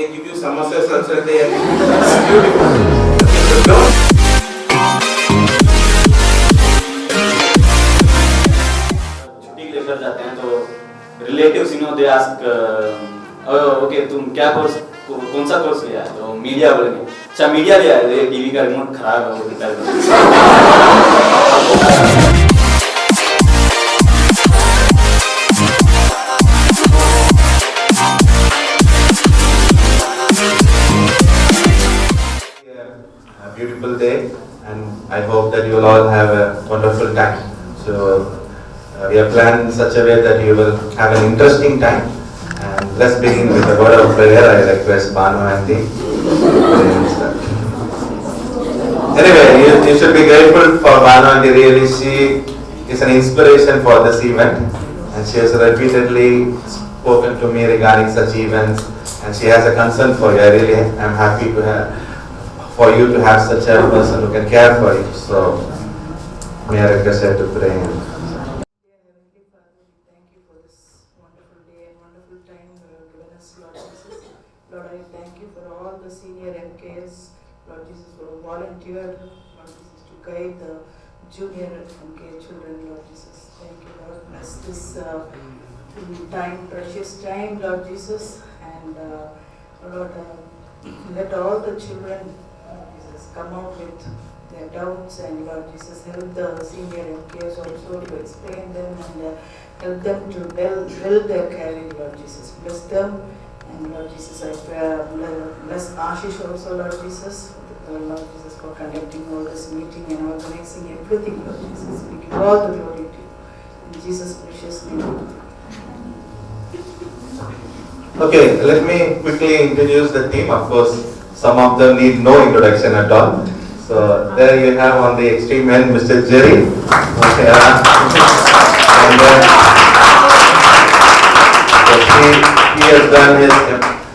they give you samosas on Sunday, and it's beautiful. छुट्टी के लेकर जाते हैं तो रिलेटिव्स दे आस्क ओके तुम क्या कोर्स कौन सा कोर्स लिया है तो मीडिया बोलेंगे अच्छा मीडिया लिया है ये टीवी का रिमोट खराब है वो repair A beautiful day, and I hope that you will all have a wonderful time. So we have planned in such a way that you will have an interesting time. And let's begin with a word of prayer. I request Banu and the Anyway, you should be grateful for Banu and really she is an inspiration for this event, and she has repeatedly spoken to me regarding such events, and she has a concern for you. I really am happy to have for you to have such a person who can care for you. So may I request her to pray. Heavenly Father, we thank you for this wonderful day and wonderful time you have given us, Lord Jesus. Lord, I thank you for all the senior MKs, Lord Jesus, who have volunteered, Lord Jesus, to guide the junior MK children, Lord Jesus. Thank you, Lord. Bless this time, precious time, Lord Jesus, and Lord, let all the children, Lord Jesus, come out with their doubts, and Lord Jesus, help the senior MKs also to explain them and help them to build their career, Lord Jesus. Bless them, and Lord Jesus, I pray, bless Ashish also, Lord Jesus, Lord Jesus, for conducting all this meeting and organizing everything, Lord Jesus. We give all the glory to you. In Jesus' precious name. Okay, let me quickly introduce the team. Of course, some of them need no introduction at all. So there you have on the extreme end Mr. Jerry. Okay, and he has done his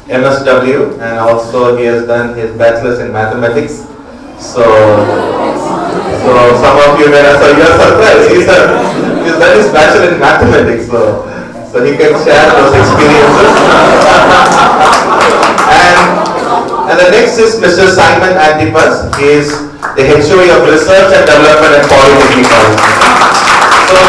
MSW, and also he has done his bachelor's in mathematics. So some of you may have, so you are surprised. He's done his bachelor in mathematics. So he can share those experiences. And the next is Mr. Simon Antipas. He is the HOE of Research and Development at Polytechnic College. So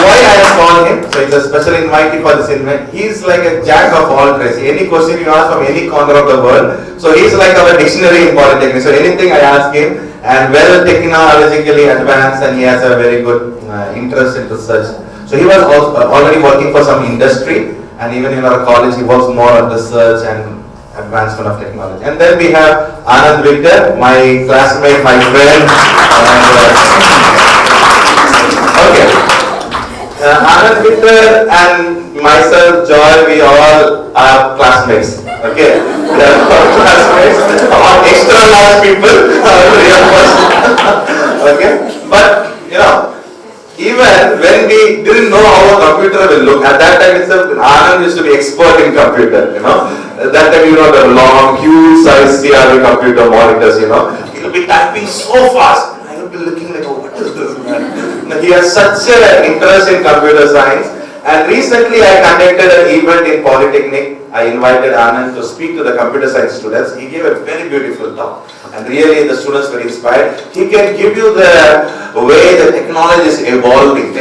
why I have called him? So he's a special invitee for this event. He is like a jack of all trades. Any question you ask from any corner of the world. So he is like our dictionary in Polytechnic. So anything I ask him, and well technologically advanced, and he has a very good interest in research. So he was already working for some industry, and even in our college he works more on research and advancement of technology. And then we have Anand Victor, my classmate, my friend. Okay. Anand Victor and myself, Joy, we all are classmates. Okay. We are all classmates, all extra large people, real person. Okay. But, even when we didn't know how a computer will look, at that time itself, Anand used to be expert in computer, At that time, the long, huge size CRV computer monitors, He'll be typing so fast. I will be looking like, oh, what is this, man? He has such an interest in computer science. And recently, I conducted an event in Polytechnic. I invited Anand to speak to the computer science students. He gave a very beautiful talk. And really, the students were inspired. He can give you the way the technology is evolving.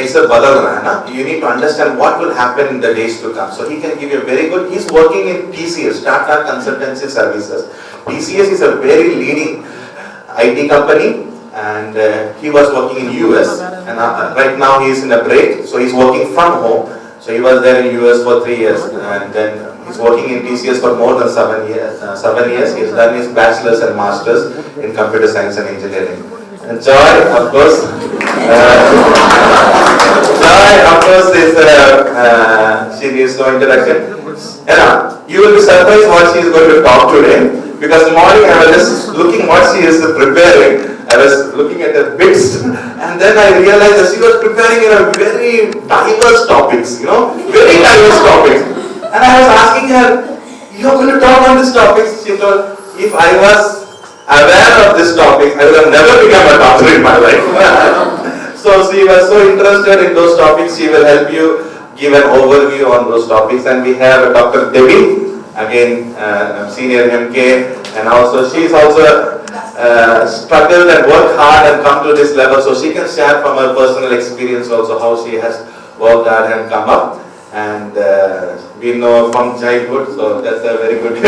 You need to understand what will happen in the days to come. So he can give you a very good. He's working in TCS, Tata Consultancy Services. TCS is a very leading IT company, and he was working in US. And right now he is in a break, so he's working from home. So he was there in US for 3 years, and then he's working in TCS for more than 7 years. 7 years. He's done his bachelor's and master's in computer science and engineering. And Joy, of course, she needs no introduction. You will be surprised what she is going to talk today, because morning I was just looking what she is preparing. I was looking at the bits, and then I realized that she was preparing in a very diverse topics, very diverse topics. And I was asking her, "You're going to talk on these topics?" She told, "If I was aware of this topic, I would have never become a doctor in my life." So she was so interested in those topics. She will help you give an overview on those topics. And we have Dr. Devi again senior MK, and also she's also struggled and worked hard and come to this level, so she can share from her personal experience also how she has worked hard and come up. And we know from childhood, so that's a very good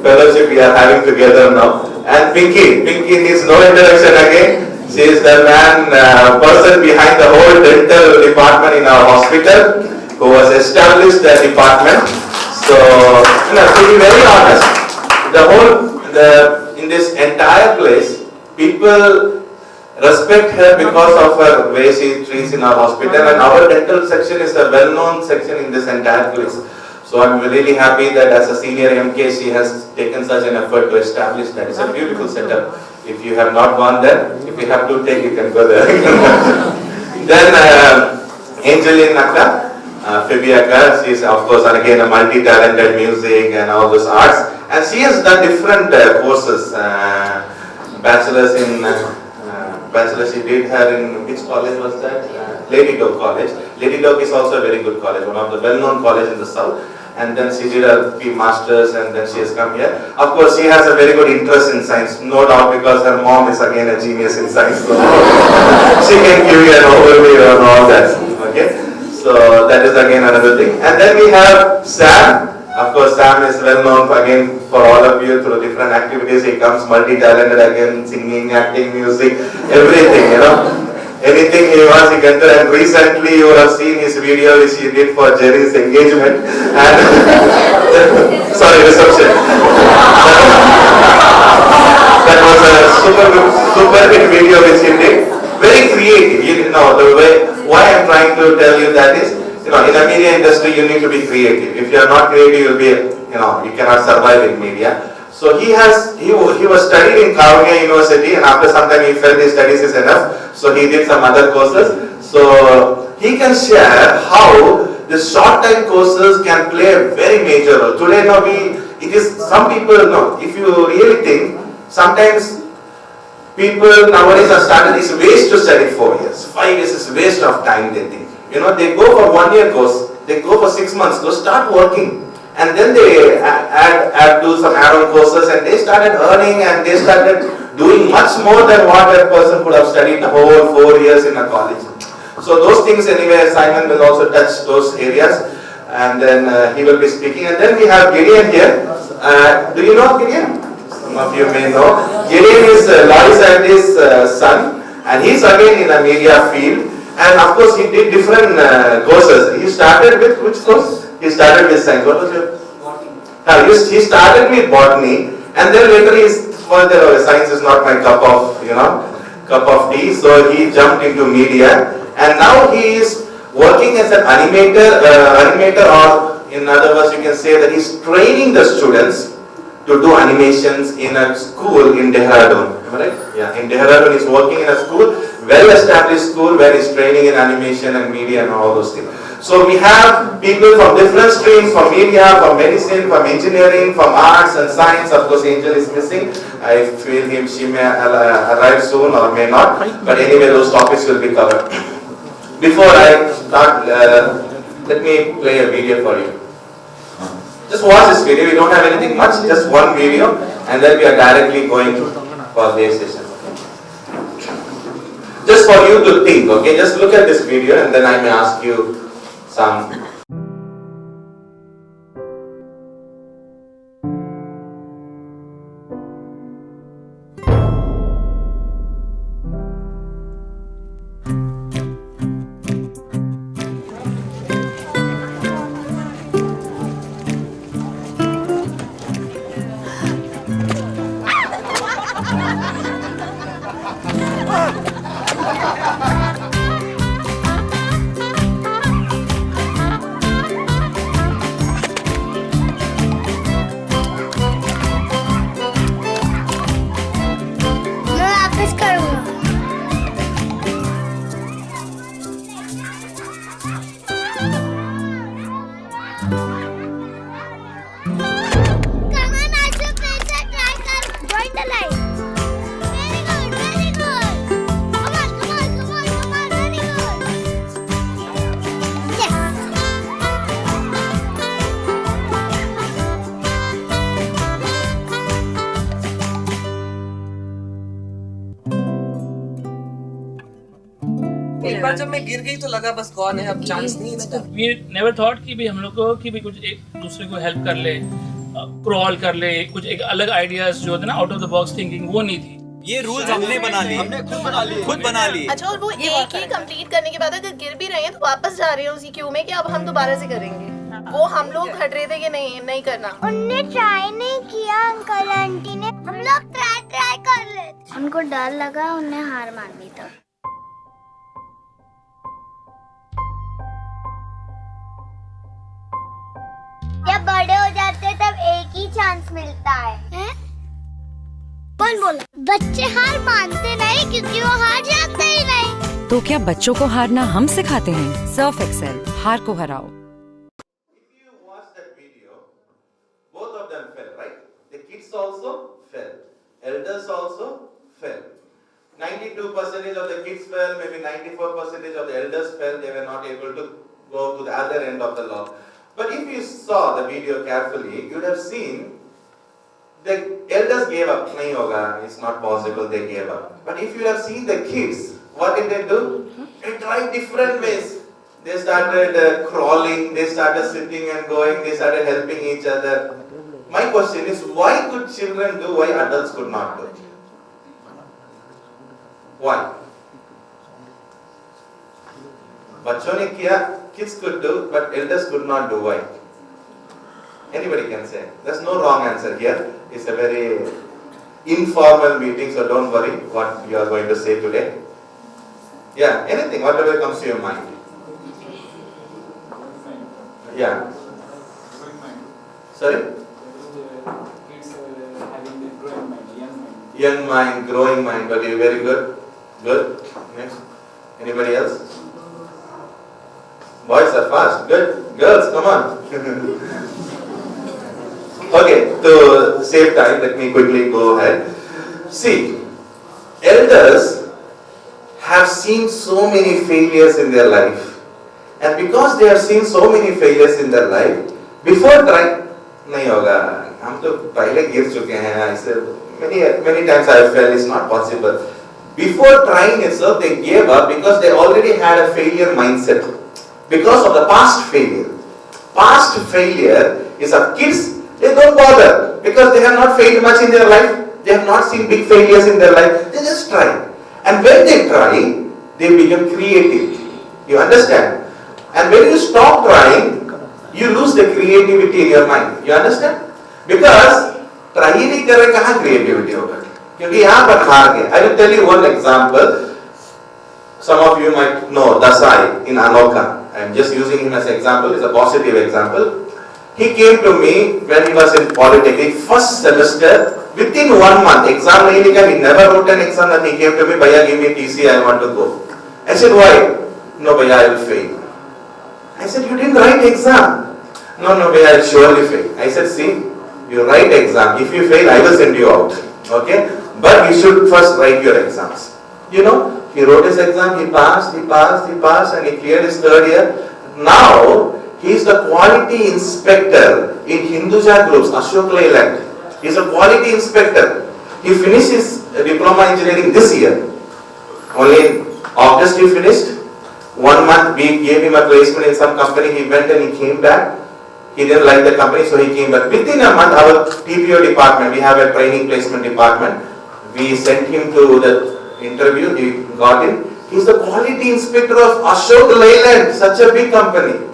fellowship we are having together now. And Pinky needs no introduction again. She is the person behind the whole dental department in our hospital, who has established the department. So, to be very honest, in this entire place, people respect her because of her way she treats in our hospital, and our dental section is a well-known section in this entire place. So I'm really happy that as a senior MK, she has taken such an effort to establish that. It's a beautiful setup. If you have not gone there, if you have to take, you can go there. Then Angeline Akka, Phoebe Akka, she is of course again a multi-talented music and all those arts, and she has done different courses. Bachelor she did her in, which college was that? Lady Doak College. Lady Doak is also a very good college, one of the well-known college in the south. And then she did her masters, and then she has come here. Of course, she has a very good interest in science, no doubt, because her mom is again a genius in science. So she can give you an overview on all that. Okay, so that is again another thing. And then we have Sam. Of course, Sam is well known again for all of you through different activities. He comes multi-talented again, singing, acting, music, everything, Anything he wants, he can do. And recently you would have seen his video which he did for Jerry's engagement. And sorry, reception. That was a super hit video which he did. Very creative. The way, why I'm trying to tell you that is, in a media industry you need to be creative. If you are not creative, you'll be, you cannot survive in media. So he was studied in Karunya University, and after some time he felt his studies is enough, so he did some other courses. So he can share how the short-time courses can play a very major role. Today, some people know, if you really think, sometimes people nowadays have started, it's waste to study 4 years. 5 years is waste of time, they think. They go for 1 year course, they go for 6 months, to start working. And then they do some add-on courses, and they started earning, and they started doing much more than what a person could have studied the whole 4 years in a college. So those things anyway, Simon will also touch those areas, and then he will be speaking. And then we have Gideon here. Do you know Gideon? Some of you may know. Gideon is Lois and his son, and he's again in the media field. And of course he did different courses. He started with which course? He started with science. What was your? Botany. He started with botany, and then later science is not my cup of tea. So he jumped into media, and now he is working as an animator, or in other words, you can say that he's training the students to do animations in a school in Dehradun. Am I right? Yeah, in Dehradun he's working in a school, well-established school where he's training in animation and media and all those things. So we have people from different streams, from media, from medicine, from engineering, from arts and science. Of course, Angel is missing. I feel she may arrive soon or may not. But anyway, those topics will be covered. Before I start, let me play a video for you. Just watch this video. We don't have anything much, just one video, and then we are directly going for the session. Just for you to think, okay? Just look at this video, and then I may ask you some. बाद जब मैं गिर गई तो लगा बस gone है, अब चांस नहीं इसका। We never thought कि भी हम लोग को कि भी कुछ एक दूसरे को हेल्प कर ले, क्रॉल कर ले, कुछ एक अलग आइडियाज जो होते हैं ना, out of the box thinking, वो नहीं थी। ये रूल्स हमने बना लिए, खुद बना लिए। अच्छा, और वो एक ही कंप्लीट करने के बाद अगर गिर भी रहे हैं तो वापस जा रहे हैं उसी क्यू में कि अब हम दोबारा से करेंगे। वो हम लोग हट रहे थे कि नहीं करना। उनने ट्राई नहीं किया, अंकल आंटी ने। हम लोग ट्राई कर रहे थे। उनको डर लगा, उन्हें हार मान ली तब। जब बड़े हो जाते तब एक ही चांस मिलता है? कौन बोला? बच्चे हार मानते नहीं क्योंकि वो हार जाते ही नहीं। तो क्या बच्चों को हारना हम सिखाते हैं? सर्फ एक्सेल, हार को हराओ। If you watch that video, both of them fell, right? The kids also fell. Elders also fell. 92% of the kids fell, maybe 94% of the elders fell. They were not able to go to the other end of the log. But if you saw the video carefully, you would have seen the elders gave up. Nahi hoga, it's not possible, they gave up. But if you have seen the kids, what did they do? They tried different ways. They started crawling, they started sitting and going, they started helping each other. My question is, why could children do, why adults could not do? Why? बच्चों ने किया, kids could do, but elders could not do. Why? Anybody can say. There's no wrong answer here. It's a very informal meeting, so don't worry what you are going to say today. Yeah, anything, whatever comes to your mind. Yeah. Sorry? Young mind, growing mind, but you're very good. Good. Next. Anybody else? Boys are fast. Good. Girls, come on. Okay, to save time, let me quickly go ahead. See, elders have seen so many failures in their life. And because they have seen so many failures in their life, before trying, nahi hoga, hum to pehle gir chuke hain, I said, many times I felt it's not possible. Before trying itself, they gave up because they already had a failure mindset. Because of the past failure. Past failure is of kids, they don't bother because they have not failed much in their life. They have not seen big failures in their life. They just try. And when they try, they become creative. You understand? And when you stop trying, you lose the creativity in your mind. You understand? Because try ही नहीं कर रहे, कहाँ creativity होगा? क्योंकि यहाँ पर हार गए. I will tell you one example. Some of you might know Dasai in Anoka. I am just using him as an example. It's a positive example. He came to me when he was in Polytechnic, first semester, within 1 month, exam nahi likha, he never wrote an exam, and he came to me, Bhaiya, give me TC, I want to go. I said, why? No, Bhaiya, I will fail. I said, you didn't write exam. No, Bhaiya, I will surely fail. I said, see, you write exam. If you fail, I will send you out. Okay? But you should first write your exams. You know, he wrote his exam, he passed, and he cleared his 3rd year. Now, he is the quality inspector in Hinduja groups, Ashok Leyland. He is a quality inspector. He finished his diploma engineering this year. Only in August he finished. 1 month we gave him a placement in some company. He went and he came back. He didn't like the company, so he came back. Within a month, our TPO department, we have a training placement department. We sent him to the interview. He got in. He is the quality inspector of Ashok Leyland, such a big company.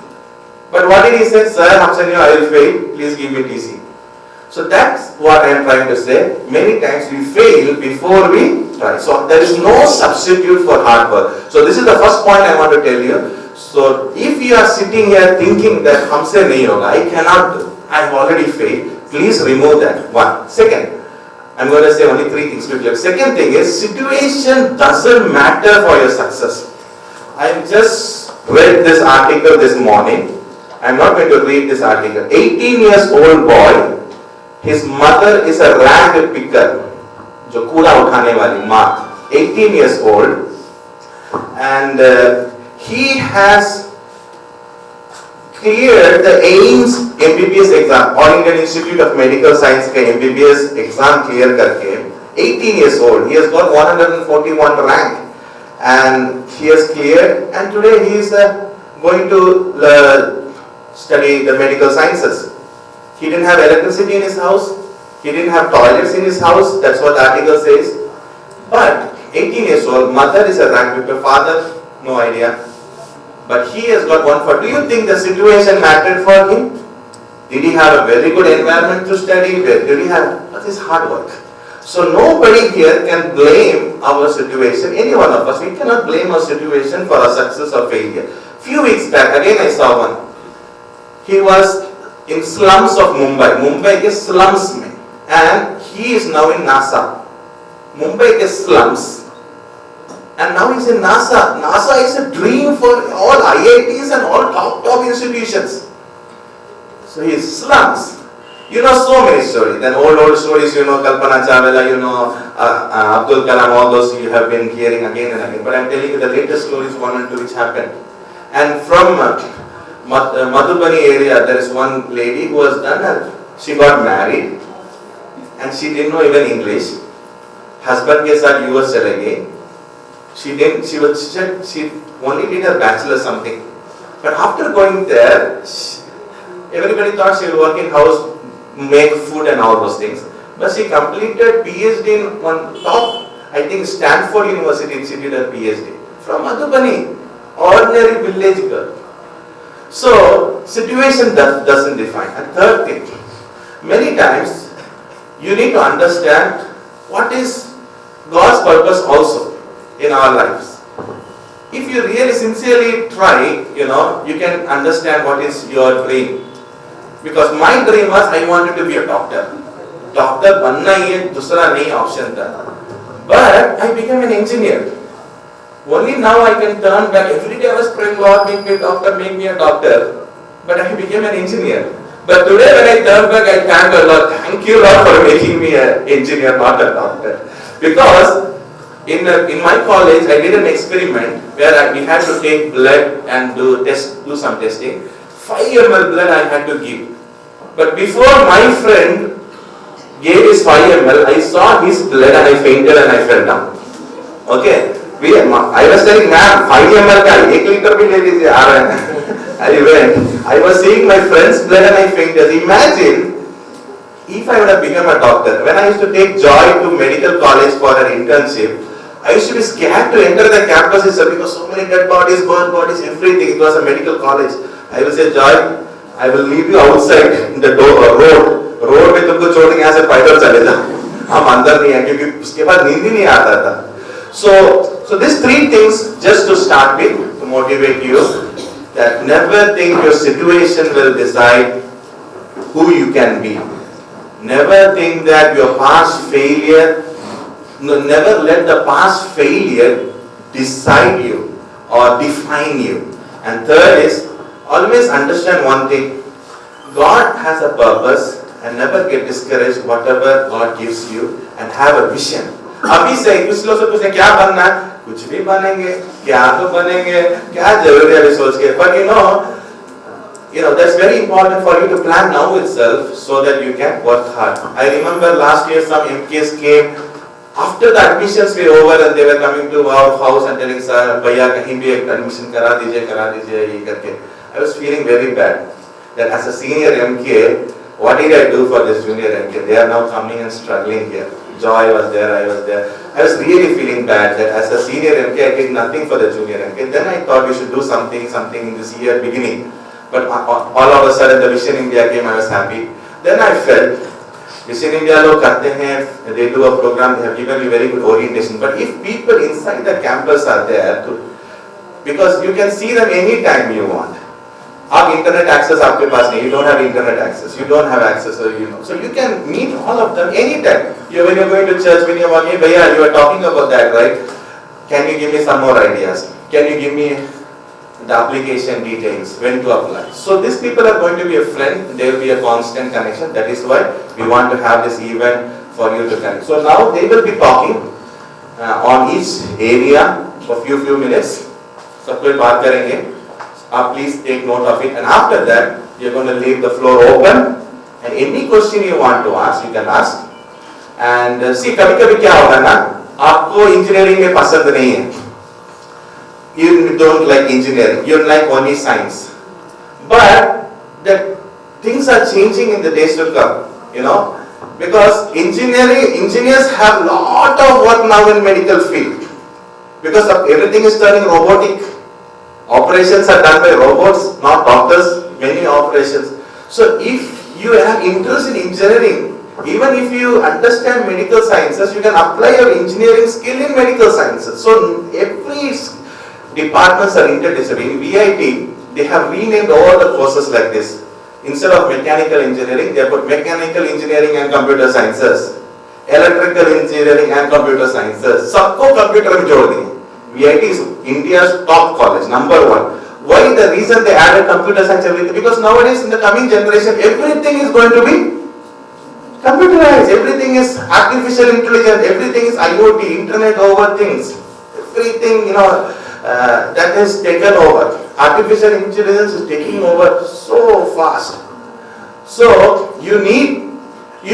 But what did he say? Sir, I will fail. Please give me TC. So that's what I am trying to say. Many times we fail before we try. So there is no substitute for hard work. So this is the first point I want to tell you. So if you are sitting here thinking that humse nahi hoga, I cannot do, I have already failed, please remove that. One. Second, I am going to say only 3 things quickly. Second thing is, situation doesn't matter for your success. I just read this article this morning. I am not going to read this article. 18 years old boy, his mother is a rag picker, जो कूड़ा उठाने वाली माँ, 18 years old, and he has cleared the AIMS MBBS exam, All Indian Institute of Medical Science का MBBS exam clear करके, 18 years old, he has got 141 rank, and he has cleared, and today he is going to study the medical sciences. He didn't have electricity in his house, he didn't have toilets in his house, that's what the article says. But 18 years old, mother is a rank with father, no idea. But he has got one for. Do you think the situation mattered for him? Did he have a very good environment to study? Did he have? But his hard work. So nobody here can blame our situation, any one of us. We cannot blame our situation for our success or failure. Few weeks back, again I saw one. He was in slums of Mumbai. Mumbai ke slums mein. And he is now in NASA. Mumbai ke slums. And now he's in NASA. NASA is a dream for all IITs and all top institutions. So he's slums. You know so many stories. Then old stories, you know, Kalpana Chawla, you know, Abdul Kalam, all those you have been hearing again and again. But I'm telling you the latest stories, 1 and 2, which happened. And from Madhubani area, there is one lady who was done, she got married and she didn't know even English. Husband ke saath US chale gayi. She only did her bachelor something. But after going there, everybody thought she will work in house, make food and all those things. But she completed PhD in one top, I think Stanford University, she did her PhD. From Madhubani, ordinary village girl. So, situation doesn't define. And third thing, many times, you need to understand what is God's purpose also in our lives. If you really sincerely try, you know, you can understand what is your dream. Because my dream was I wanted to be a doctor. Doctor banna hi dusra nahi option tha. But I became an engineer. Only now I can turn back. Every day I was praying, Lord, make me a doctor, make me a doctor. But I became an engineer. But today when I turn back, I thank the Lord. Thank you, Lord, for making me an engineer, not a doctor. Because in my college, I did an experiment where we had to take blood and do some testing. 5 ml blood I had to give. But before my friend gave his 5 ml, I saw his blood and I fainted and I fell down. Okay? I was telling, ma'am, 5 ml ka 1 liter bhi le lijiye, aa rahe hain. I went. I was seeing my friend's blood and I fainted. Imagine if I would have become a doctor. When I used to take Joy to medical college for her internship, I used to be scared to enter the campus itself because so many dead bodies, burnt bodies, everything. It was a medical college. I will say, Joy, I will leave you outside the road. Road में तुमको छोड़ के यहाँ से पैदल चले जाओ. हम अंदर नहीं हैं क्योंकि उसके बाद नींद ही नहीं आता था. So these 3 things just to start with, to motivate you, that never think your situation will decide who you can be. Never think that your past failure, never let the past failure decide you or define you. And third is, always understand one thing, God has a purpose and never get discouraged whatever God gives you and have a vision. अभी से कुछ लोग से पूछे क्या बनना है, कुछ भी बनेंगे, क्या तो बनेंगे, क्या जरूरी है अभी सोच के, but you know that's very important for you to plan now itself so that you can work hard. I remember last year some MKs came after the admissions were over and they were coming to our house and telling sir, भैया कहीं भी एक admission करा दीजिए ये करके. I was feeling very bad that as a senior MK, what did I do for this junior MK? They are now coming and struggling here. Joy was there, I was there. I was really feeling bad that as a senior MK, I did nothing for the junior MK. Then I thought we should do something in this year beginning. But all of a sudden the Vision India came, I was happy. Then I felt, Vision India log karte hain, they do a program, they have given me very good orientation. But if people inside the campus are there, because you can see them anytime you want. आप internet access आपके पास नहीं, you don't have internet access, you don't have access, so you can meet all of them anytime. When you're going to church, when you're walking, Bhaiya, you are talking about that, right? Can you give me some more ideas? Can you give me the application details, when to apply? So these people are going to be a friend, there will be a constant connection. That is why we want to have this event for you to connect. So now they will be talking on each area for few minutes. सब कोई बात करेंगे. Please take note of it, and after that we are going to leave the floor open, and any question you want to ask, you can ask. And see, कभी-कभी क्या होगा ना, आपको engineering में पसंद नहीं है, you don't like engineering, you like only science. But the things are changing in the days to come, because engineers have lot of work now in medical field, because everything is turning robotic. Operations are done by robots, not doctors, many operations. So if you have interest in engineering, even if you understand medical sciences, you can apply your engineering skill in medical sciences. So every departments are interdisciplinary. In VIT, they have renamed all the courses like this. Instead of mechanical engineering, they put mechanical engineering and computer sciences, electrical engineering and computer sciences. Sabko computer mein jod diye. VIT is India's top college, number one. Why? The reason they added computer science everything, because nowadays in the coming generation, everything is going to be computerized. Everything is artificial intelligence. Everything is IoT, Internet over things. Everything, that is taken over. Artificial intelligence is taking over so fast. So you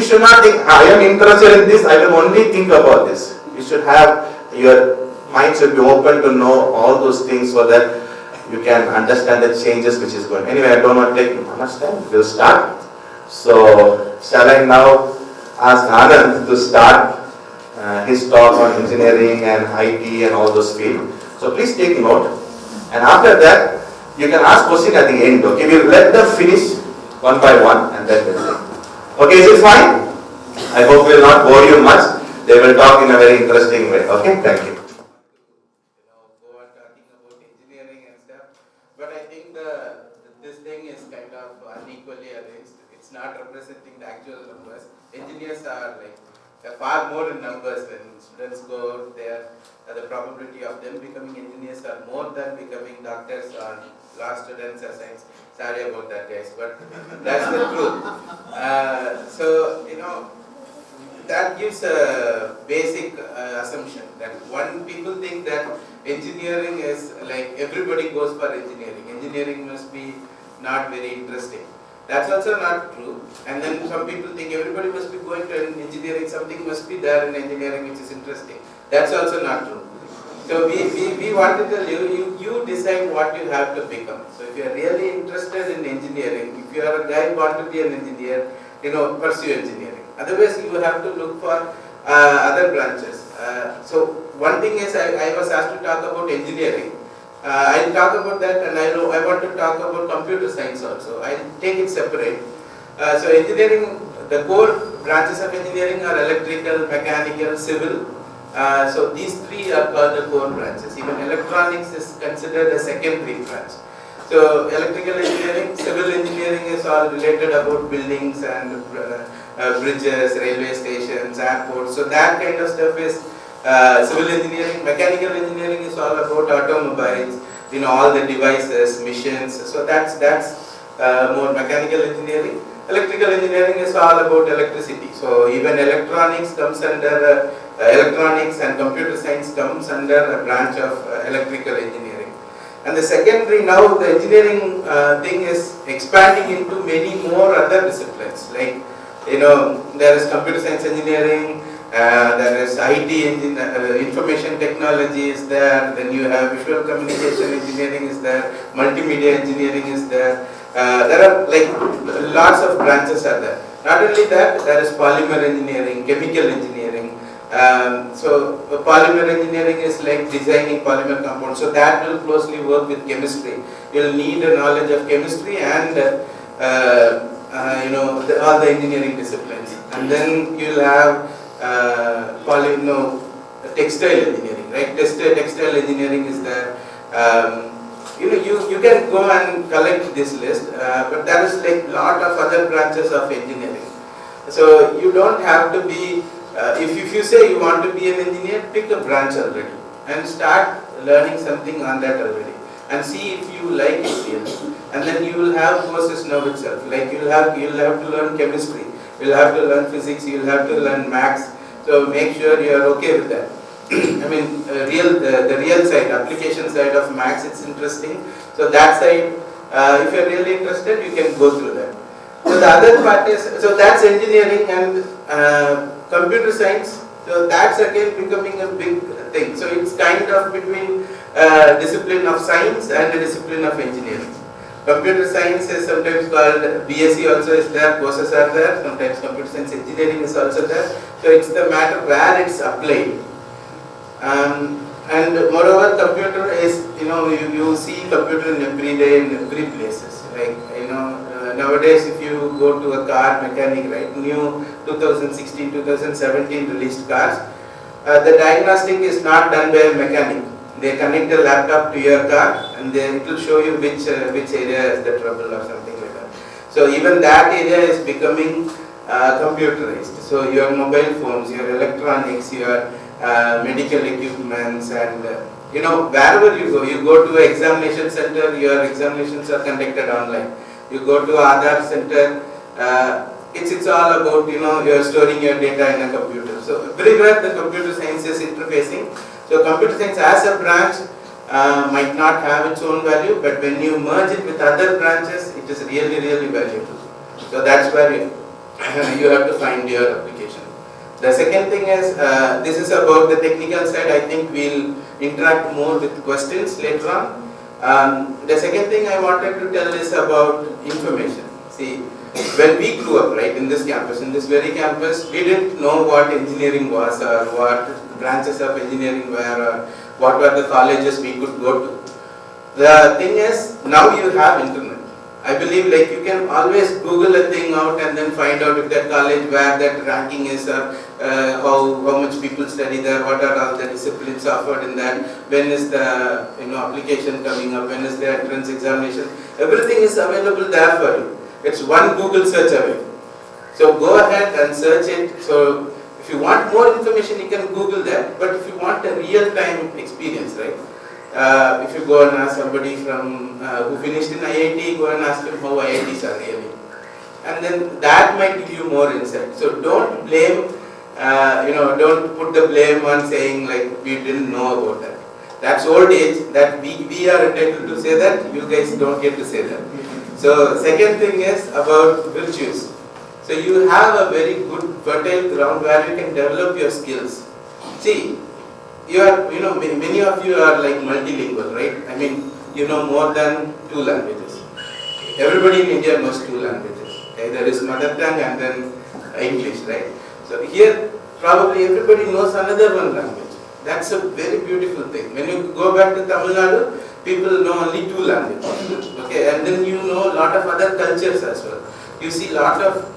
should not think, I am interested in this, I will only think about this. You should have, your mind should be open to know all those things so that you can understand the changes which is going. Anyway, I don't want to take much time. We'll start. So, shall I now ask Anand to start his talk on engineering and IT and all those fields. So please take note. And after that, you can ask question at the end. Okay, we'll let them finish one by one and then we'll take. Okay, is it fine? I hope we'll not bore you much. They will talk in a very interesting way. Okay, thank you. Go on talking about engineering and stuff, but I think this thing is kind of unequally arranged. It's not representing the actual numbers. Engineers are far more in numbers. When students go there, the probability of them becoming engineers are more than becoming doctors or law students or science. Sorry about that, guys, but that's the truth. So that gives a basic assumption that people think that engineering is like everybody goes for engineering. Engineering must be not very interesting. That's also not true. And then some people think everybody must be going to engineering, something must be there in engineering which is interesting. That's also not true. So we want to tell you decide what you have to become. So if you are really interested in engineering, if you are a guy who want to be an engineer, pursue engineering. Otherwise, you have to look for other branches. So one thing is, I was asked to talk about engineering. I'll talk about that, and I want to talk about computer science also. I'll take it separate. So engineering, the core branches of engineering are electrical, mechanical, civil. So these three are called the core branches. Even electronics is considered a secondary branch. So electrical engineering, civil engineering is all related about buildings and bridges, railway stations, airports. So that kind of stuff is civil engineering. Mechanical engineering is all about automobiles, all the devices, machines. So that's more mechanical engineering. Electrical engineering is all about electricity. So even electronics comes under electronics, and computer science comes under a branch of electrical engineering. And the secondary, now the engineering thing is expanding into many more other disciplines. Like, there is computer science engineering, there is IT information technology is there, then you have visual communication engineering is there, multimedia engineering is there. There are lots of branches are there. Not only that, there is polymer engineering, chemical engineering. So polymer engineering is like designing polymer compounds. So that will closely work with chemistry. You will need a knowledge of chemistry and all the engineering disciplines. And then you will have textile engineering, right? Textile engineering is there. You can go and collect this list, but there is lot of other branches of engineering. So you don't have to be, if you say you want to be an engineer, pick a branch already and start learning something on that already and see if you like it really. And then you will have courses now itself. Like you'll have to learn chemistry, you'll have to learn physics, you'll have to learn maths. So make sure you are okay with that. I mean, the real side, application side of maths, it's interesting. So that side, if you are really interested, you can go through that. So the other part is, so that's engineering and computer science. So that's again becoming a big thing. So it's kind of between discipline of science and a discipline of engineering. Computer science is sometimes called BSc also is there, courses are there, sometimes computer science engineering is also there. So it's the matter where it's applied. And moreover, computer is, you see computer in every day in every places. Like, nowadays if you go to a car mechanic, right, new 2016, 2017 released cars, the diagnostic is not done by a mechanic. They connect the laptop to your car and then it will show you which area is the trouble or something like that. So even that area is becoming computerized. So your mobile phones, your electronics, your medical equipments, and wherever you go to an examination center, your examinations are conducted online. You go to Aadhaar center, it's all about you're storing your data in a computer. So everywhere the computer science is interfacing. So computer science as a branch might not have its own value, but when you merge it with other branches, it is really, really valuable. So that's where you have to find your application. The second thing is, this is about the technical side. I think we'll interact more with questions later on. The second thing I wanted to tell is about information. See, when we grew up, right, in this campus, in this very campus, we didn't know what engineering was or what branches of engineering were or what were the colleges we could go to. The thing is, now you have internet. I believe like you can always Google a thing out and then find out if that college, where that ranking is, or how much people study there, what are all the disciplines offered in that, when is the application coming up, when is the entrance examination. Everything is available there for you. It's one Google search away. So go ahead and search it. So if you want more information, you can Google that. But if you want a real-time experience, right? If you go and ask somebody from who finished in IIT, go and ask him how IITs are really, and then that might give you more insight. So don't blame, don't put the blame on saying like we didn't know about that. That's old age. That we are entitled to say that. You guys don't get to say that. So second thing is about virtues. So you have a very good fertile ground where you can develop your skills. See, you are, many of you are like multilingual, right? I mean, you know more than 2 languages. Everybody in India knows 2 languages. Okay? There is mother tongue and then English, right? So here, probably everybody knows another one language. That's a very beautiful thing. When you go back to Tamil Nadu, people know only 2 languages. Okay, and then you know a lot of other cultures as well. You see a lot of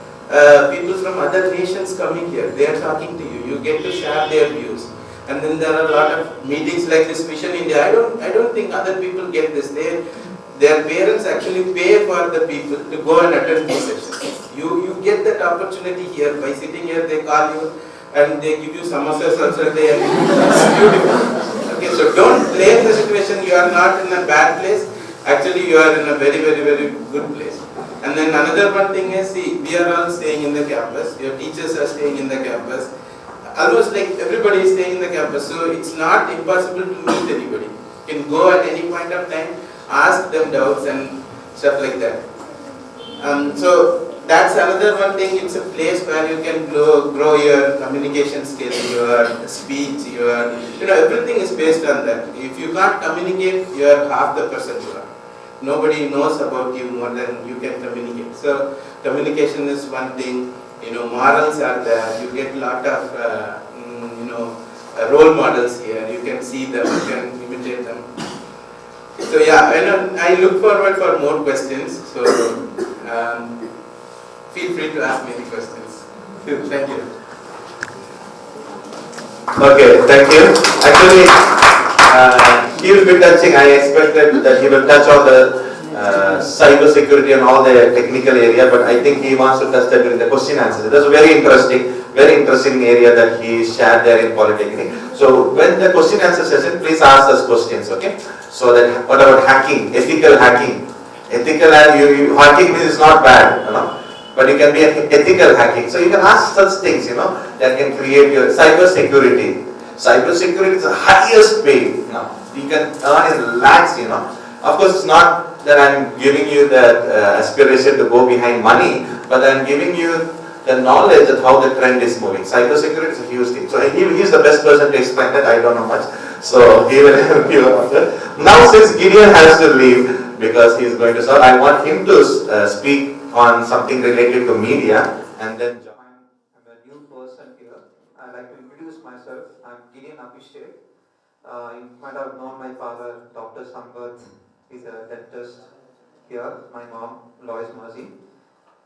people from other nations coming here. They are talking to you. You get to share their views. And then there are a lot of meetings like this Mission India. I don't think other people get this. Their parents actually pay for the people to go and attend these sessions. You get that opportunity here. By sitting here, they call you and they give you samosas also. It's beautiful. Okay, so don't blame the situation. You are not in a bad place. Actually, you are in a very, very, very good place. And then another one thing is, see, we are all staying in the campus. Your teachers are staying in the campus. Almost like everybody is staying in the campus, so it's not impossible to meet anybody. You can go at any point of time, ask them doubts and stuff like that. So that's another one thing. It's a place where you can grow your communication skills, your speech, everything is based on that. If you can't communicate, you are half the person you are. Nobody knows about you more than you can communicate. So communication is one thing. Morals are there. You get a lot of, role models here. You can see them, you can imitate them. So yeah, I look forward for more questions. So feel free to ask many questions. Thank you. Okay, thank you. Actually, he will be touching. I expected that he will touch on the cyber security and all the technical area, but I think he wants to touch that during the question answers. That's a very interesting area that he shared there in Polytechnic. So when the question answer session, please ask us questions, okay? So that, what about hacking, ethical hacking? Hacking means it's not bad, but it can be ethical hacking. So you can ask such things, that can create your cyber security. Cyber security is the highest pay, you can earn in lakhs, Of course, it's not that I'm giving you that aspiration to go behind money, but I'm giving you the knowledge of how the trend is moving. Cybersecurity is a huge thing. So he's the best person to explain that. I don't know much. So he will help you out there. Now since Gideon has to leave because he's going to serve, I want him to speak on something related to media and then join. I'm a new person here. I'd like to introduce myself. I'm Gideon Abhishek. You might have known my father, Dr. Sambat. He's a dentist here. My mom, Lois Mercy.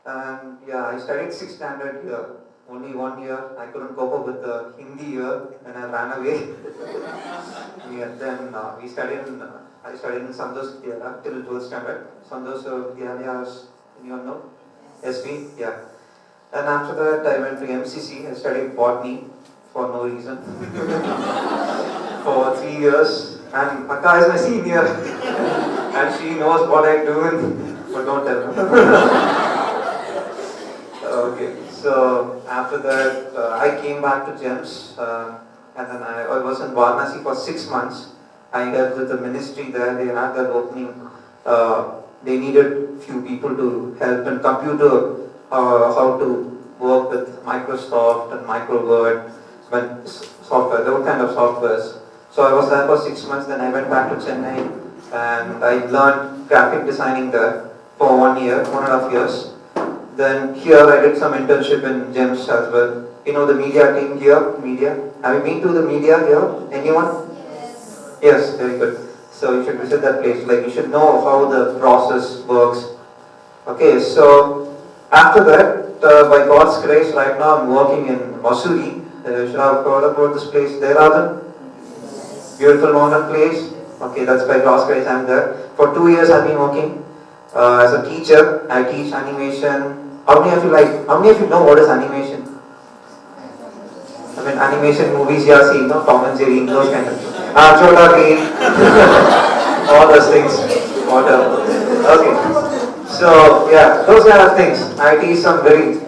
And yeah, I studied 6th standard here. Only 1 year. I couldn't cope up with the Hindi year and I ran away. Yeah, then I studied in Santos Vidyalaya till 12th standard. Santos Vidyalaya, anyone know? SV? Yeah. And after that I went to MCC. I studied botany for no reason. For 3 years. And Akka is my senior. And she knows what I do, but don't tell her. Okay, so after that I came back to GEMS and then I was in Varanasi for 6 months. I helped with the ministry there. They had that opening. They needed few people to help in computer, how to work with Microsoft and MicroWord, software, those kind of softwares. So I was there for 6 months, then I went back to Chennai and I learned graphic designing there for 1 year, 1.5 years. Then here I did some internship in GEMS as well. You know the media team here, media. Have you been to the media here? Anyone? Yes. Yes, very good. So you should visit that place. Like you should know how the process works. Okay, so after that, by God's grace, right now I'm working in Masuri. You should have heard about this place. Dehradun? Beautiful mountain place. Okay, that's by God's grace I'm there. For 2 years I've been working as a teacher. I teach animation. How many of you know what is animation? I mean animation movies you have seen, no? Tom and Jerry, those kind of things. Chota Bheem. All those things. Whatever. Okay. So yeah, those kind of things. I teach some very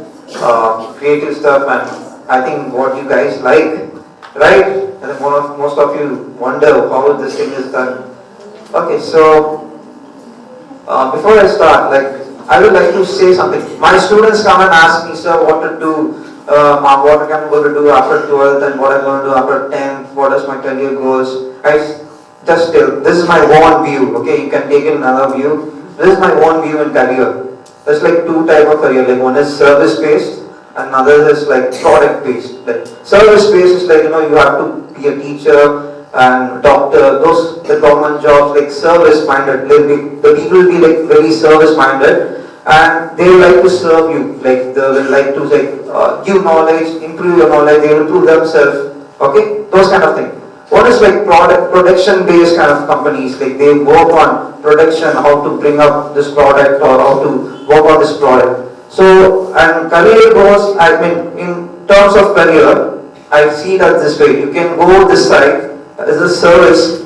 creative stuff and I think what you guys like, right? And then most of you wonder how this thing is done. Okay, so before I start, I would like to say something. My students come and ask me, sir, what to do, what I'm going to do after 12th and what I'm going to do after 10th, what is my career goals. I just tell, this is my one view, okay, you can take in another view. This is my one view in career. There's like two type of career, like one is service based and another is like product based. Like service based is like, you have to be a teacher and doctor, those the government jobs like service minded. The people will be like very service minded and they will like to serve you, like they will like to give knowledge, improve your knowledge, they will improve themselves. Okay, those kind of things. One is like production based kind of companies, like they work on production, how to bring up this product or how to work on this product. So, and career goals, I mean, in terms of career, I see that this way. You can go this side, as a service.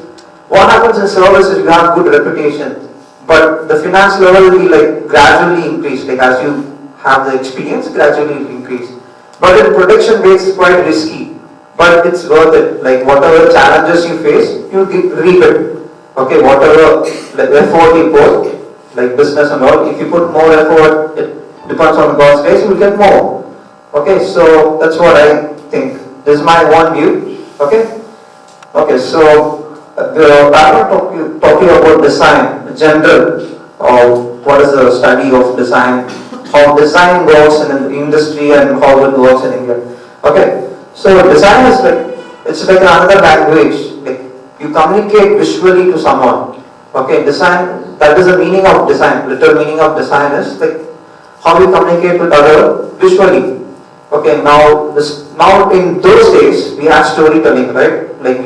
What happens in service is you have good reputation, but the finance level will be like gradually increased, like as you have the experience, gradually increase. But in production based, it's quite risky, but it's worth it. Like whatever challenges you face, you reap it. Okay, whatever like effort you put, like business and all, if you put more effort, it depends on God's grace, you will get more. Okay, so that's what I think. This is my one view. Okay. Okay, so I want to talk to you about design, general, or what is the study of design, how design works in the industry and how it works in India. Okay, so design is it's like another language. Like you communicate visually to someone. Okay, design, that is the meaning of design. Literal meaning of design is like how we communicate with other visually. Okay, now in those days we had storytelling, right? Like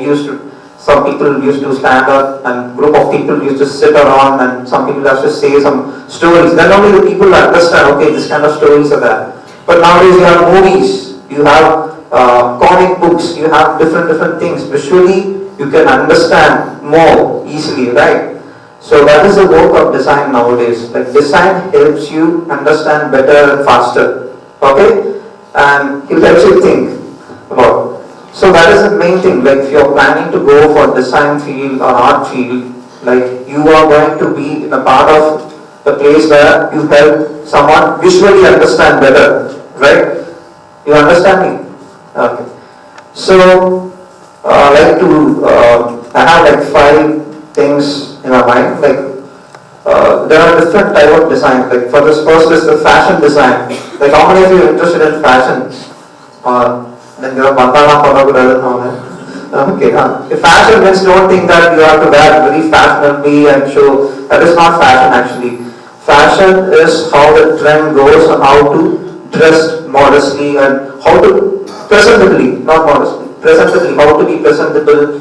some people used to stand up and group of people used to sit around and some people have to say some stories. Then only the people understand, okay, this kind of stories are there. But nowadays you have movies, you have comic books, you have different things. Visually you can understand more easily, right? So that is the work of design nowadays. Like design helps you understand better and faster. Okay? And it helps you think about. So that is the main thing. Like if you are planning to go for design field or art field, like you are going to be in a part of the place where you help someone visually understand better. right? You understand me? Okay. So, like to, I have like 5 things in my mind. Like, there are different type of design. Like for this first is the fashion design. Like how many of you are interested in fashion? Then there are bandana for okay. Fashion means don't think that you have to wear very fashionably and show. That is not fashion actually. Fashion is how the trend goes and how to dress modestly and how to presentably, not modestly, presentably, how to be presentable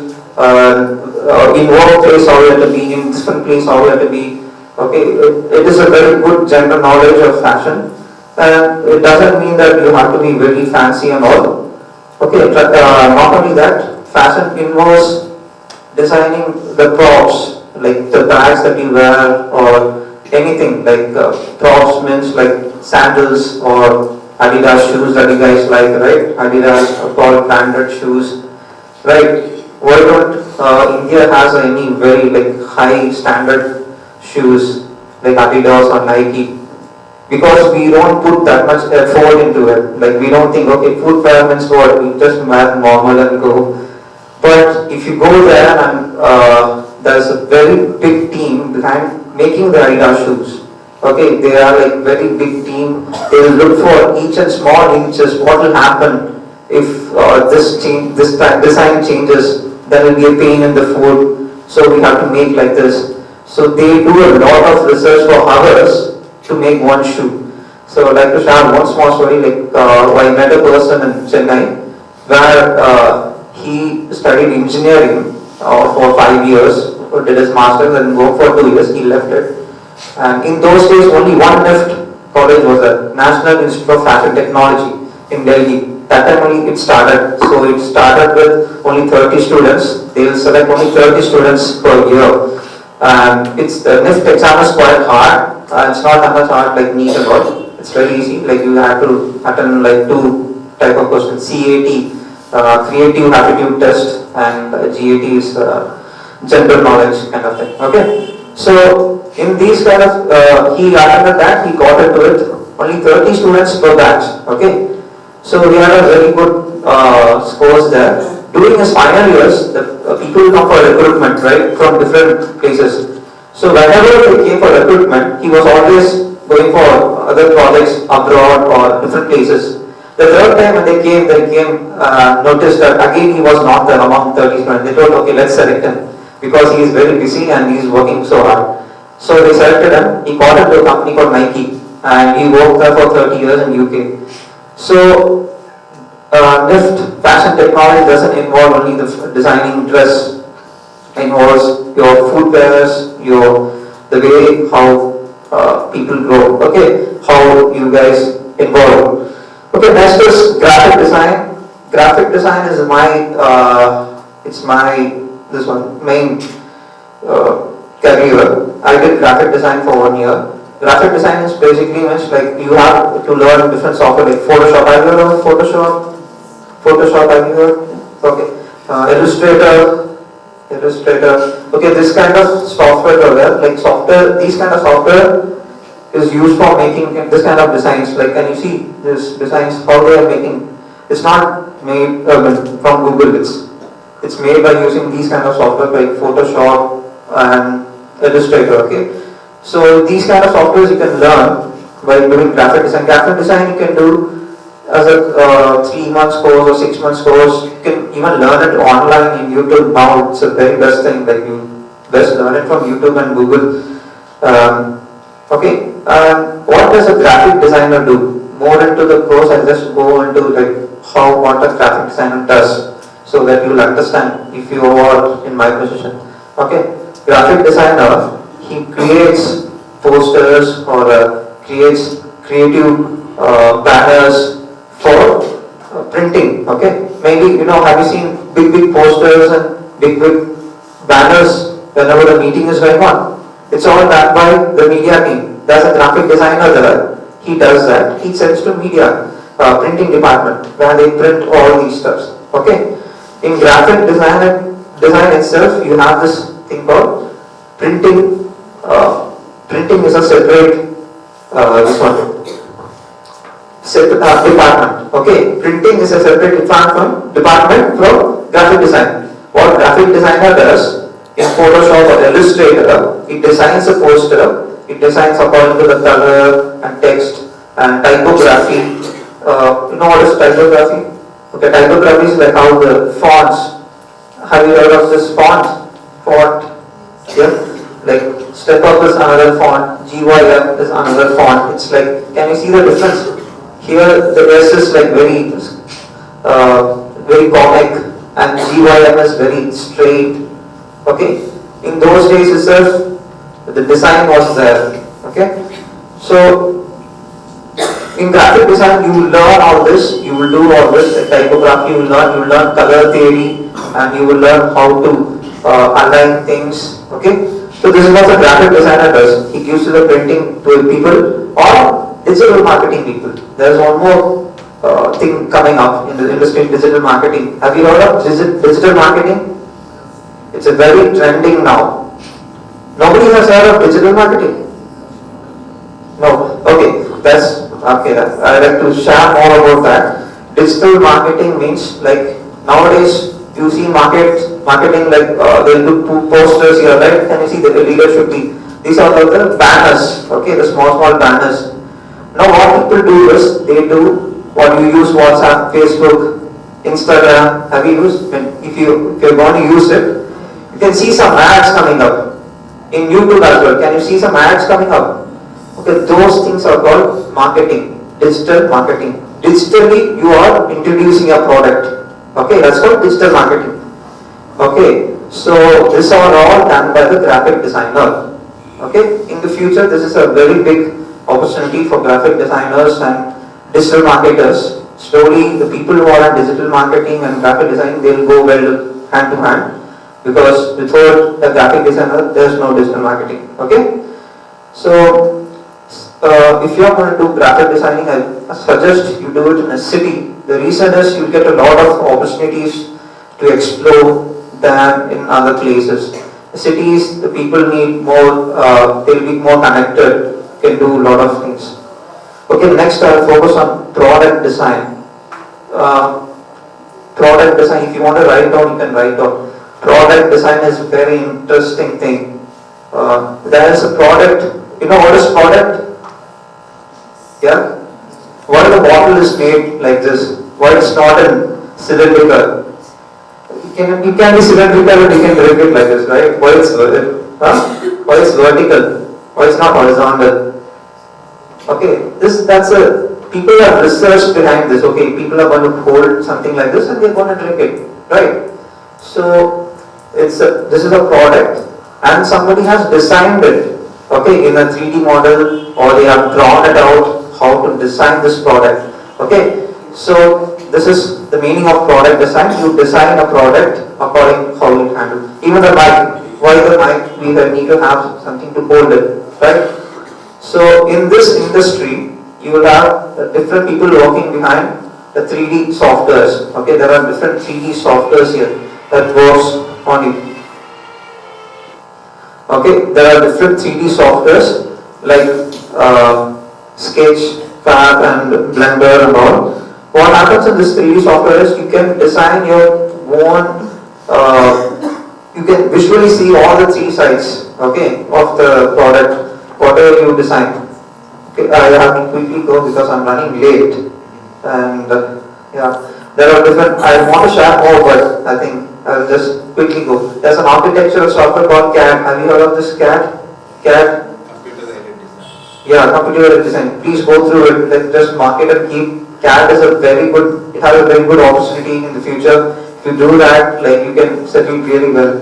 in workplace, how you have to be, in different place, how you have to be. Okay, it is a very good general knowledge of fashion, and it doesn't mean that you have to be very fancy and all. Okay, not only that, fashion involves designing the props, like the bags that you wear or anything, like props means like sandals or Adidas shoes that you guys like, right? Adidas or all branded shoes, right? Why don't India has any very like high standard shoes like Adidas or Nike? Because we don't put that much effort into it. Like we don't think, okay, footwear means what? We just wear normal and go. But if you go there and there's a very big team behind making the Adidas shoes. Okay, they are like very big team. They will look for each and small inches. What will happen if this design changes? There will be a pain in the foot. So we have to make like this. So they do a lot of research for hours to make one shoe. So like to share one small story. Like I met a person in Chennai where he studied engineering for 5 years, did his master's and worked for 2 years. He left it. And in those days, only one left college was the National Institute of Fashion Technology in Delhi. That time only it started. So it started with only 30 students. They will select only 30 students per year. And it's the NIFT exam is quite hard. It's not that much hard like NEET and all. It's very easy. Like you have to attend like 2 type of questions. CAT, creative aptitude test, and GAT is general knowledge kind of thing. Okay. So in these kind of, he attended that, he got into it, only 30 students per batch, okay. So he had a very good scores there. During his final years, the people come for recruitment, right, from different places. So whenever they came for recruitment, he was always going for other projects abroad or different places. The third time when they came, noticed that again he was not there among 30 students. They told, okay, let's select him, because he is very busy and he is working so hard. So they selected him. He got into a company called Nike and he worked there for 30 years in UK. So NIFT fashion technology doesn't involve only the designing dress. It involves your footwears, the way how people grow. Okay, how you guys involve. Okay, next is graphic design. Graphic design is this one main career. I did graphic design for 1 year. Graphic design is basically means like you have to learn different software like Photoshop. Have you heard of Photoshop? Have you heard? Okay. Illustrator. Okay, this kind of software are there. Like software, these kind of software is used for making this kind of designs. Like, can you see this designs how they are making? It's not made from Google. It's made by using these kind of software like Photoshop and Illustrator. Okay, so these kind of softwares you can learn by doing graphic design. Graphic design you can do as a 3 months course or 6 months course. You can even learn it online in YouTube now. It's the very best thing. Like you best learn it from YouTube and Google. Okay, what does a graphic designer do? More into the course, I'll just go into like what a graphic designer does, so that you will understand if you are in my position. Okay, graphic designer, he creates posters or creates creative banners for printing. Okay, maybe have you seen big posters and big banners whenever the meeting is going on? It's all done by the media team. There's a graphic designer there. He does that. He sends to media printing department where they print all these stuffs. Okay. In graphic design itself, you have this thing called printing. Printing is a separate department. Okay, printing is a separate department from graphic design. What graphic designer does in Photoshop or Illustrator, it designs a poster, it designs according to the color and text and typography. You know what is typography? Okay, typography is like how the fonts. Have you heard of this font? Yeah, like Step Up is another font, GYM is another font. It's like, can you see the difference? Here the S is like very comic and GYM is very straight. Okay, in those days itself the design was there. Okay, so in graphic design you will learn all this, you will do all this. In typography you will learn color theory and you will learn how to align things. Okay, so this is what the graphic designer does. He gives you the printing to people or digital marketing people. There is one more thing coming up in the industry, digital marketing. Have you heard of digital marketing? It's a very trending now. Nobody has heard of digital marketing? No. Okay, that's okay. I'd like to share more about that. Digital marketing means like nowadays you see marketing like they'll do posters here, right? Can you see the leadership team? These are like the banners. Okay, the small banners. Now what people do is they do what you use WhatsApp, Facebook, Instagram. Have you used? If you're going to use it, you can see some ads coming up. In YouTube as well, can you see some ads coming up? Okay, those things are called marketing, digital marketing. Digitally, you are introducing a product. Okay, that's called digital marketing. Okay, so these are all done by the graphic designer. Okay, in the future, this is a very big opportunity for graphic designers and digital marketers. Slowly, the people who are in digital marketing and graphic design, they'll go well hand to hand. Because without a graphic designer, there is no digital marketing. Okay, so if you are going to do graphic designing, I suggest you do it in a city. The reason is you get a lot of opportunities to explore than in other places. Cities, the people need more. They'll be more connected. Can do a lot of things. Okay, next I'll focus on product design. Product design. If you want to write down, you can write down. Product design is a very interesting thing. There is a product. You know what is product? Yeah? Why the bottle is made like this? Why it's not in cylindrical? You can be cylindrical and you can break it like this, right? Why it's Why it's vertical? Why it's not horizontal? Okay, people have researched behind this. Okay, people are going to hold something like this and they're going to drink it, right? So this is a product and somebody has designed it, okay, in a 3D model, or they have drawn it out how to design this product. Okay, so this is the meaning of product design. You design a product according to how you handle. Even the mic. Why the mic? We need to have something to hold it, right? So in this industry, you will have different people working behind the 3D softwares. Okay, there are different 3D softwares here that works on you. Okay, there are different 3D softwares like Sketch, Fab and Blender and all. What happens in this 3D software is you can design your own, you can visually see all the three sides, okay, of the product, whatever you design. Okay, I have to quickly go because I'm running late, and yeah, there are different, I want to share more, but I think I'll just quickly go. There's an architectural software called CAD. Have you heard of this CAD? CAD? Computer-aided design. Yeah, computer-aided design. Please go through it. Let's just mark it and keep. CAD is a very good, it has a very good opportunity in the future. If you do that, like you can settle really well.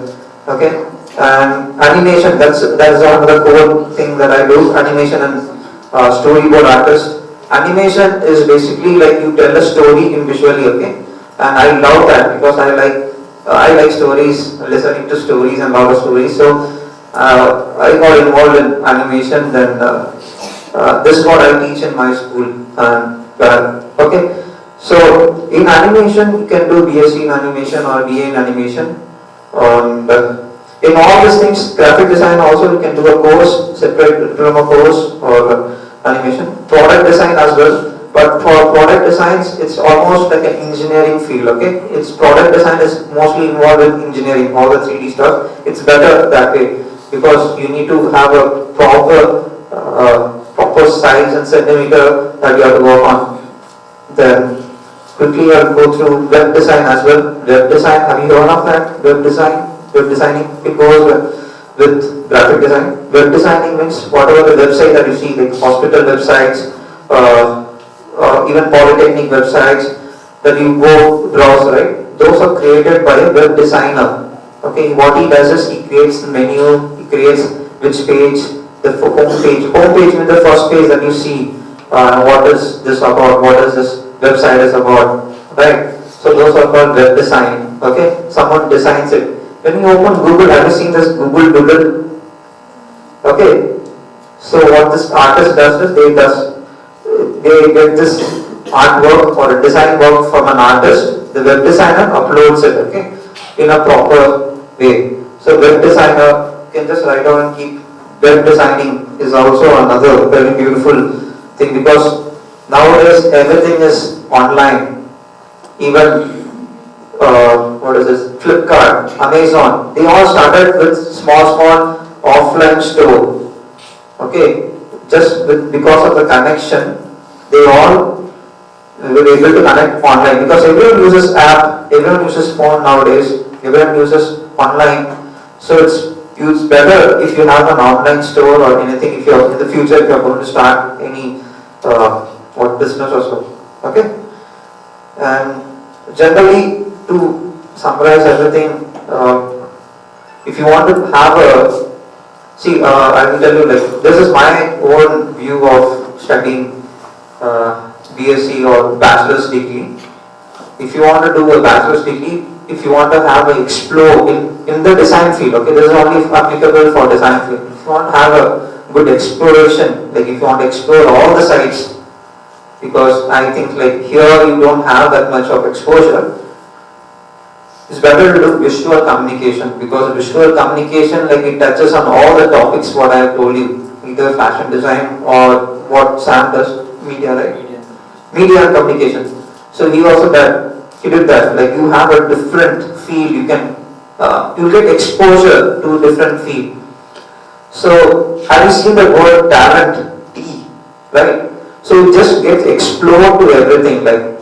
Okay? And animation, that's another core thing that I do. Animation and storyboard artist. Animation is basically like you tell a story in visually, okay? And I love that because I like stories, listening to stories and lot of stories. So I got involved in animation. Then this is what I teach in my school. Okay, so in animation you can do BSc in animation or BA in animation. And in all these things, graphic design also you can do a course, separate diploma course or animation. Product design as well. But for product designs, it's almost like an engineering field, okay? Its product design is mostly involved in engineering, all the 3D stuff. It's better that way because you need to have a proper size and centimeter that you have to work on. Then quickly I'll go through web design as well. Web design, have you heard of that? Web designing, it goes with graphic design. Web designing means whatever the website that you see, like hospital websites, even polytechnic websites that you go browse, right? Those are created by a web designer. Okay, what he does is he creates the menu, he creates which page, the home page. Home page means the first page that you see. What is this about? What is this website is about? Right? So those are called web design. Okay, someone designs it. When you open Google, have you seen this Google Doodle? Okay, so what this artist does is they get this artwork or a design work from an artist. The web designer uploads it, okay, in a proper way. So web designer can just write down and keep. Web designing is also another very beautiful thing because nowadays everything is online. Even Flipkart, Amazon, they all started with small offline store. Okay, just because of the connection, they all were able to connect online because everyone uses app, everyone uses phone nowadays, everyone uses online. So it's better if you have an online store or anything. If you're in the future, if you're going to start any business or so. Okay, and generally to summarize everything, if you want to have I will tell you, like, this is my own view of studying BSc or bachelor's degree. If you want to do a bachelor's degree, if you want to have an explore in the design field, okay, this is only applicable for design field. If you want to have a good exploration, like if you want to explore all the sites, because I think like here you don't have that much of exposure, it's better to do visual communication because visual communication, like, it touches on all the topics what I have told you, either fashion design or what Sam does, media, right? Media and communication. So he did that. Like, you have a different field, you get exposure to a different field. So have you seen the word talent? T, right? So you just get explored to everything like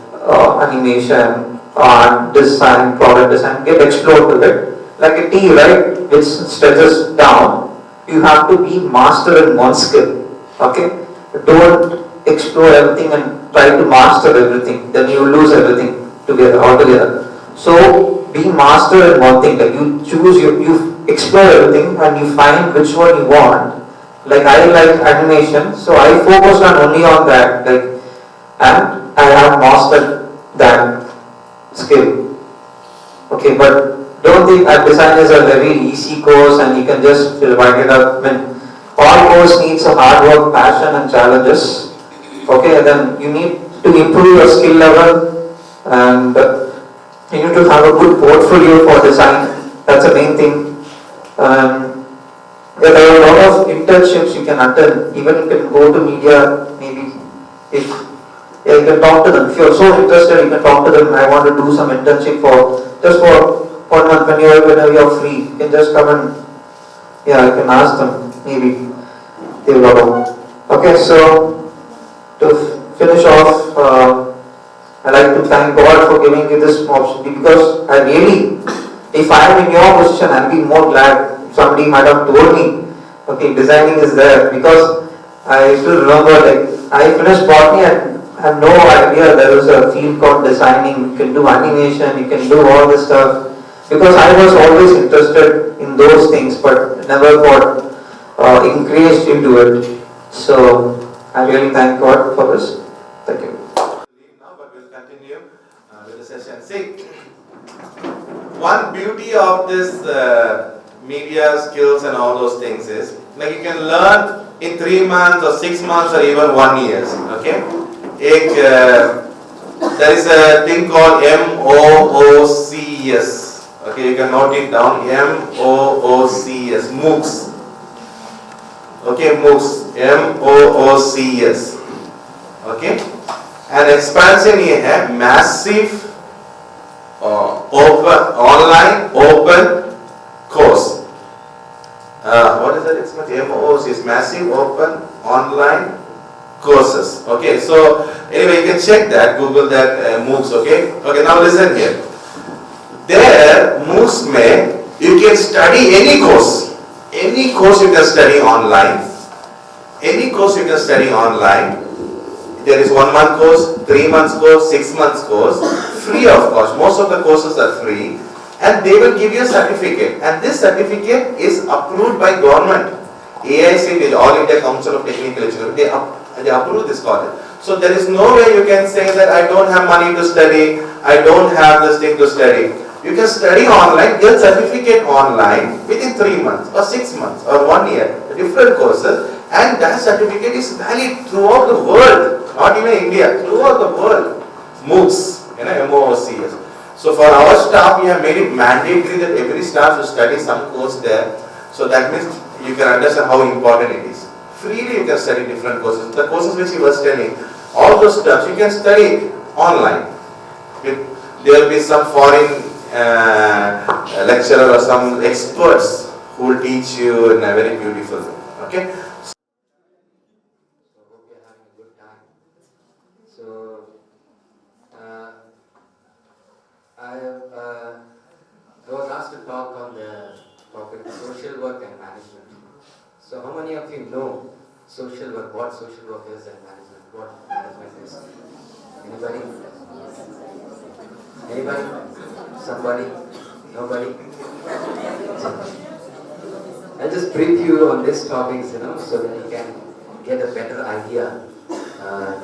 animation, art, design, product design, get explored to it. Like a T, right, which stretches down, you have to be master in one skill. Okay? Don't explore everything and try to master everything, then you lose everything altogether. So be master in one thing, like you choose, you explore everything and you find which one you want. Like I like animation, so I focused only on that, like, and I have mastered that skill. Okay, but don't think that design is a very easy course and you can just wind it up. When all course needs a hard work, passion and challenges. Okay, then you need to improve your skill level and you need to have a good portfolio for design. That's the main thing. There are a lot of internships you can attend. Even you can go to media, maybe if you can talk to them. If you're so interested, you can talk to them. I want to do some internship for 1 month whenever you're free. You can just come and you can ask them. Maybe they will allow. Okay, so to finish off, I'd like to thank God for giving me this opportunity because I really, if I am in your position, I'd be more glad. Somebody might have told me, okay, designing is there, because I still remember, like, I finished botany and had no idea there was a field called designing. You can do animation, you can do all this stuff, because I was always interested in those things but never got encouraged into it. So I really thank God for this. Thank you. Now, but we'll continue with the session. See, one beauty of this media skills and all those things is, like, you can learn in 3 months or 6 months or even 1 year. Okay, there is a thing called MOOCs. Okay, you can note it down. MOOCs, MOOCs. Okay, MOOCs, MOOCs. Okay, And expansion ये है massive open online open course. What is that? It's not MOOC. It's massive open online courses. Okay, so anyway, you can check that, Google that MOOCs. Okay, now listen here. There MOOCs में you can study any course. Any course you can study online. Any course you can study online. There is 1 month course, 3 months course, 6 months course, free of cost. Most of the courses are free, and they will give you a certificate. And this certificate is approved by government. AIC, the All India Council of Technical Education, they approve this college. So there is no way you can say that I don't have money to study, I don't have this thing to study. You can study online, get certificate online within 3 months or 6 months or 1 year, different courses, and that certificate is valid throughout the world, not even India, throughout the world. MOOCs, MOOCs. So for our staff, we have made it mandatory that every staff should study some course there. So that means you can understand how important it is. Freely you can study different courses. The courses which he was telling, all those stuff you can study online. There will be some foreign lecturer or some experts who will teach you in a very beautiful way. Okay? So hope you're having a good time. So I was asked to talk on the topic social work and management. So how many of you know social work, what social work is and management, what management is? Anybody? Anybody? Somebody? Nobody? I'll just brief you on these topics, so that you can get a better idea on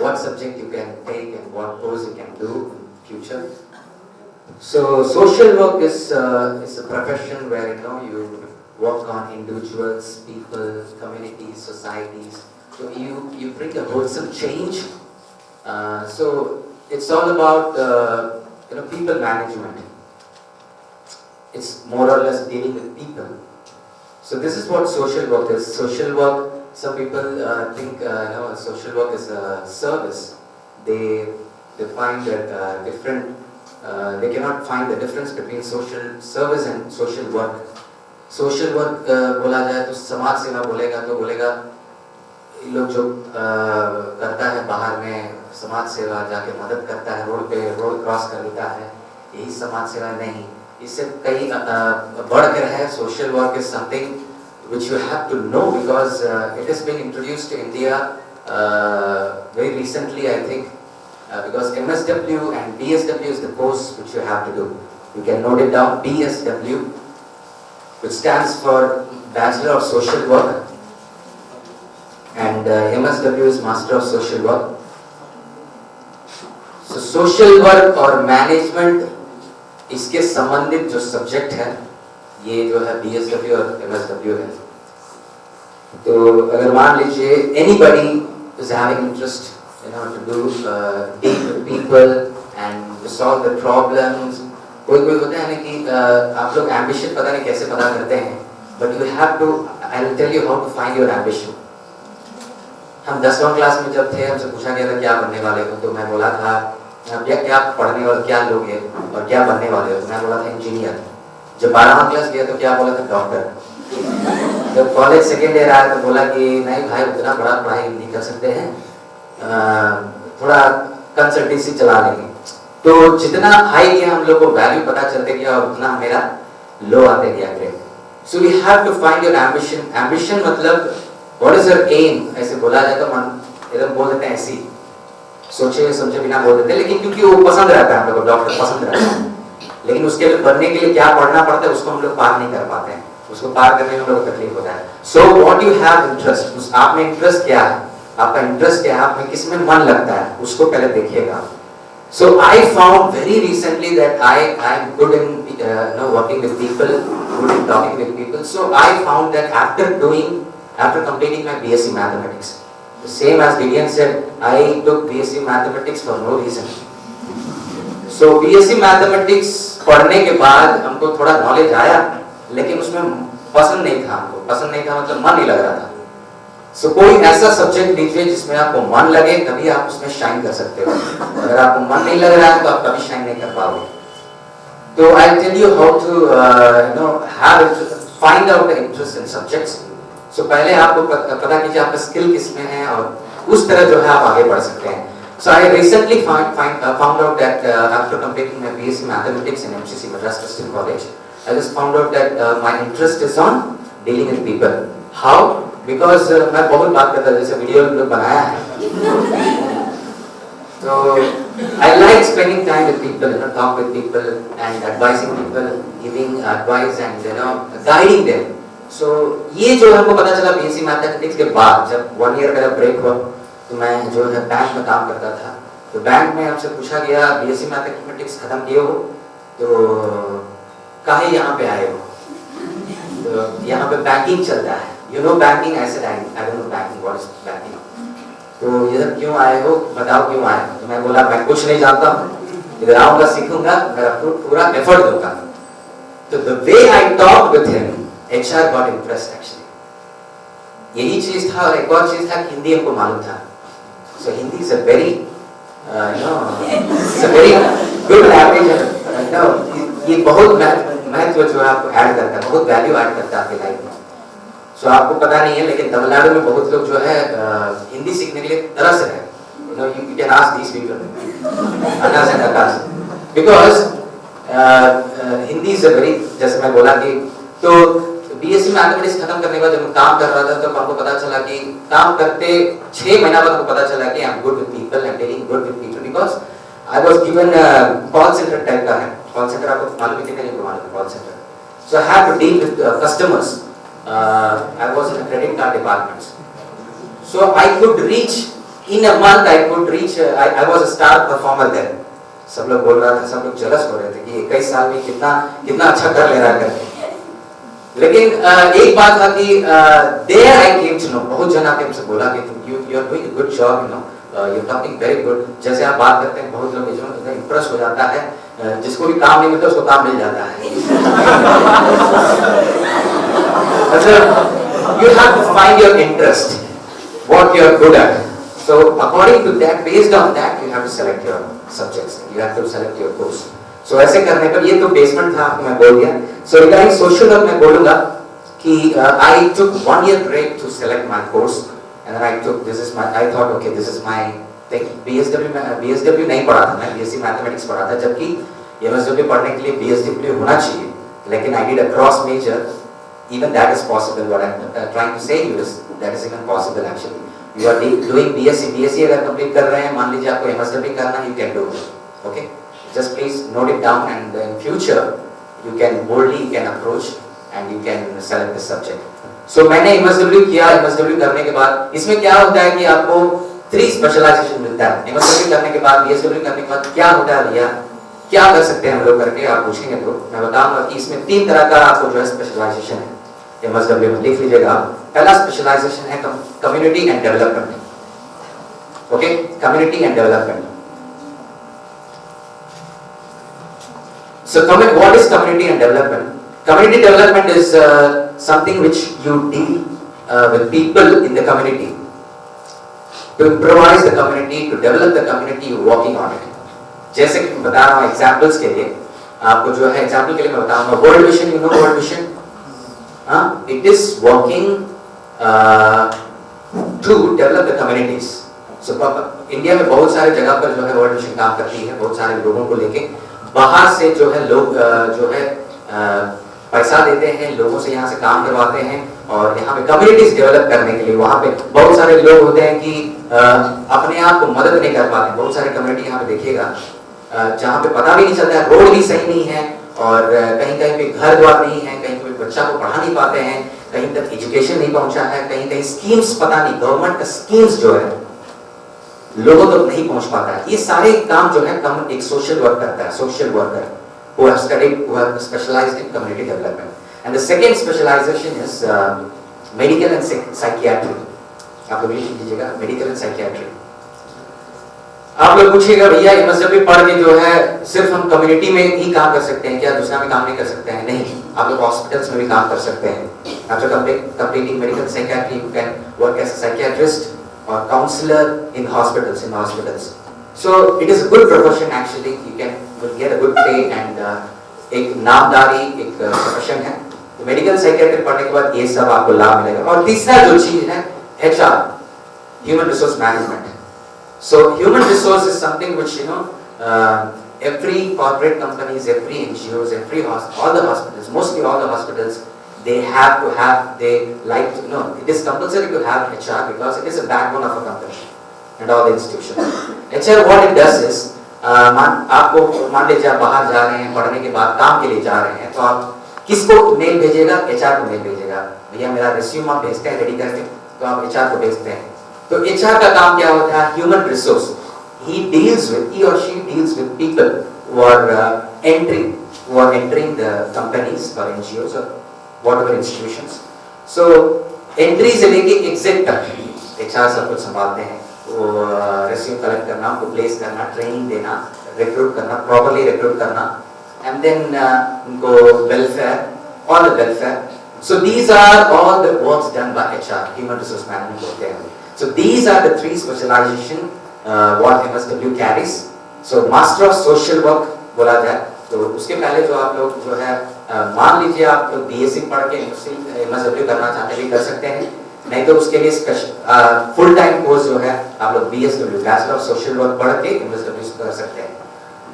what subject you can take and what course you can do in future. So social work is a profession where you work on individuals, people, communities, societies. So you bring a wholesome change. So it's all about people management. It's more or less dealing with people. So this is what social work is. Social work, some people think social work is a service. They find that they cannot find the difference between social service and social work. Social work बोला जाए तो समाज सेवा बोलेगा तो बोलेगा ये लोग जो करता है बाहर में समाज सेवा जाके मदद करता है रोड पे रोड क्रॉस कर लेता है यही समाज सेवा नहीं इससे कई बढ़कर है. Social work is something which you have to know because it has been introduced to India very recently, I think, because MSW and BSW is the course which you have to do. You can note it down. BSW, which stands for Bachelor of Social Work, and MSW is Master of Social Work. So social work और management इसके संबंधित जो subject है ये जो है BSW और MSW है. तो अगर मान लीजिए anybody is having interest to do deal with people and to solve the problems. कोई होता है ना कि आप लोग ambition पता नहीं कैसे पता करते हैं, but you have to, I will tell you how to find your ambition. हम 10वीं क्लास में जब थे हमसे पूछा गया था क्या बनने वाले हो, तो मैं बोला था क्या पढ़ने वाले क्या लोग हैं और क्या बनने वाले हो, तो मैं बोला था इंजीनियर. जब 12वीं क्लास गया तो क्या बोला था डॉक्टर. जब कॉलेज सेकेंड ईयर आया तो बोला कि नहीं भाई उतना बड़ा पढ़ाई नहीं कर सकते हैं, थोड़ा कंसल्टेंसी चला लेंगे. तो जितना हाई गया हम लोग को वैल्यू पता चलते गया और उतना मेरा लो आते गया grade. So we have to find your ambition. Ambition मतलब व्हाट इज योर एम. ऐसे बोला जाए तो मन एकदम बोल देते हैं ऐसी सोचे समझे बिना बोल देते, लेकिन क्योंकि वो पसंद रहता है हम लोग को, डॉक्टर पसंद रहता है, लेकिन उसके लिए बनने के लिए क्या पढ़ना पड़ता है उसको हम लोग पार नहीं कर पाते हैं, उसको पार करने में हम लोग को तकलीफ होता है. So what you have interest, आप में इंटरेस्ट क्या है, आपका इंटरेस्ट क्या है, आप में किस में मन लगता है उसको पहले देखिएगा. So I found very recently that I am good in working with people, good in talking with people. So I found that after completing my BSc Mathematics, the same as Gideon said, I took BSc Mathematics for no reason. So BSc Mathematics पढ़ने के बाद हमको थोड़ा knowledge आया, लेकिन उसमें पसंद नहीं था हमको. पसंद नहीं था मतलब मन नहीं लग रहा था. सो कोई ऐसा सब्जेक्ट लीजिए जिसमें आपको मन लगे, तभी आप उसमें शाइन कर सकते हो। अगर आपको मन नहीं लग रहा है तो आप कभी शाइन नहीं कर पाओगे। तो I tell you how to find out the interest in subjects. So पहले आपको पता कीजिए आपका स्किल किसमें है और उस तरह जो है आप आगे बढ़ सकते हैं। So I recently found out that after completing my BSc Mathematics in MCC Madras Christian College, I just found out that my interest is on dealing with people. How? Because मैं बहुत बात करता हूँ, जैसे वीडियो लोग बनाया है। So I like spending time with people, talk with people and advising people, giving advice and guiding them. So ये जो हमको पता चला BSc Mathematics के बाद, जब 1 year का ब्रेक हुआ, तो मैं जो है बैंक में काम करता था। तो बैंक में हमसे पूछा गया BSc मैथमेटिक्स खत्म किए हो तो काहे यहाँ पे आए हो? तो यहाँ पे बैंकिंग चलता है, यू नो बैंकिंग। ऐसे I don't know banking, what is banking. तो इधर क्यों आए हो, बताओ क्यों आए हो? तो मैं बोला मैं कुछ नहीं जानता हूँ, इधर आऊँगा, सीखूंगा, मेरा पूरा एफर्ट दूंगा। तो the way I talk with him, HR got impressed actually. यही चीज था। और एक और चीज था कि हिंदी हमको मालूम था। So Hindi is a very, it's a very good language. ये बहुत महत्व जो है आपको ऐड करता है, बहुत वैल्यू ऐड करता है आपके लाइफ में। So आपको पता नहीं है, लेकिन तमिलनाडु में बहुत लोग जो है हिंदी सीखने के लिए तरस रहे हैं। You can ask these people, Anas and Akas, because Hindi is a very, जैसे मैं बोला कि तो BSc मैथमेटिक्स खत्म करने के बाद जब मैं काम कर रहा था तो हमको पता चला कि काम करते 6 महीना बाद हमको पता चला कि I am good with people and dealing good with people, because I was given call centre type का है। कॉल सेंटर आपको मालूम है कि नहीं मालूम है call centre? So I have to deal with customers. I was in credit card departments, so I could reach in a month, I could reach, I was a star performer there. सब लोग बोल रहा था, सब लोग jealous हो रहे थे कि 21 साल में कितना अच्छा कर ले रहा है करके। लेकिन एक बात था कि there I came to know, बहुत जन आके हमसे बोला कि you are doing a good job, you are talking very good. जैसे आप बात करते हैं बहुत लोग जो इंप्रेस हो जाता है, जिसको भी काम नहीं मिलता उसको काम मिल जाता है। मतलब you have to find your interest, what you are good at. So according to that, based on that you have to select your subjects, you have to select your course. So ऐसे करने पर, ये तो basement था, आपको मैं बोल दिया। सो रिगार्डिंग सोशल वर्क मैं बोलूंगा कि आई टुक 1 year break to select my course and I took, this is my, I thought okay this is my thing। BSW नहीं पढ़ा था मैं, BSc मैथमेटिक्स पढ़ा था, जबकि MSW पढ़ने के लिए BSW होना चाहिए, लेकिन I did a cross major, even that is possible। What I'm trying to say is that is even possible actually। You are doing BSc अगर कंप्लीट कर रहे हैं, मान लीजिए आपको MSW करना, you can do it, okay। Just please note it down and in future you can boldly approach and you can select the subject। So मैंने MSW किया। MSW करने के बाद इसमें क्या होता है कि आपको 3 स्पेशलाइजेशन मिलता है। MSW करने के बाद, BSW करने के बाद क्या होता है भैया, क्या कर सकते हैं हम लोग करके, आप पूछेंगे तो मैं बताऊंगा कि इसमें 3 तरह का आपको जो है स्पेशलाइजेशन है MSW में, लिख लीजिएगा आप। पहला स्पेशलाइजेशन है community and development, okay, community and development. So what is community and development? Community development is something which you deal with people in the community, to improvise the community, to develop the community, you working on it। जैसे कि मैं बता रहा हूँ examples के लिए, आपको जो है एग्जाम्पल के लिए मैं बताऊंगा world vision, you know world vision, हाँ, it is working to develop the communities. So India में बहुत सारे जगह पर जो है वर्ल्ड विजन काम करती है, बहुत सारे लोगों को लेके। बाहर से जो है लोग जो है पैसा देते हैं, लोगों से यहाँ से काम करवाते हैं, और यहाँ पे कम्युनिटीज डेवलप करने के लिए वहाँ पे बहुत सारे लोग होते हैं कि अपने आप को मदद नहीं कर पाते। बहुत सारे कम्युनिटी यहाँ पे देखिएगा जहाँ पे पता भी नहीं चलता है, रोड भी सही नहीं है, और कहीं कहीं पे घर द्वार नहीं है, कहीं पे बच्चा को पढ़ा नहीं पाते हैं, कहीं तक एजुकेशन नहीं पहुँचा है, कहीं कहीं स्कीम्स पता नहीं, गवर्नमेंट का स्कीम्स जो है लोगों तक नहीं पहुंच पाता है। ये सारे काम जो है एक सोशल वर्क करता है, social worker who have studied, who have specialized in community development। And the second specialization is medical and psychiatry। आप लोग लिख लीजिएगा, medical and psychiatry। आप लोग पूछिएगा भैया MSW पढ़ के जो है सिर्फ हम कम्युनिटी में ही काम कर सकते हैं क्या, दूसरा में काम नहीं कर सकते हैं? नहीं, आप लोग हॉस्पिटल्स में भी काम कर सकते हैं। After completing medical psychiatry you can work as a psychiatrist or counselor in hospitals. So it is a good profession actually. You will get a good pay and एक नामदारी एक प्रोफेशन है. तो मेडिकल साइकियाट्री पढ़ने के बाद ये सब आपको लाभ मिलेगा. और तीसरा जो चीज है HR, human resource management. So human resource is something which every corporate companies, every NGOs, all the hospitals, mostly all the hospitals, they like to know. It is compulsory to have HR because it is a backbone of a company and all the institutions. HR, what it does is, आपको मान लीजिए आप बाहर जा रहे हैं पढ़ने के बाद काम के लिए जा रहे हैं, तो आप किसको मेल भेजिएगा? HR को मेल भेजिएगा. भैया मेरा रिज्यूम आप भेजते हैं रेडी करके, तो आप HR को भेजते हैं. तो HR का काम क्या होता है? Human resource. He or she deals with people who are entering the companies or NGOs or whatever institutions. So entry से लेके exit तक HR सब कुछ संभालते हैं. वो resume collect करना, उनको place करना, training देना, recruit करना, properly recruit करना, and then उनको all the welfare. So these are all the works done by HR, human resource management होते हैं. So these are the three specialization what MSW carries. So master of social work बोला जाए, तो उसके पहले जो आप लोग जो है मान लीजिए आप BSc पढ़ के MSW करना चाहते हैं भी कर सकते हैं, नहीं तो उसके लिए स्पेशल फुल टाइम कोर्स जो है आप लोग BSW bachelor of social work पढ़ के MSW कर सकते हैं.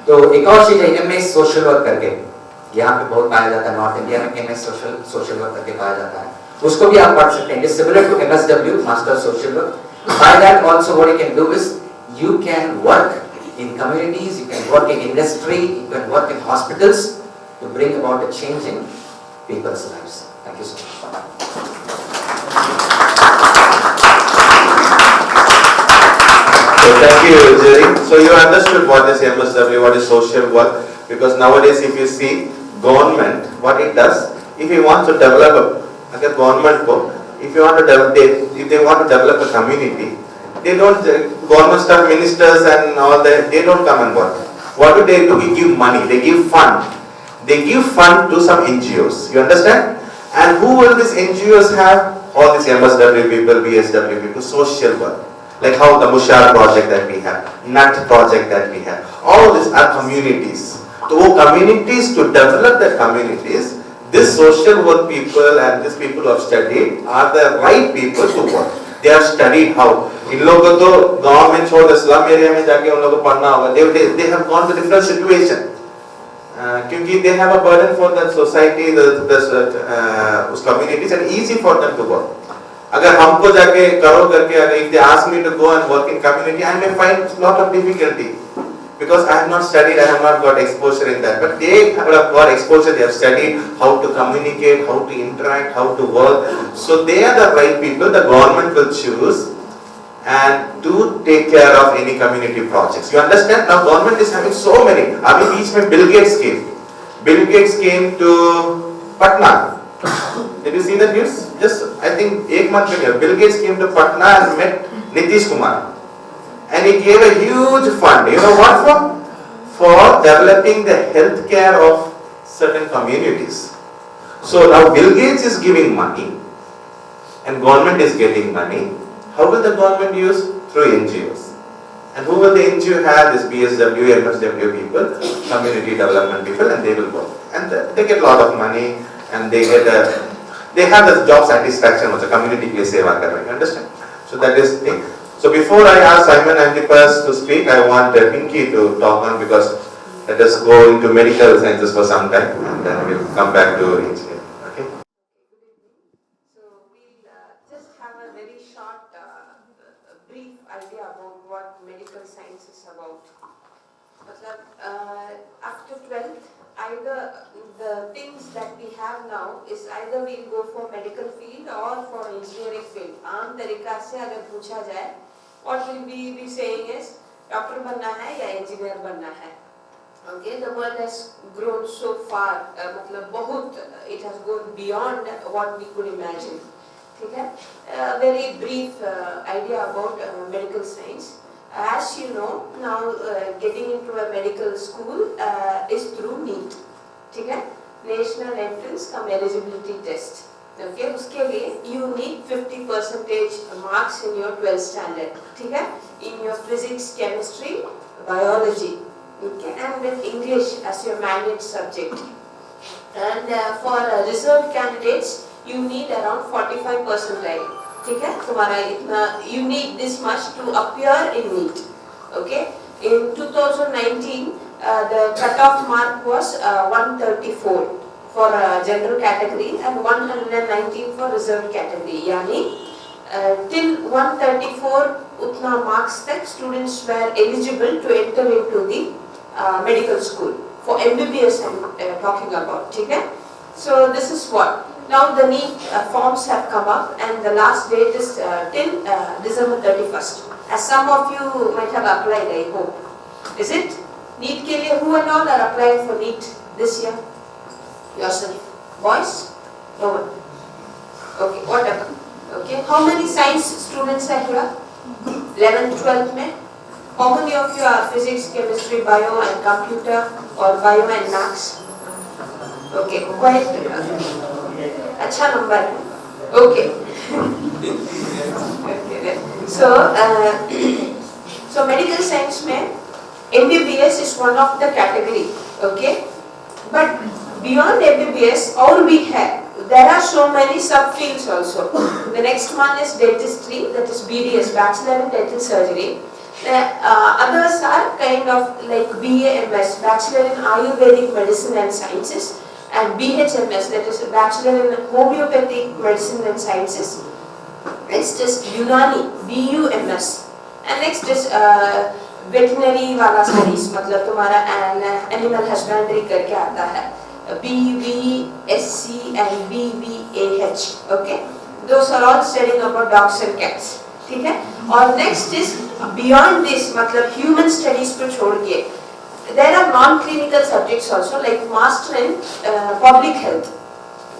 तो एक और चीज है MS सोशल वर्क करके, यहाँ पे बहुत पाया जाता है नॉर्थ इंडिया में MS सोशल वर्क करके पाया जाता है, उसको भी आप पढ़ सकते हैं. It is similar to MSW master social work. By that also what you can do is you can work in communities, you can work in industry, you can work in hospitals to bring about a change in people's lives. Thank you so much. So thank you, Jerry. So you understood what is MSW, what is social work, because nowadays if you see government, what it does, if you want to develop a government को, if they want to develop a community, they don't, government staff, ministers and all that, they don't come and work. What do? They give money, they give fund. They give fund to some NGOs, you understand? And who will these NGOs have? All these MSW people, BSW people, social work. Like how the Mushar project that we have, NUT project that we have. All these are communities. So communities, to develop the communities, this social work people and these people who have studied are the right people to work. They have studied how. इन लोगों को तो गांव में छोड़ slum area में जाके उन लोगों को पढ़ना होगा. They have gone to different situation. क्योंकि they have a burden for the society, उस communities, and easy for them to work. अगर हमको जाके करो करके अगर if they ask me to go and work in community, I may find lot of difficulty because I have not studied, I have not got exposure in that. But they have got exposure, they have studied how to communicate, how to interact, how to work. So they are the right people. The government will choose and to take care of any community projects. You understand? Now government is having so many. अभी बीच में Bill Gates came. Bill Gates came to Patna. Did you see the news? Just I think 1 month ago, Bill Gates came to Patna and met Nitish Kumar. And he gave a huge fund. You know what for? For developing the healthcare of certain communities. So now Bill Gates is giving money and government is getting money. How will the government use? Through NGOs. And who will the NGO have? This BSW, MSW people, community development people, and they will work. And they get a lot of money and they have the job satisfaction with the community ke seva kar rahe. Understand? So that is the thing. So before I ask Simon Antipas to speak, I want Pinky to talk on, because let us go into medical sciences for some time and then we'll come back to engineering. Okay? So we'll just have a very short, brief idea about what medical science is about. After 12th, either the things that we have now is either we'll go for medical field or for engineering field. आम तरीका से अगर पूछा जाए, what will we be saying is doctor बनना है या engineer बनना है. Okay, the world has grown so far, मतलब बहुत, it has gone beyond what we could imagine. ठीक है? A very brief idea about medical science. As you know, now getting into a medical school is through NEET. ठीक है? National Entrance cum Eligibility Test. Okay, उसके लिए you need 50% marks in your 12th standard, ठीक है? In your physics, chemistry, biology, okay, and with English as your mandate subject. And for reserved candidates, you need around 45%, ठीक है? तुम्हारा इतना you need this much to appear in NEET, okay? In 2019, the cutoff mark was 134. For general category and 119 for reserved category. यानी till 134 उतना marks तक students were eligible to enter into the medical school. For MBBS I'm talking about, ठीक है? So this is what. Now the NEET forms have come up and the last date is till December 31st. As some of you might have applied, I hope. Is it? NEET के लिए who and all are applying for NEET this year? Yourself. Boys? No one. Okay, whatever. Okay, how many science students are here? 11th, 12th में? How many of you are physics, chemistry, bio and computer or bio and maths? Okay, quite अच्छा number है. Okay. Okay, so medical science में MBBS is one of the category. Okay, but beyond MBBS, all we have, there are so many subfields also. The next one is dentistry, that is BDS, Bachelor in Dental Surgery. The others are kind of like BAMS, Bachelor in Ayurvedic Medicine and Sciences, and BHMS, that is Bachelor in Homeopathic Medicine and Sciences. Next is Unani, BUMS, and next is veterinary वाला studies, मतलब तुम्हारा animal husbandry करके आता है. BVSC and BVAH, okay? Those are all studying about dogs and cats, ठीक है? और next is beyond this, मतलब human studies पे छोड़ के, there are non-clinical subjects also like Master in Public Health,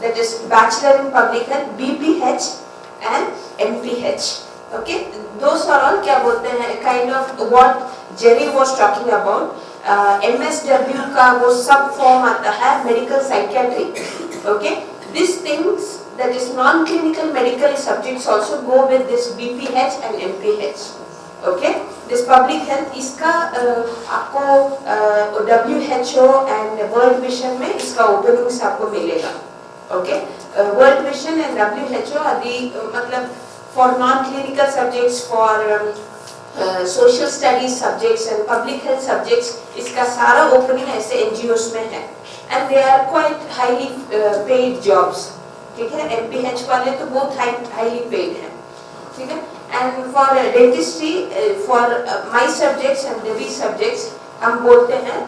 that is Bachelor in Public Health, BPH and MPH, okay? Those are all क्या बोलते हैं, kind of what Jerry was talking about. MSW का वो सब form आता है medical psychiatry, okay? These things that is non-clinical medical subjects also go with this BPH and MPH, okay? This public health इसका आपको WHO and World Vision में इसका openings आपको मिलेगा, okay? World Vision and WHO are the मतलब for non-clinical subjects, for social studies subjects and public health subjects, इसका सारा opening ऐसे NGOs में है and they are quite highly paid jobs, ठीक है? MPH वाले तो बहुत highly paid हैं, ठीक है? And for dentistry, for my subjects and Devi subjects, हम बोलते हैं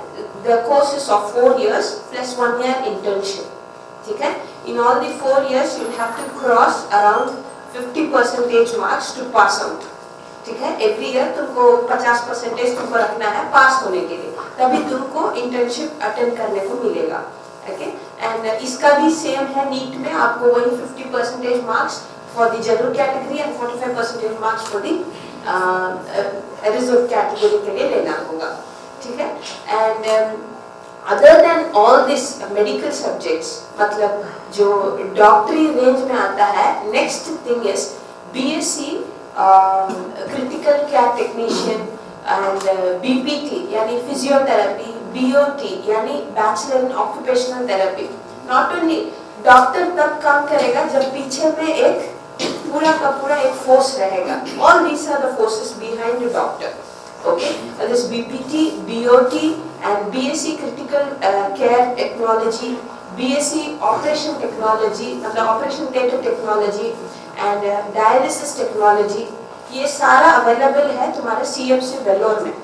the course is of 4 years plus 1 year internship, ठीक है? In all the 4 years you have to cross around 50% marks to pass out, ठीक है? Every year तुमको 50% तुमको रखना है पास होने के लिए, तभी तुमको इंटर्नशिप अटेंड करने को मिलेगा, okay? And इसका भी सेम है नीट में, आपको वही 50% marks for the general category and 45% marks for the reserve category के लिए लेना होगा, ठीक है? And other than all these medical subjects, मतलब जो डॉक्टरी रेंज में आता है, next thing is BSc critical care technician and BPT यानी physiotherapy, BOT यानी bachelor in occupational therapy. Not only doctor तब काम करेगा जब पीछे में एक पूरा का पूरा एक फोर्स रहेगा. All these are the forces behind the doctor, okay? This BPT, BOT and BSc critical care technology, BSc operation technology मतलब operation theatre technology and dialysis technology, ये सारा available है तुम्हारे CMC वेलोर में,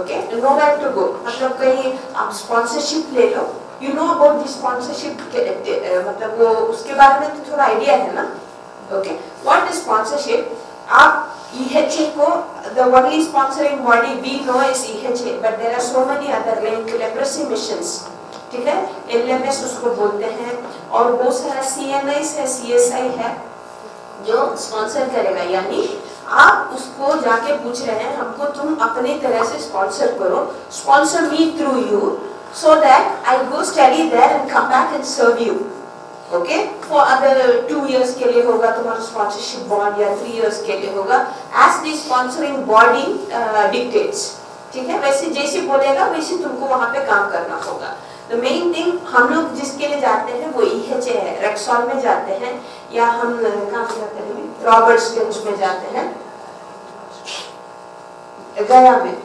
okay? Nowhere to go, मतलब कहीं आप sponsorship ले लो, you know about the sponsorship मतलब वो उसके बारे में तो थोड़ा आइडिया है ना, okay? What is sponsorship? आप EHA को the only sponsoring body we know is EHA, but there are so many other like leprosy missions, ठीक है? LMS उसको बोलते हैं और बहुत सारा CNIs है, CSI है जो स्पॉन्सर करेगा, यानी आप उसको जाके पूछ रहे हैं हमको तुम अपनी तरह से स्पॉन्सर करो, sponsor me through you so that I go study there and come back and serve you, okay for अगर 2 years के लिए होगा तुम्हारा स्पॉन्सरशिप बॉन्ड या 3 years के लिए होगा as the sponsoring body dictates, ठीक है, वैसे जैसे बोलेगा वैसे तुमको वहाँ पे काम करना होगा। द मेन थिंग हम लोग जिसके लिए जाते हैं वो EHA है, रेक्सॉल में जाते हैं या हम कहाँ जाते हैं, रॉबर्ट्सगंज में जाते हैं, गया में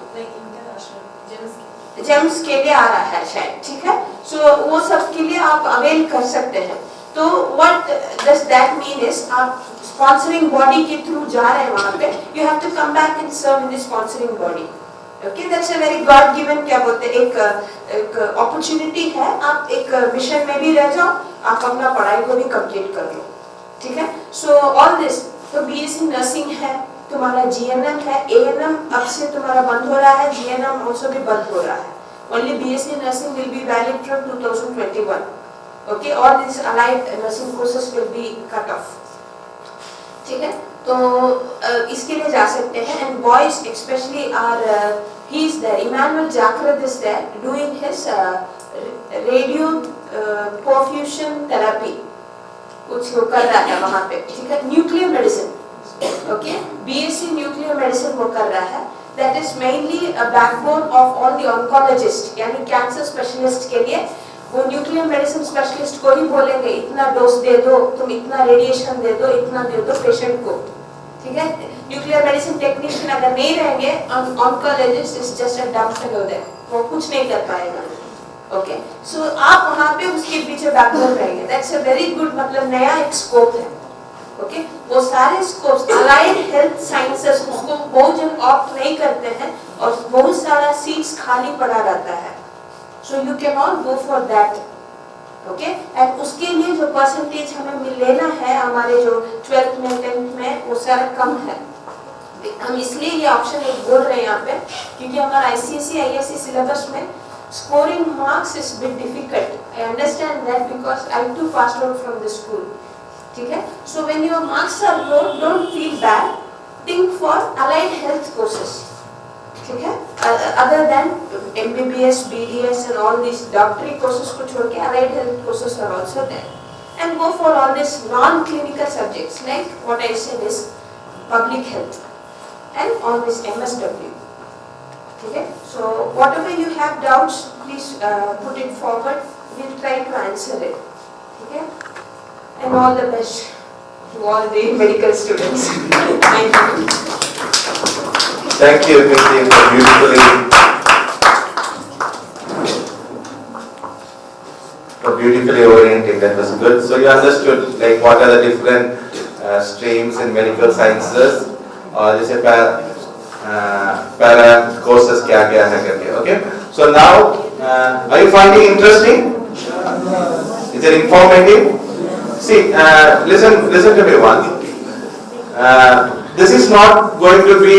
जेम्स के लिए आ रहा है शायद, ठीक है। सो वो सब के लिए आप अवेल कर सकते हैं। तो what does that mean is आप स्पॉन्सरिंग बॉडी के थ्रू जा रहे हैं वहाँ पे, you have to come back and serve in the sponsoring body. Okay, that's a very god given, क्या बोलते हैं, एक अपॉर्चुनिटी है। आप एक मिशन में भी रह जाओ, आप अपना पढ़ाई को भी कंप्लीट कर लो, ठीक है। सो ऑल दिस, तो BSc नर्सिंग है, तुम्हारा GNM है, ANM अब से तुम्हारा बंद हो रहा है, GNM also भी बंद हो रहा है। Only BSc nursing will be valid from 2021. Okay, all these allied nursing courses will be cut off. ठीक है, तो इसके लिए जा सकते हैं। And boys especially are he is there, Emmanuel Jakrad is there doing his radio perfusion therapy, कुछ वो कर रहा है वहाँ पे, ठीक है। Nuclear medicine, okay, BSc nuclear medicine वो कर रहा है। That is mainly a backbone of all the oncologists, यानी कैंसर स्पेशलिस्ट के लिए वो न्यूक्लियर मेडिसिन स्पेशलिस्ट को ही बोलेंगे इतना डोज दे दो, तुम इतना रेडिएशन दे दो, इतना दे दो पेशेंट को, ठीक है। न्यूक्लियर मेडिसिन टेक्नीशियन अगर नहीं रहेंगे, oncologist is just a dumb fellow there, वो कुछ नहीं कर पाएगा। ओके, सो आप वहाँ पे उसके पीछे बैकबोन रहेंगे। दैट्स अ वेरी गुड, मतलब नया एक स्कोप है। ओके, वो सारे स्कोप्स अलाइड हेल्थ साइंसेस उसको बहुत जन ऑप्ट नहीं करते हैं और बहुत सारा सीट्स खाली पड़ा रहता है। So you can all go for that, okay. And उसके लिए जो परसेंटेज हमें लेना है, हमारे जो 12th में 10th में वो सारा कम है। हम इसलिए ये ऑप्शन एक बोल रहे हैं यहाँ पे, क्योंकि हमारा ICSE ISC सिलेबस में scoring marks is bit difficult. I understand that because I too passed out from the school. ठीक है, so when your marks are low, don't feel bad. Think for allied health courses. ठीक है, other than MBBS, BDS and all these doctorate courses को छोड़ के allied health courses are also there. And go for all these non-clinical subjects like what I said is public health and all this MSW. ठीक है, so whatever you have doubts, please put it forward. We'll try to answer it. ठीक है, and all the best to all the medical students. Thank you. Thank you, Kriti, for beautifully orienting. That was good. So you understood like what are the different streams in medical sciences, और जैसे para courses क्या क्या है करके. Okay. So now, are you finding interesting? Is it informative? See, listen to me once. This is not going to be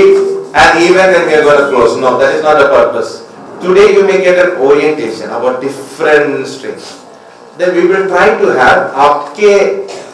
an event and we are going to close. No, that is not the purpose. Today you may get an orientation about different streams. Then we will try to have आपके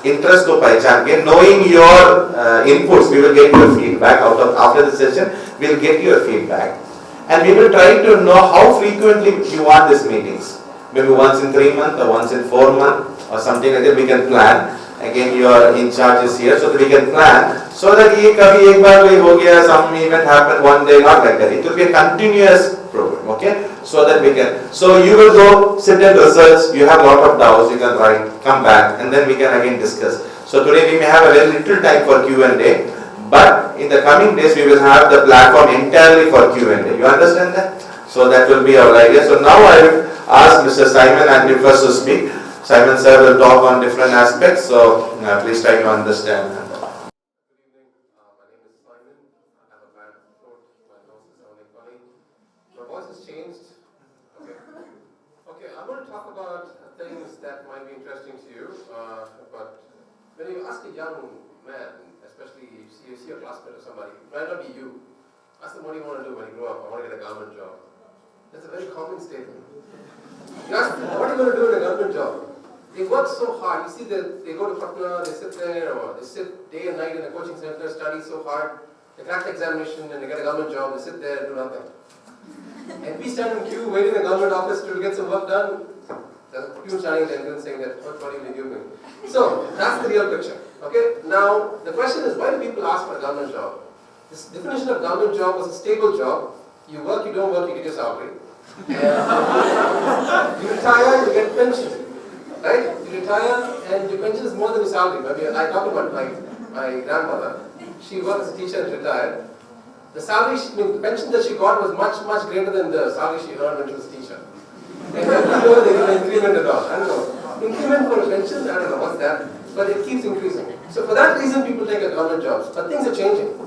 interest को पहचान के, knowing your inputs, we will get your feedback after the session. We will get your feedback, and we will try to know how frequently you want these meetings. Maybe once in 3 months or once in 4 months or something like that. We can plan. Again, your in charge is here, so that we can plan. So that ये कभी एक बार कोई हो गया, some event happen one day, not like that. It will be a continuous program, okay? So that we can. So you will go sit and research. You have a lot of doubts. You can write, come back, and then we can again discuss. So today we may have a very little time for Q&A, but in the coming days we will have the platform entirely for Q&A. You understand that? So that will be our idea. So now I will ask Mr. Simon and first to speak. Simon sir will talk on different aspects. So please try to understand. When you ask a young man, especially if you see a classmate or somebody, it might not be you, ask them what do you want to do when you grow up. I want to get a government job. That's a very common statement. You ask them, what are you going to do in a government job? They work so hard. You see that they go to Patna, they sit there, or they sit day and night in the coaching center, study so hard, they crack the examination and they get a government job, they sit there and do nothing. And we stand in queue waiting in the government office to get some work done. There's a platoon standing there and saying that, what are you going to give me? So, that's the real picture. Okay? Now, the question is, why do people ask for a government job? This definition of government job was a stable job. You work, you don't work, you get your salary. You retire, you get pension. Right? You retire and your pension is more than your salary. Maybe I talk about my grandmother. She worked as a teacher and retired. The salary, the pension that she got was much, much greater than the salary she earned when she was a teacher. And every year they give an increment at all. I don't know. Increment for a pension, I don't know what's that. But it keeps increasing. So for that reason, people take a government jobs. But things are changing.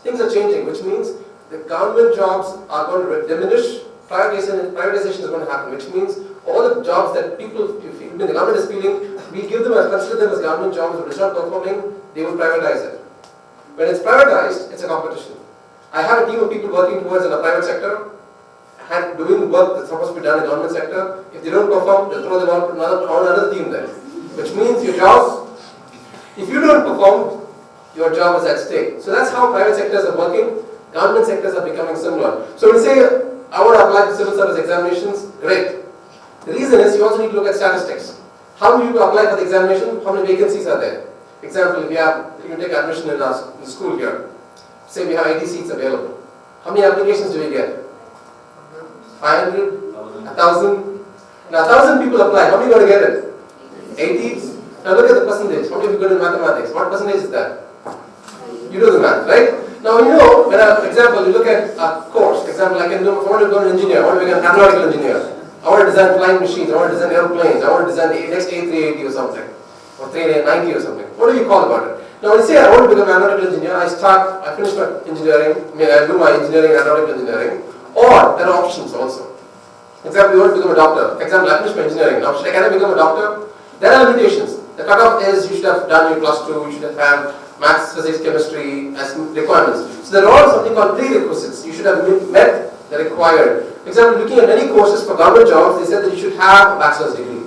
Things are changing, which means the government jobs are going to diminish. Privatization is going to happen, which means all the jobs that people, the government is feeling, we give them, consider them as government jobs, but it's not performing, they will privatize it. When it's privatized, it's a competition. I have a team of people working towards in the private sector, and doing work that's supposed to be done in the government sector. If they don't perform, they'll throw them out on another team there. Which means your job, if you don't perform, your job is at stake. So that's how private sectors are working. Government sectors are becoming similar. So when you say, I want to apply for civil service examinations, great. The reason is you also need to look at statistics. How many people apply for the examination? How many vacancies are there? Example, if you take admission in the school here. Say we have 80 seats available. How many applications do we get? 500? 1,000? Now 1,000 people apply. How many are going to get it? 80? Now look at the percentage. How many people go in mathematics? What percentage is that? You do the math, right? Now you know, when for example, you look at a course. Example, I want to go an engineer. I want to become an aeronautical engineer. I want to design flying machines. I want to design airplanes. I want to design the next A380 or something, or 390 or something. What do you call about it? Now when you say I want to become an aeronautical engineer, I finish my engineering. I do my engineering, aeronautical engineering. Or there are options also. Example, you want to become a doctor. For example, I finished my engineering. Now, can I become a doctor? There are limitations. The cutoff is you should have done your +2, you should have maths, physics, chemistry as requirements. So there are all something called prerequisites. You should have met the required. For example, looking at many courses for government jobs, they said that you should have a bachelor's degree.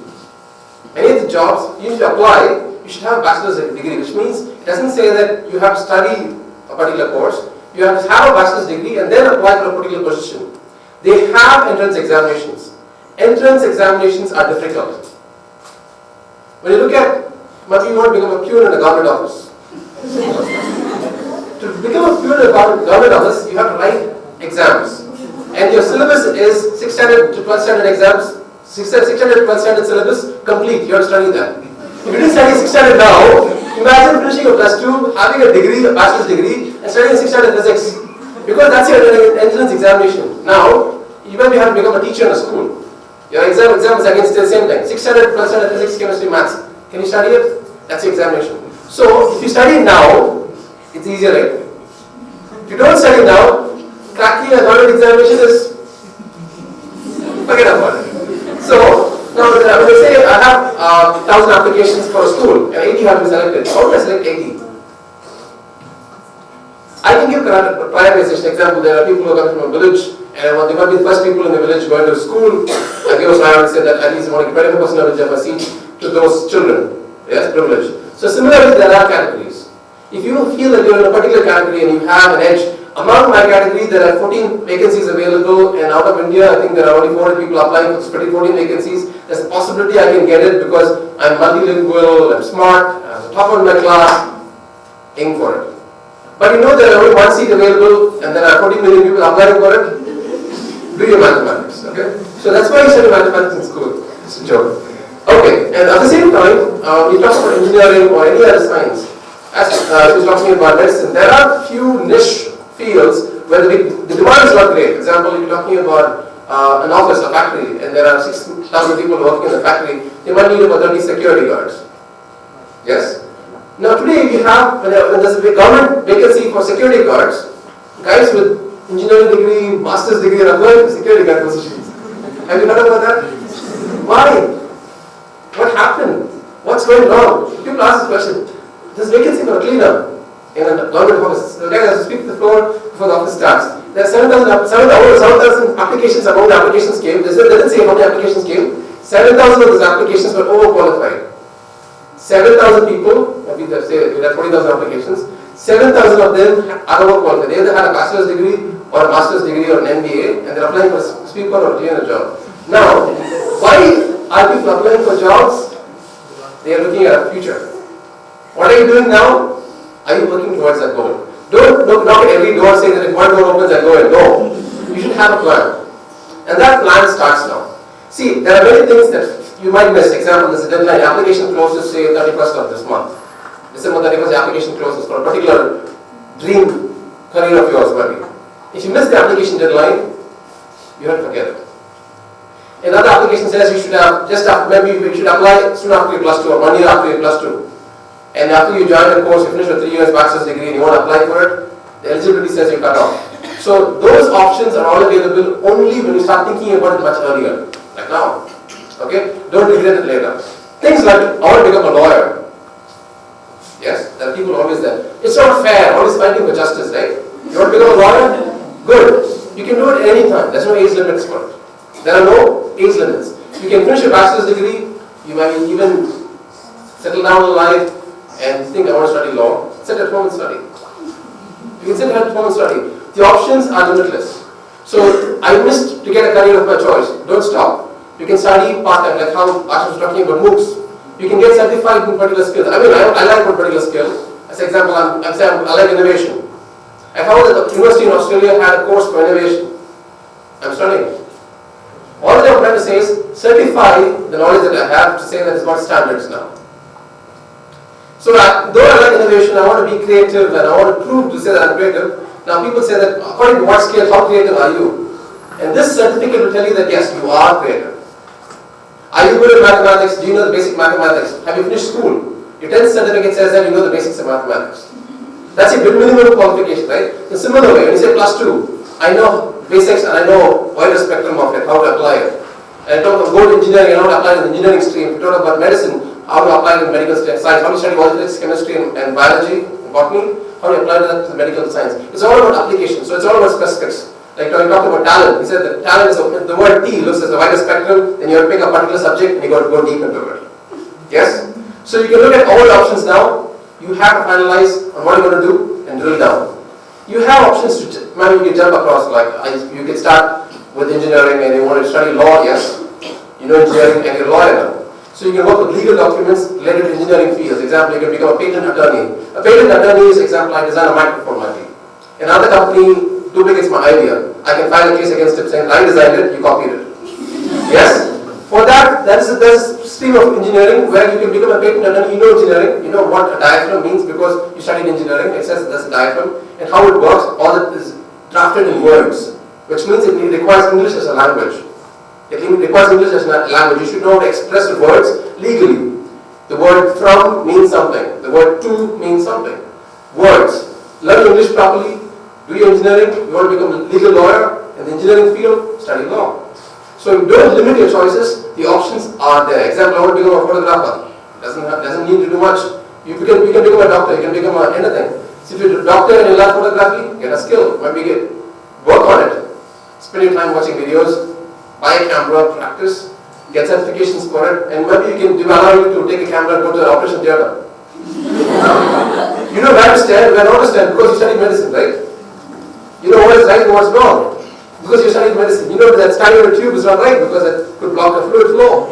Any of the jobs you need to apply, you should have a bachelor's degree, which means it doesn't say that you have to study a particular course. You have to have a bachelor's degree and then apply for a particular position. They have entrance examinations. Entrance examinations are difficult. When you look at, maybe you want to become a peon in a government office. To become a peon in a government office, you have to write exams. And your syllabus is 6 standard to 12 standard exams, 6 standard to 12 standard syllabus, complete. You have to study that. If you didn't study 6 standard now, imagine finishing a +2, having a degree, a bachelor's degree, and studying 6 standard physics. Because that's your entrance examination. Now, even if you have to become a teacher in a school, your exam is against the same thing. 6 standard, 12 standard physics, chemistry, maths. Can you study it? That's your examination. So, if you study now, it's easier, right? If you don't study now, cracking a government examination is, forget about it. So, now when they say I have 1,000 applications for a school and 80 have been selected, how do I select 80? I can give prioritization. Example, there are people who are coming from a village and they might be the first people in the village going to school. I give a priority, say that at least I want to give 25% of a seat to those children. Yes, privilege. So similarly, there are categories. If you feel that you're in a particular category and you have an edge, among my category there are 14 vacancies available, and out of India I think there are only 400 people applying for 14 vacancies. There's a possibility I can get it because I'm multilingual, I'm smart, I'm the top of my class. Aim for it. But you know there are only 1 seat available and there are 14 million people applying for it. Do your mathematics, okay? So that's why you study mathematics in school. It's a joke. Okay, and at the same time, we talk about engineering or any other science. As she was talking about medicine, there are few niche fields where the demand is not great. For example, you're talking about an office, a factory, and there are 6,000 people working in the factory. They might need about 30 security guards. Yes? Now today we have, when there's a government vacancy for security guards, guys with engineering degree, master's degree are applying for security guard positions. Have you heard about that? Why? What happened? What's going wrong? People ask this question. There's vacancy for a cleaner in a government office. The guy has to sweep the floor before the office starts. There are 7,000 applications. Among the applications came. They didn't say how many applications came. 7,000 of those applications were overqualified. 7,000 people, maybe let's say we had 40,000 applications, 7,000 of them are overqualified. They either had a bachelor's degree or a master's degree or an MBA, and they're applying for a sweeper or a cleaner job. Now, why are people applying for jobs? They are looking at a future. What are you doing now? Are you working towards that goal? Don't knock at every door saying that if one door opens, I go in. No. You should have a plan. And that plan starts now. See, there are many things that you might miss. Example, there's a deadline. Application closes, say, 31st of this month. December 31st, the application closes for a particular dream career of yours, maybe. If you miss the application deadline, you have to forget it. Another application says you should have, maybe you should apply soon after your plus 2 or 1 year after your plus 2. And after you join the course, you finish with 3 years bachelor's degree and you want to apply for it, the eligibility says you cut off. So those options are all available only when you start thinking about it much earlier, like now. Okay? Don't regret it later. Things like, I want to become a lawyer. Yes, there are people always there. It's not fair, always fighting for justice, right? You want to become a lawyer? Good. You can do it any time. There's no age limits for it. There are no age limits. You can finish your bachelor's degree, you might even settle down in life and think, I want to study law. Sit at home and study. You can sit at home and study. The options are limitless. So, I missed to get a career of my choice. Don't stop. You can study part-time, like how Asha was talking about MOOCs. You can get certified in particular skills. I like one particular skill. As an example, I like innovation. I found that the university in Australia had a course for innovation. I'm studying. All that I'm trying to say is certify the knowledge that I have to say that it's got standards now. So though I like innovation, I want to be creative and I want to prove to say that I'm creative. Now people say that according to what scale, how creative are you? And this certificate will tell you that yes, you are creative. Are you good at mathematics? Do you know the basic mathematics? Have you finished school? Your 10th certificate says that you know the basics of mathematics. That's a minimum qualification, right? In a similar way, when you say plus 2, I know basics and I know wider spectrum of it, how to apply it. And talk about engineering, I know how to apply it in the engineering stream. If you talk about medicine, how to apply it in medical science, how to study physics, chemistry and biology, and botany, how to apply that to medical science. It's all about application, so it's all about specifics. Like when we talked about talent, he said that talent is, the word T looks as a wider spectrum, then you have to pick a particular subject and you got to go deep into it. Yes? So you can look at all the options now. You have to finalize on what you're going to do and drill down. You have options to, maybe you can jump across, like you can start with engineering and you want to study law, yes. You know engineering and you're a lawyer now. So you can work with legal documents related to engineering fields. Example, you can become a patent attorney. A patent attorney is, example, I design a microphone maybe. Another company duplicates my idea. I can file a case against it saying, I designed it, you copied it. Yes? For that, there's a stream of engineering where you can become a patent attorney. You know engineering, you know what a diaphragm means because you studied engineering. It says there's a diaphragm and how it works. All that is drafted in words, which means it requires English as a language. It requires English as a language. You should know how to express words legally. The word from means something. The word to means something. Words. Learn English properly. Do your engineering. You want to become a legal lawyer in the engineering field, study law. So you don't limit your choices. The options are there. Example, I want to become a photographer. Doesn't need to do much. You can become a doctor. You can become anything. So if you're a doctor and you love photography, get a skill. Maybe work on it. Spend your time watching videos. Buy a camera, practice, get certifications for it, and maybe you can allow you to take a camera and go to an operation theatre. You know where to stand, where not to stand, because you studied medicine, right? You know what is right and what's wrong, because you studied medicine. You know that standing on a tube is not right, because it could block the fluid flow.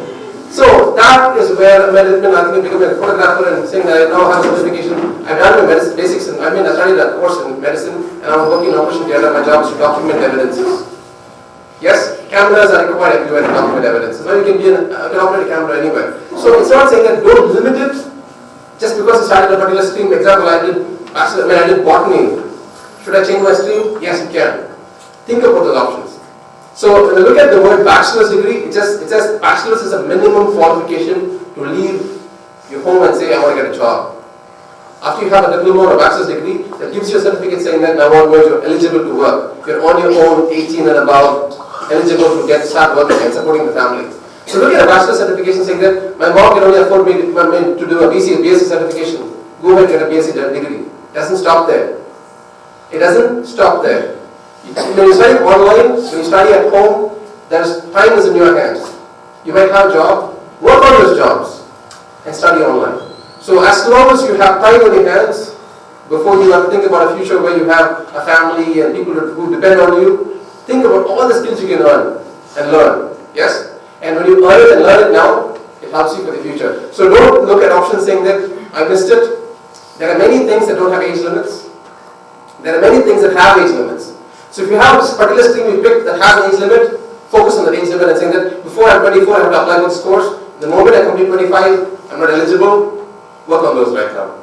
So that is where I think I'm becoming a photographer and saying that I now have a certification. I've done my basics, I studied a course in medicine, and I'm working in operation theatre. My job is to document evidences. Yes, cameras are required everywhere to document evidence. So you can operate a camera anywhere. So it's not saying that don't limit it just because you started a particular stream. Example, I did botany. Should I change my stream? Yes, you can. Think about those options. So when you look at the word bachelor's degree, it says bachelor's is a minimum qualification to leave your home and say, I want to get a job. After you have a diploma or a bachelor's degree, that gives you a certificate saying that now you're eligible to work. You're on your own, 18 and above, eligible to start working and supporting the family. So look at a bachelor's certification saying that my mom can only afford me to do a BSc certification. Go ahead and get a BSc degree. It doesn't stop there. It doesn't stop there. When you study online, when you study at home, time is in your hands. You might have a job, work on those jobs and study online. So as long as you have time on your hands, before you have to think about a future where you have a family and people who depend on you, think about all the skills you can earn and learn. Yes? And when you earn it and learn it now, it helps you for the future. So don't look at options saying that I missed it. There are many things that don't have age limits. There are many things that have age limits. So if you have a particular stream you pick that has an age limit, focus on the age limit and saying that before I'm 24 I have to apply for this course. The moment I complete 25, I'm not eligible, work on those right now.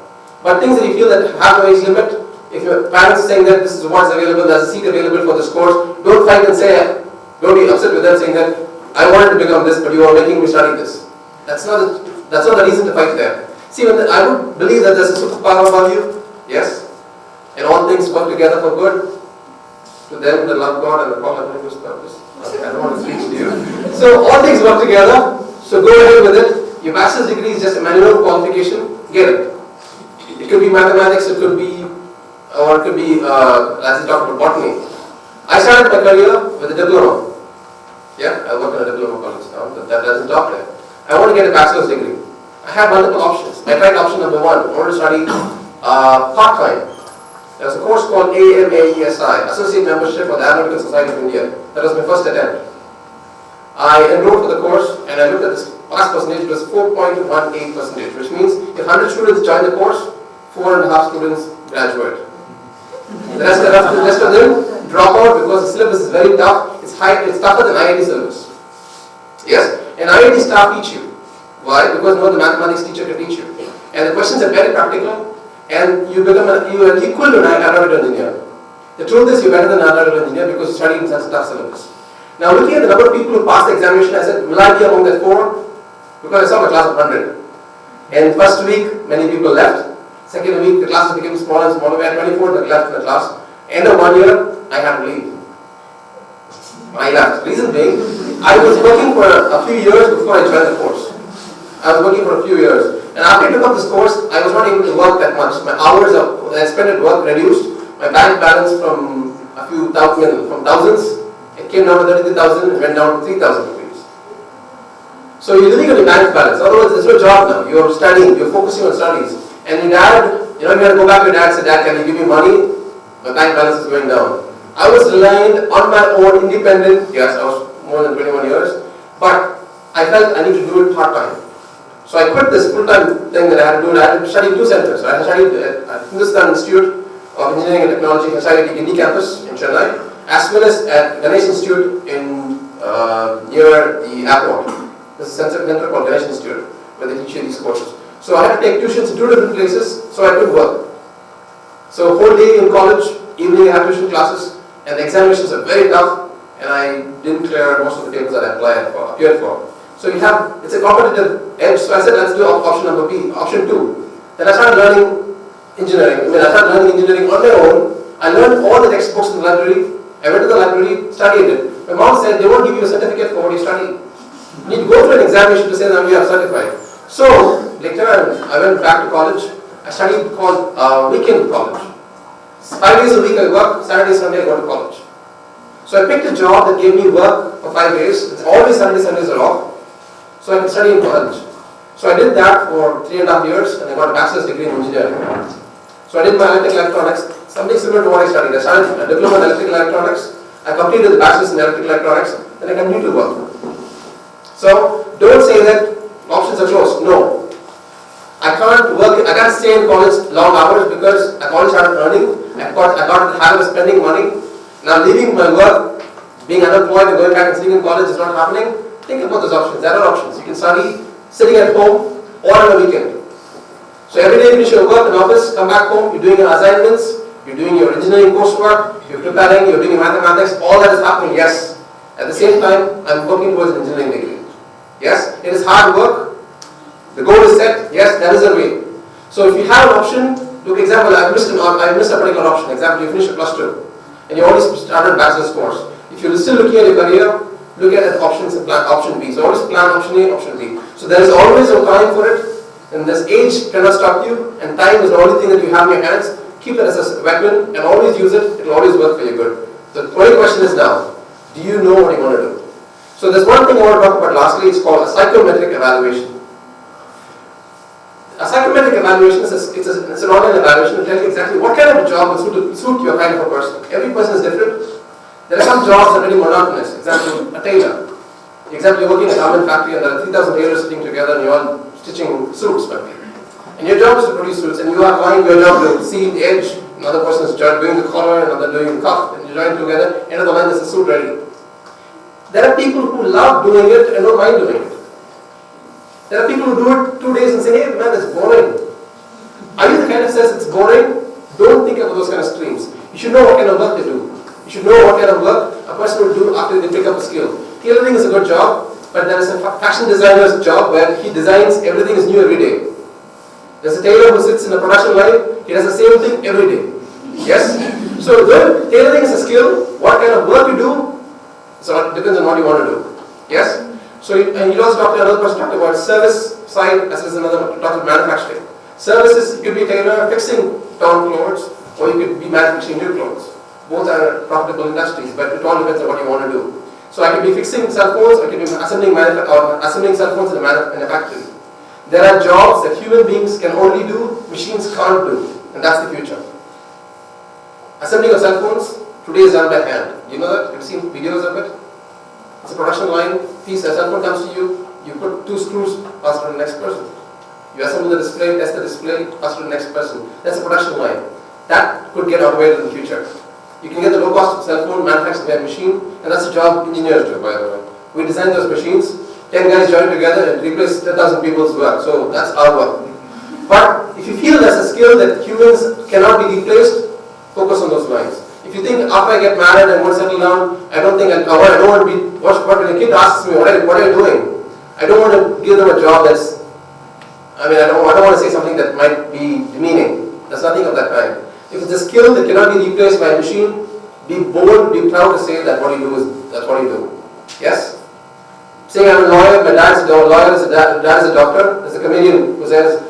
But things that you feel that have no age limit, if your parents are saying that this is what's available, there's a seat available for this course, don't fight and say, don't be upset with them saying that I wanted to become this but you are making me study this. That's not the reason to fight there. See, I would believe that there's a superpower above you, yes, and all things work together for good to them that love God and the call of His purpose. Okay, I don't want to preach to you. So all things work together, so go ahead with it. Your bachelor's degree is just a manual qualification, get it. It could be mathematics, it could be, as we talked about, botany. I started my career with a diploma. Yeah, I work in a diploma college now, but that doesn't stop there. I want to get a bachelor's degree. I have multiple options. I tried option number 1. I want to study part-time. There was a course called AMAESI, Associate Membership of the Aeronautical Society of India. That was my first attempt. I enrolled for the course and I looked at this pass percentage. It was 4.18%, which means if 100 students join the course, 4.5 students graduate. The rest of them drop out because the syllabus is very tough. It's tougher than IIT syllabus. Yes? And IIT staff teach you. Why? Because no the mathematics teacher can teach you. And the questions are very practical and you are equal to an aeronautical engineer. The truth is you're better than an aeronautical engineer because you studied in such a tough syllabus. Now looking at the number of people who passed the examination, I said, will I be among that 4? Because I saw my class of 100. And first week, many people left. Second week, the classes became smaller and smaller. We had 24 that left in the class. End of 1 year, I had to leave. I left. Reason being, I was working for a few years before I joined the course. I was working for a few years. And after I took up this course, I was not able to work that much. My hours that I spent at work reduced. My bank balance from thousands, it came down to 33,000 and went down to 3,000 rupees. So you're living on your bank balance. Otherwise, there's no job now. You're studying, you're focusing on studies. And your dad, you have to go back to your dad and say, Dad, can you give me money? My bank balance is going down. I was reliant on my own, independent. Yes, I was more than 21 years. But I felt I need to do it part-time. So I quit this full-time thing that I had to do. I had to study 2 centers. I studied at Hindustan Institute of Engineering and Technology, HIIT campus in Chennai, as well as at Ganesh Institute in near the airport. This is a center called Ganesh Institute, where they teach you these courses. So I had to take tuitions in 2 different places, so I could work. So whole day in college, evening I had tuition classes, and the examinations are very tough, and I didn't clear most of the papers that I appeared for. So it's a competitive edge. So I said, let's do option number B, option 2. Then I started learning engineering. I started learning engineering on my own. I learned all the textbooks in the library. I went to the library, studied it. My mom said, they won't give you a certificate for what you study. You need to go through an examination to say that you are certified. So later I went back to college. I studied called weekend college. 5 days a week I work, Saturday, Sunday I go to college. So I picked a job that gave me work for 5 days. It's always Saturday, Sundays are off. So I could study in college. So I did that for 3.5 years and I got a bachelor's degree in engineering. So I did my electrical electronics, something similar to what I studied. I started a diploma in electrical electronics. I completed the bachelor's in electrical electronics and I continued to work. So don't say that options are closed. No. I can't stay in college long hours because at college I started earning. I got the habit of spending money. Now leaving my work, being unemployed and going back and sitting in college is not happening. Think about those options. There are options. You can study sitting at home or on a weekend. So every day you finish your work in office, come back home, you're doing your assignments, you're doing your engineering coursework, you're preparing, you're doing your mathematics, all that is happening, yes. At the same time, I'm working towards an engineering degree. Yes, it is hard work. The goal is set, yes, there is a way. So if you have an option, look, example, I missed a particular option. Example, you finish a +2 and you already started a bachelor's course. If you're still looking at your career, look at options and plan option B. So always plan option A, option B. So there is always a time for it, and this age cannot stop you, and time is the only thing that you have in your hands. Keep that as a weapon and always use it. It will always work for your good. The only question is now, do you know what you want to do? So there's one thing I want to talk about lastly. It's called a psychometric evaluation. A psychometric evaluation is it's an online evaluation to tell you exactly what kind of a job will suit your kind of a person. Every person is different. There are some jobs that are very monotonous. Example, a tailor. Example, you're working in a garment factory and there are 3,000 tailors sitting together and you're all stitching suits, maybe. And your job is to produce suits, and you are applying your job to see the edge, another person is doing the collar, another doing the cuff, and you join together, end of the line there's a suit ready. There are people who love doing it and don't mind doing it. There are people who do it 2 days and say, hey man, it's boring. Are you the kind of says it's boring? Don't think about those kind of streams. You should know what kind of work they do. You should know what kind of work a person will do after they pick up a skill. Tailoring is a good job, but there is a fashion designer's job where he designs everything is new every day. There's a tailor who sits in a production line, he does the same thing every day. Yes? So though tailoring is a skill, what kind of work you do, so it depends on what you want to do. Yes? So and you also another person talked about service side as well as another talked about manufacturing. Services, you could be tailor fixing torn clothes, or you could be manufacturing new clothes. Both are profitable industries, but it all depends on what you want to do. So I could be fixing cell phones, I could be assembling cell phones in a factory. There are jobs that human beings can only do, machines can't do, and that's the future. Assembling of cell phones today is done by hand. You know that? You've seen videos of it? It's a production line, a cell phone comes to you, you put 2 screws, pass it to the next person. You assemble the display, test the display, pass it to the next person. That's a production line. That could get automated in the future. You can get the low cost cell phone manufactured by a machine, and that's a job engineers do, by the way. We design those machines, 10 guys join together and replace 10,000 people's work. So that's our work. But if you feel there's a skill that humans cannot be replaced, focus on those lines. If you think after I get married and want to settle down, I don't think I don't want to be. What when a kid asks me, what are you doing? I don't want to give them a job that's. I don't want to say something that might be demeaning. There's nothing of that kind. If it's a skill that cannot be replaced by a machine, be bold, be proud to say that what you do that's what you do. Yes? Saying I'm a lawyer, my dad's a lawyer, dad is a doctor. There's a comedian who says,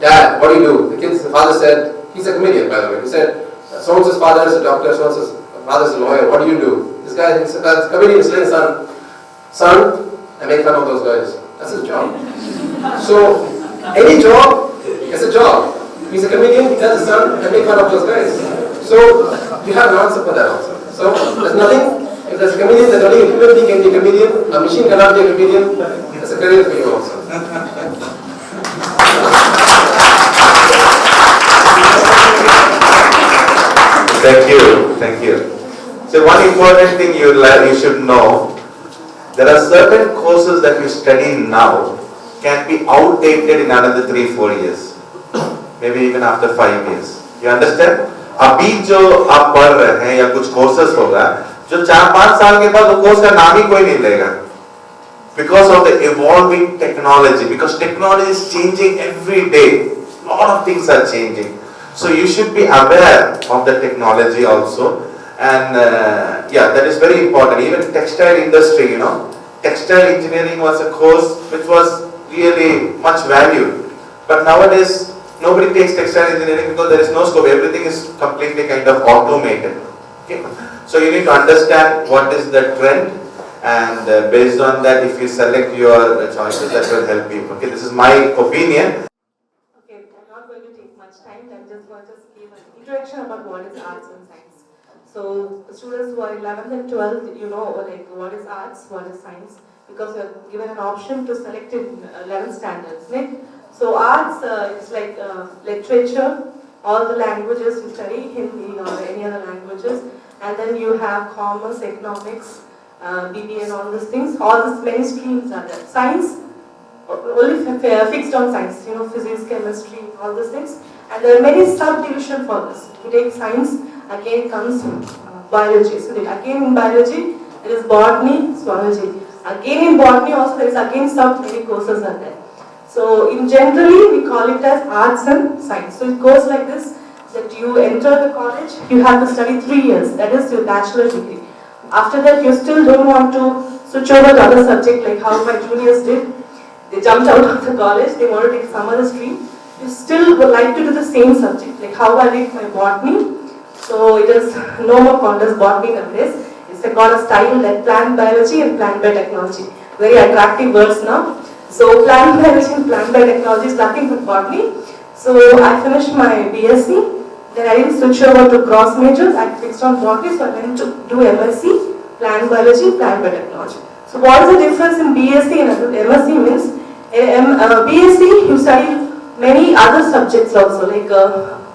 Dad, what do you do? The father said, he's a comedian by the way, he said, so-and-so's father is a doctor, so-and-so's father is a lawyer, what do you do? This guy, the comedian is saying, son, I make fun of those guys. That's his job. So, any job is a job. He's a comedian, he tells his son, I make fun of those guys. So, you have an answer for that also. So, there's nothing, if there's a comedian, there's only a human being can be a comedian, a machine cannot be a comedian, there's a career for you also. Thank you. So one important thing you should know, there are certain courses that you study now can be outdated in another 3-4 years, maybe even after 5 years. You understand? अभी जो आप पढ़ रहे हैं या कुछ courses होगा, जो 4-5 साल के बाद वो course का नाम ही कोई नहीं लेगा. Because of the evolving technology, because technology is changing every day. A lot of things are changing. So you should be aware of the technology also, and that is very important. Even textile industry, textile engineering was a course which was really much valued. But nowadays, nobody takes textile engineering because there is no scope. Everything is completely kind of automated. Okay? So you need to understand what is the trend, and based on that, if you select your choices, that will help you. Okay, this is my opinion. Introduction about what is arts and science. So students who are 11th and 12th, you know what is arts, what is science, because you are given an option to select in 11th standards. Right? So arts is like literature, all the languages you study, Hindi or any other languages, and then you have commerce, economics, BBA and all these things. All these many streams are there. Science, only fixed on science, physics, chemistry, all these things. And there are many subdivisions for this. If you take science, again comes biology. So again in biology, there is botany, zoology. Again in botany also there is again many courses are there. So in generally we call it as arts and science. So it goes like this, that you enter the college, you have to study 3 years. That is your bachelor degree. After that you still don't want to switch over to other subject like how my juniors did. They jumped out of the college, they want to take some other stream. You still would like to do the same subject, like how I did my botany. So it is no more called as botany nowadays. It's called a style like plant biology and plant biotechnology. Very attractive words now. So plant biology and plant biotechnology is nothing but botany. So I finished my BSc. Then I didn't switch over to cross majors. I fixed on botany, so I went to do MSc, plant biology, plant biotechnology. So what is the difference in BSc and MSc means, BSc you study many other subjects also, like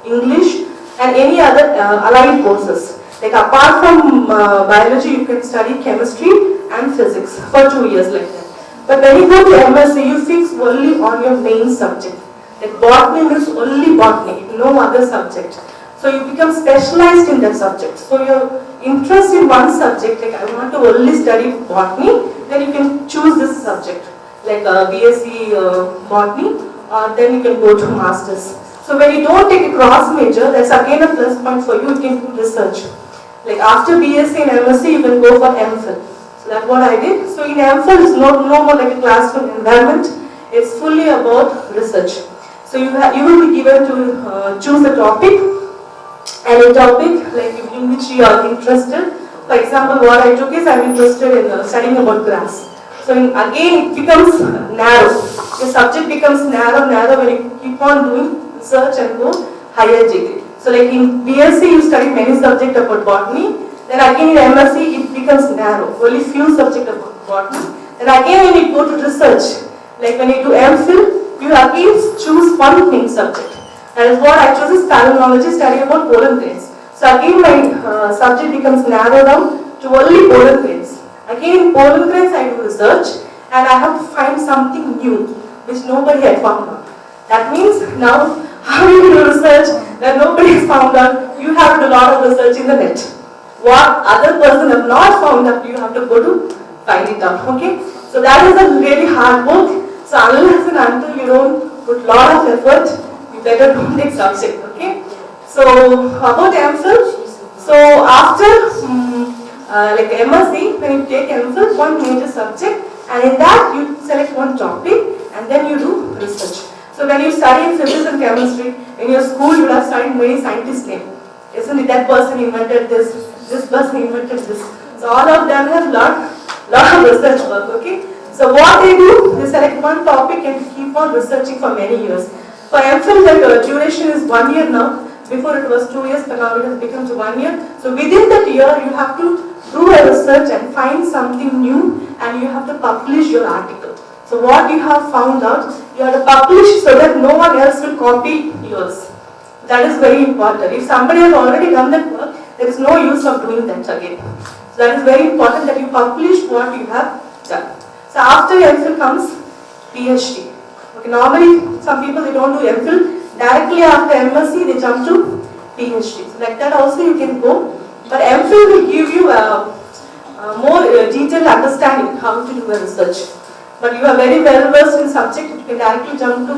English and any other allied courses. Like apart from biology, you can study chemistry and physics for 2 years like that. But when you go to MSc, you fix only on your main subject. Like botany means only botany, no other subject. So you become specialized in that subject. So your interest in one subject, like I want to only study botany, then you can choose this subject, like BSc botany, or then you can go to masters. So when you don't take a cross major, that's again a plus point for you. You can do research. Like after BSc and MSc, you can go for MPhil. So that's what I did. So in MPhil, it's no more like a classroom environment. It's fully about research. So you will be given to choose a topic, and a topic like in which you are interested. For example, what I took is I'm interested in studying about grass. So again, it becomes narrow. The subject becomes narrow when you keep on doing research and go higher degree. So like in BSc, you study many subjects about botany. Then again in MSc, it becomes narrow. Only few subjects about botany. Then again when you go to research, like when you do MPhil, you again choose one main subject. That is what I chose is palynology, study about pollen grains. So again my subject becomes narrowed down to only pollen grains. Again in pollen grains I do research, and I have to find something new which nobody had found out. That means now how do you do research that nobody has found out? You have to do a lot of research in the net. What other person have not found out, you have to go to find it out. Okay? So that is a really hard work. So unless and until you don't put a lot of effort, you better don't take subject. Okay? So about MPhil, so after like MSc, when you take MPhil, one major subject, and in that you select one topic and then you do research. So when you study in physics and chemistry, in your school you would have studied many scientists' names. Isn't it? That person invented this person invented this. So all of them have lot of research work. Okay? So what they do, they select one topic and keep on researching for many years. For MPhil, the duration is 1 year now. Before it was 2 years, but now it has become to 1 year. So within that year, you have to do a research and find something new, and you have to publish your article. So what you have found out, you have to publish so that no one else will copy yours. That is very important. If somebody has already done that work, there is no use of doing that again. So that is very important that you publish what you have done. So after MPhil comes PhD. Okay, normally some people they don't do MPhil. Directly after MSc they jump to PhD. So like that also you can go. But MPhil will give you a more detailed understanding how to do a research. But you are very well versed in subject, you can directly jump to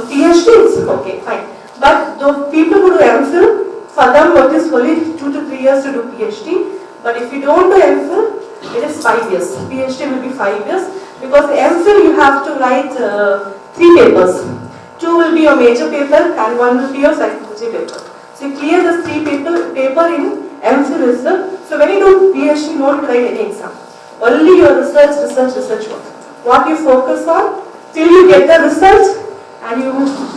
PhD. It's okay, fine. But the people who do MPhil, for them it is only 2 to 3 years to do PhD. But if you don't do MPhil, it is 5 years. PhD will be 5 years. Because MPhil you have to write 3 papers. 2 will be your major paper and 1 will be your psychology paper. So you clear the 3 paper in MPhil itself. So when you do PhD, you don't write any exam. Only your research work. What you focus on till you get the result and you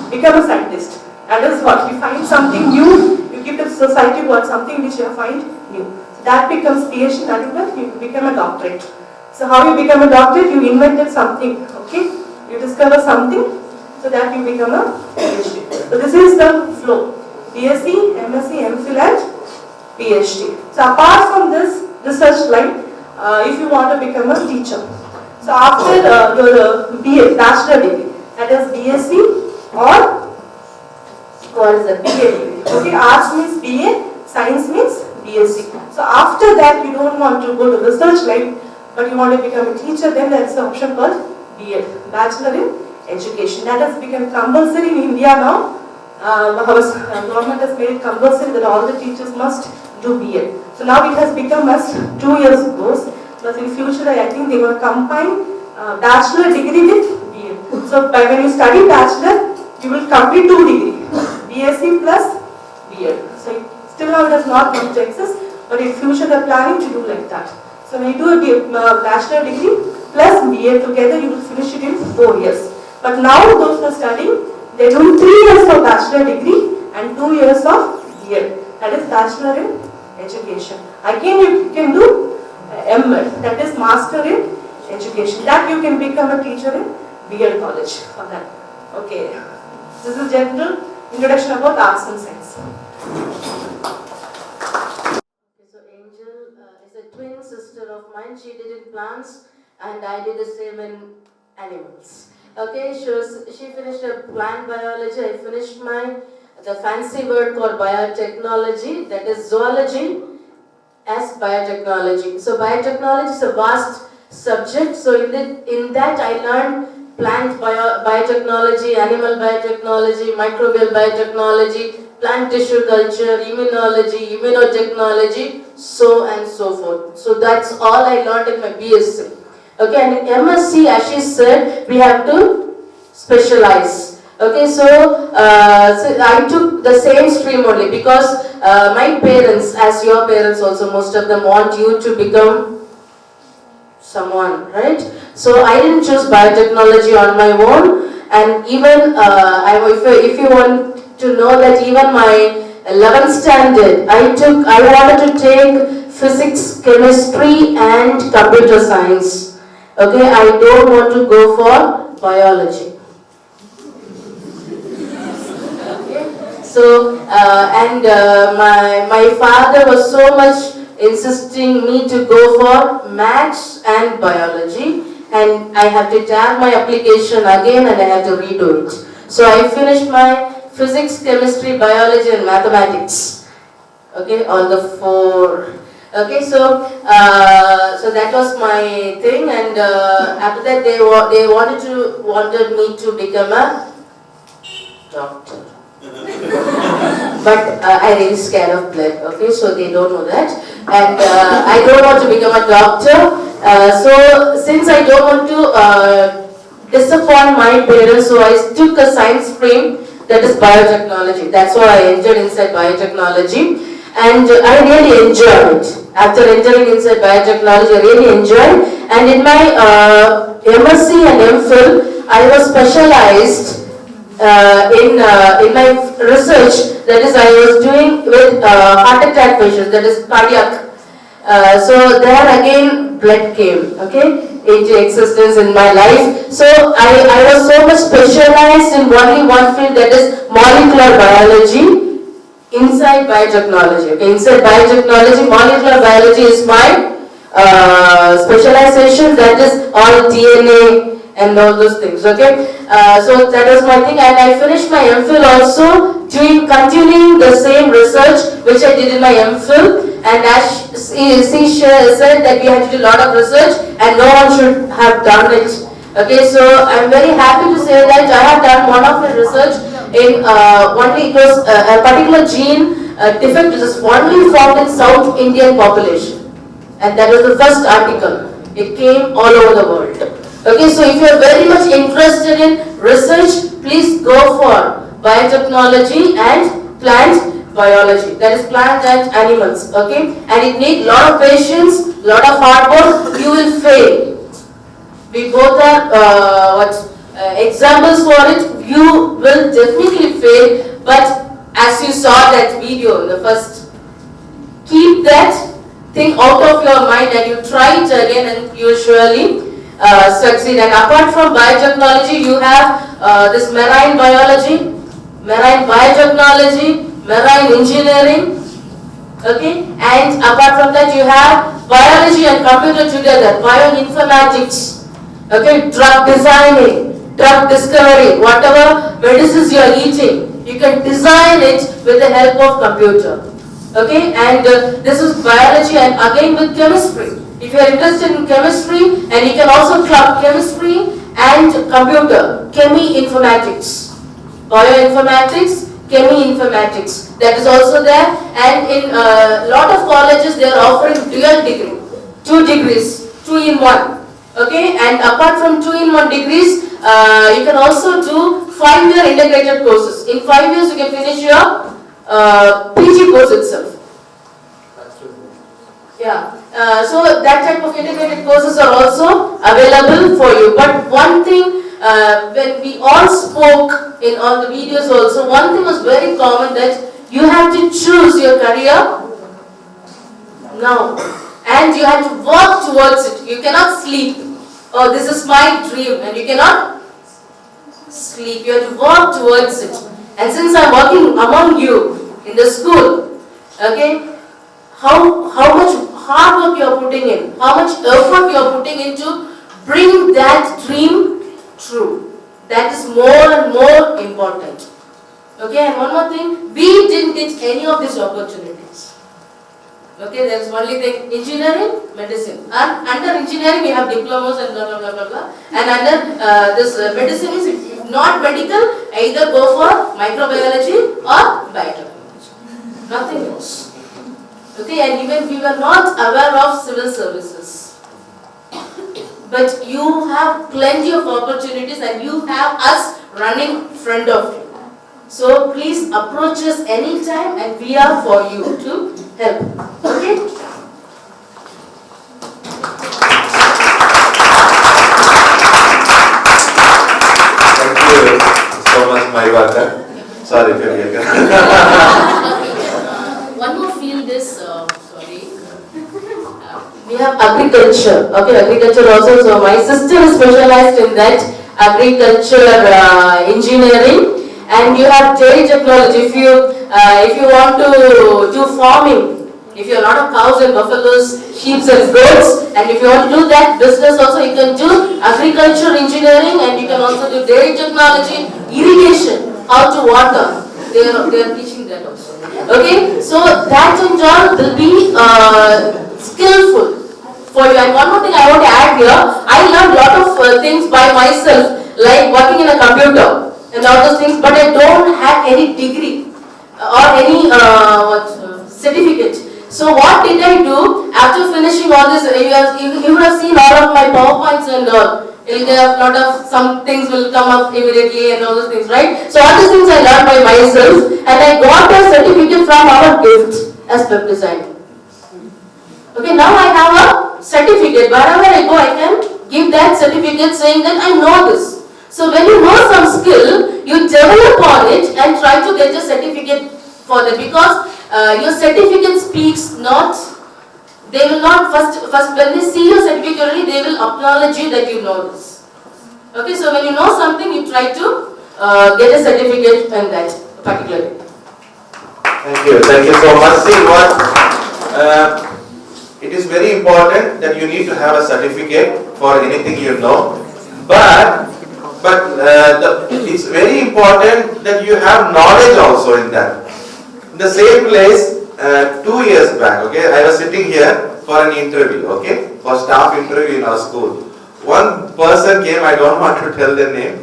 become a scientist. That is what you find something new. You give the society what something which you find new. So that becomes PhD. That is when you become a doctorate. So how you become a doctorate? You invented something. Okay, you discover something. So that you become a PhD. So this is the flow. BSc, MSc, MPhil and PhD. So apart from this research line, if you want to become a teacher. So after your BA, bachelor degree, that is BSc or what is that? BA degree. Okay, arts means BA, science means BSc. So after that you don't want to go to research line, but you want to become a teacher, then there is an option called BEd, Bachelor in Education. That has become compulsory in India now. Government has made it compulsory that all the teachers must do BEd. So now it has become as 2 years course. But in future, I think they will combine bachelor degree with BEd. So when you study bachelor, you will complete 2 degrees, BSc plus BEd. So still now it has not come to access, but in future they are planning to do like that. So when you do a bachelor degree plus BEd together, you will finish it in 4 years. But now those who are studying, they do 3 years of bachelor degree and 2 years of BEd. That is bachelor in education. Again, you can do ML, that is Master in Education. That you can become a teacher in BL college for that. Okay, this is general introduction about arts and science. So Angel is a twin sister of mine. She did in plants and I did the same in animals. Okay, she finished her plant biology. I finished the fancy word called biotechnology, that is zoology as biotechnology. So biotechnology is a vast subject. So in that I learned plant biotechnology, animal biotechnology, microbial biotechnology, plant tissue culture, immunology, immunotechnology, so and so forth. So that's all I learned in my BSc. Okay, and in MSc, as she said, we have to specialize. Okay, so I took the same stream only because my parents, as your parents also, most of them want you to become someone, right? So I didn't choose biotechnology on my own, and even if you want to know that even my 11th standard, I wanted to take physics, chemistry and computer science. Okay, I don't want to go for biology. Okay, so my father was so much insisting me to go for maths and biology, and I have to tag my application again and I have to redo it. So I finished my physics, chemistry, biology and mathematics. Okay, all the 4. Okay, so that was my thing, and after that they wanted me to become a doctor. But I really scared of blood, okay, so they don't know that. And I don't want to become a doctor. So since I don't want to disappoint my parents, so I took a science stream, that is biotechnology. That's why I entered inside biotechnology. And I really enjoyed it. After entering inside biotechnology, I really enjoyed. And in my MSc and MPhil, I was specialized in my research. That is, I was doing with heart attack patients, that is cardiac. So there again, blood came, okay, into existence in my life. So I was so much specialized in only one field, that is molecular biology. Inside biotechnology, okay, inside biotechnology, molecular biology is my specialization, that is all DNA and all those things, okay. So that was my thing, and I finished my MPhil also, continuing the same research which I did in my MPhil, and as she said that we had to do a lot of research and no one should have done it. Okay, so I'm very happy to say that I have done one of the research in only it was a particular gene defect which is only found in South Indian population, and that was the first article. It came all over the world. Okay, so if you are very much interested in research, please go for biotechnology and plant biology. That is plant and animals. Okay, and it needs lot of patience, lot of hard work. You will fail. We both are examples for it. You will definitely fail, but as you saw that video in the first, keep that thing out of your mind and you try it again and you surely succeed. And apart from biotechnology, you have this marine biology, marine biotechnology, marine engineering. Okay, and apart from that, you have biology and computer together, bioinformatics. Okay, drug designing, drug discovery, whatever medicines you are eating, you can design it with the help of computer. Okay, and this is biology, and again with chemistry. If you are interested in chemistry, and you can also club chemistry and computer, chemi-informatics, bioinformatics, chemi-informatics, that is also there. And in a lot of colleges, they are offering dual degree, 2 degrees, 2 in 1. Okay, and apart from 2-in-1 degrees, you can also do 5-year integrated courses. In 5 years, you can finish your PG course itself. Yeah, so that type of integrated courses are also available for you. But one thing, when we all spoke in all the videos also, one thing was very common, that you have to choose your career now. and you have to work towards it. You cannot sleep. Oh, this is my dream, and you cannot sleep. You have to work towards it. And since I'm working among you in the school, okay, how much hard work you are putting in, how much effort you are putting in to bring that dream true. That is more and more important. Okay, and one more thing, we didn't get any of these opportunities. Okay, there is only thing, engineering, medicine. And under engineering we have diplomas and blah blah blah blah blah. And under this medicine is, if not medical, either go for microbiology or biotechnology. Nothing else. Okay, and even we were not aware of civil services. But you have plenty of opportunities and you have us running in front of you. So please approach us anytime and we are for you to help. Okay? Thank you so much, Maivaka. Sorry, One more field is, we have agriculture. Okay, agriculture also. So my sister is specialized in that agriculture engineering, and you have dairy technology. If you want to do farming, if you have a lot of cows and buffaloes, sheep and goats, and if you want to do that business also, you can do agriculture engineering, and you can also do dairy technology, irrigation, how to water. They are teaching that also. Okay, so that and all will be skillful for you. And one more thing I want to add here, I learned a lot of things by myself, like working in a computer and all those things, but I don't have any degree or any certificate. So what did I do after finishing all this? You would have seen all of my PowerPoints and all. You'll get a lot of, some things will come up immediately and all those things, right? So all these things I learned by myself, and I got a certificate from our gift as web designer. Okay, now I have a certificate. Wherever I go, I can give that certificate saying that I know this. So when you know some skill, you develop on it and try to get a certificate for that, because your certificate speaks not. They will not first when they see your certificate only, they will acknowledge you that you know this. Okay, so when you know something, you try to get a certificate in that particularly. Thank you so much. See what, it is very important that you need to have a certificate for anything you know, but it's very important that you have knowledge also in that. In the same place, 2 years back, okay, I was sitting here for an interview, okay, for staff interview in our school. One person came, I don't want to tell the name.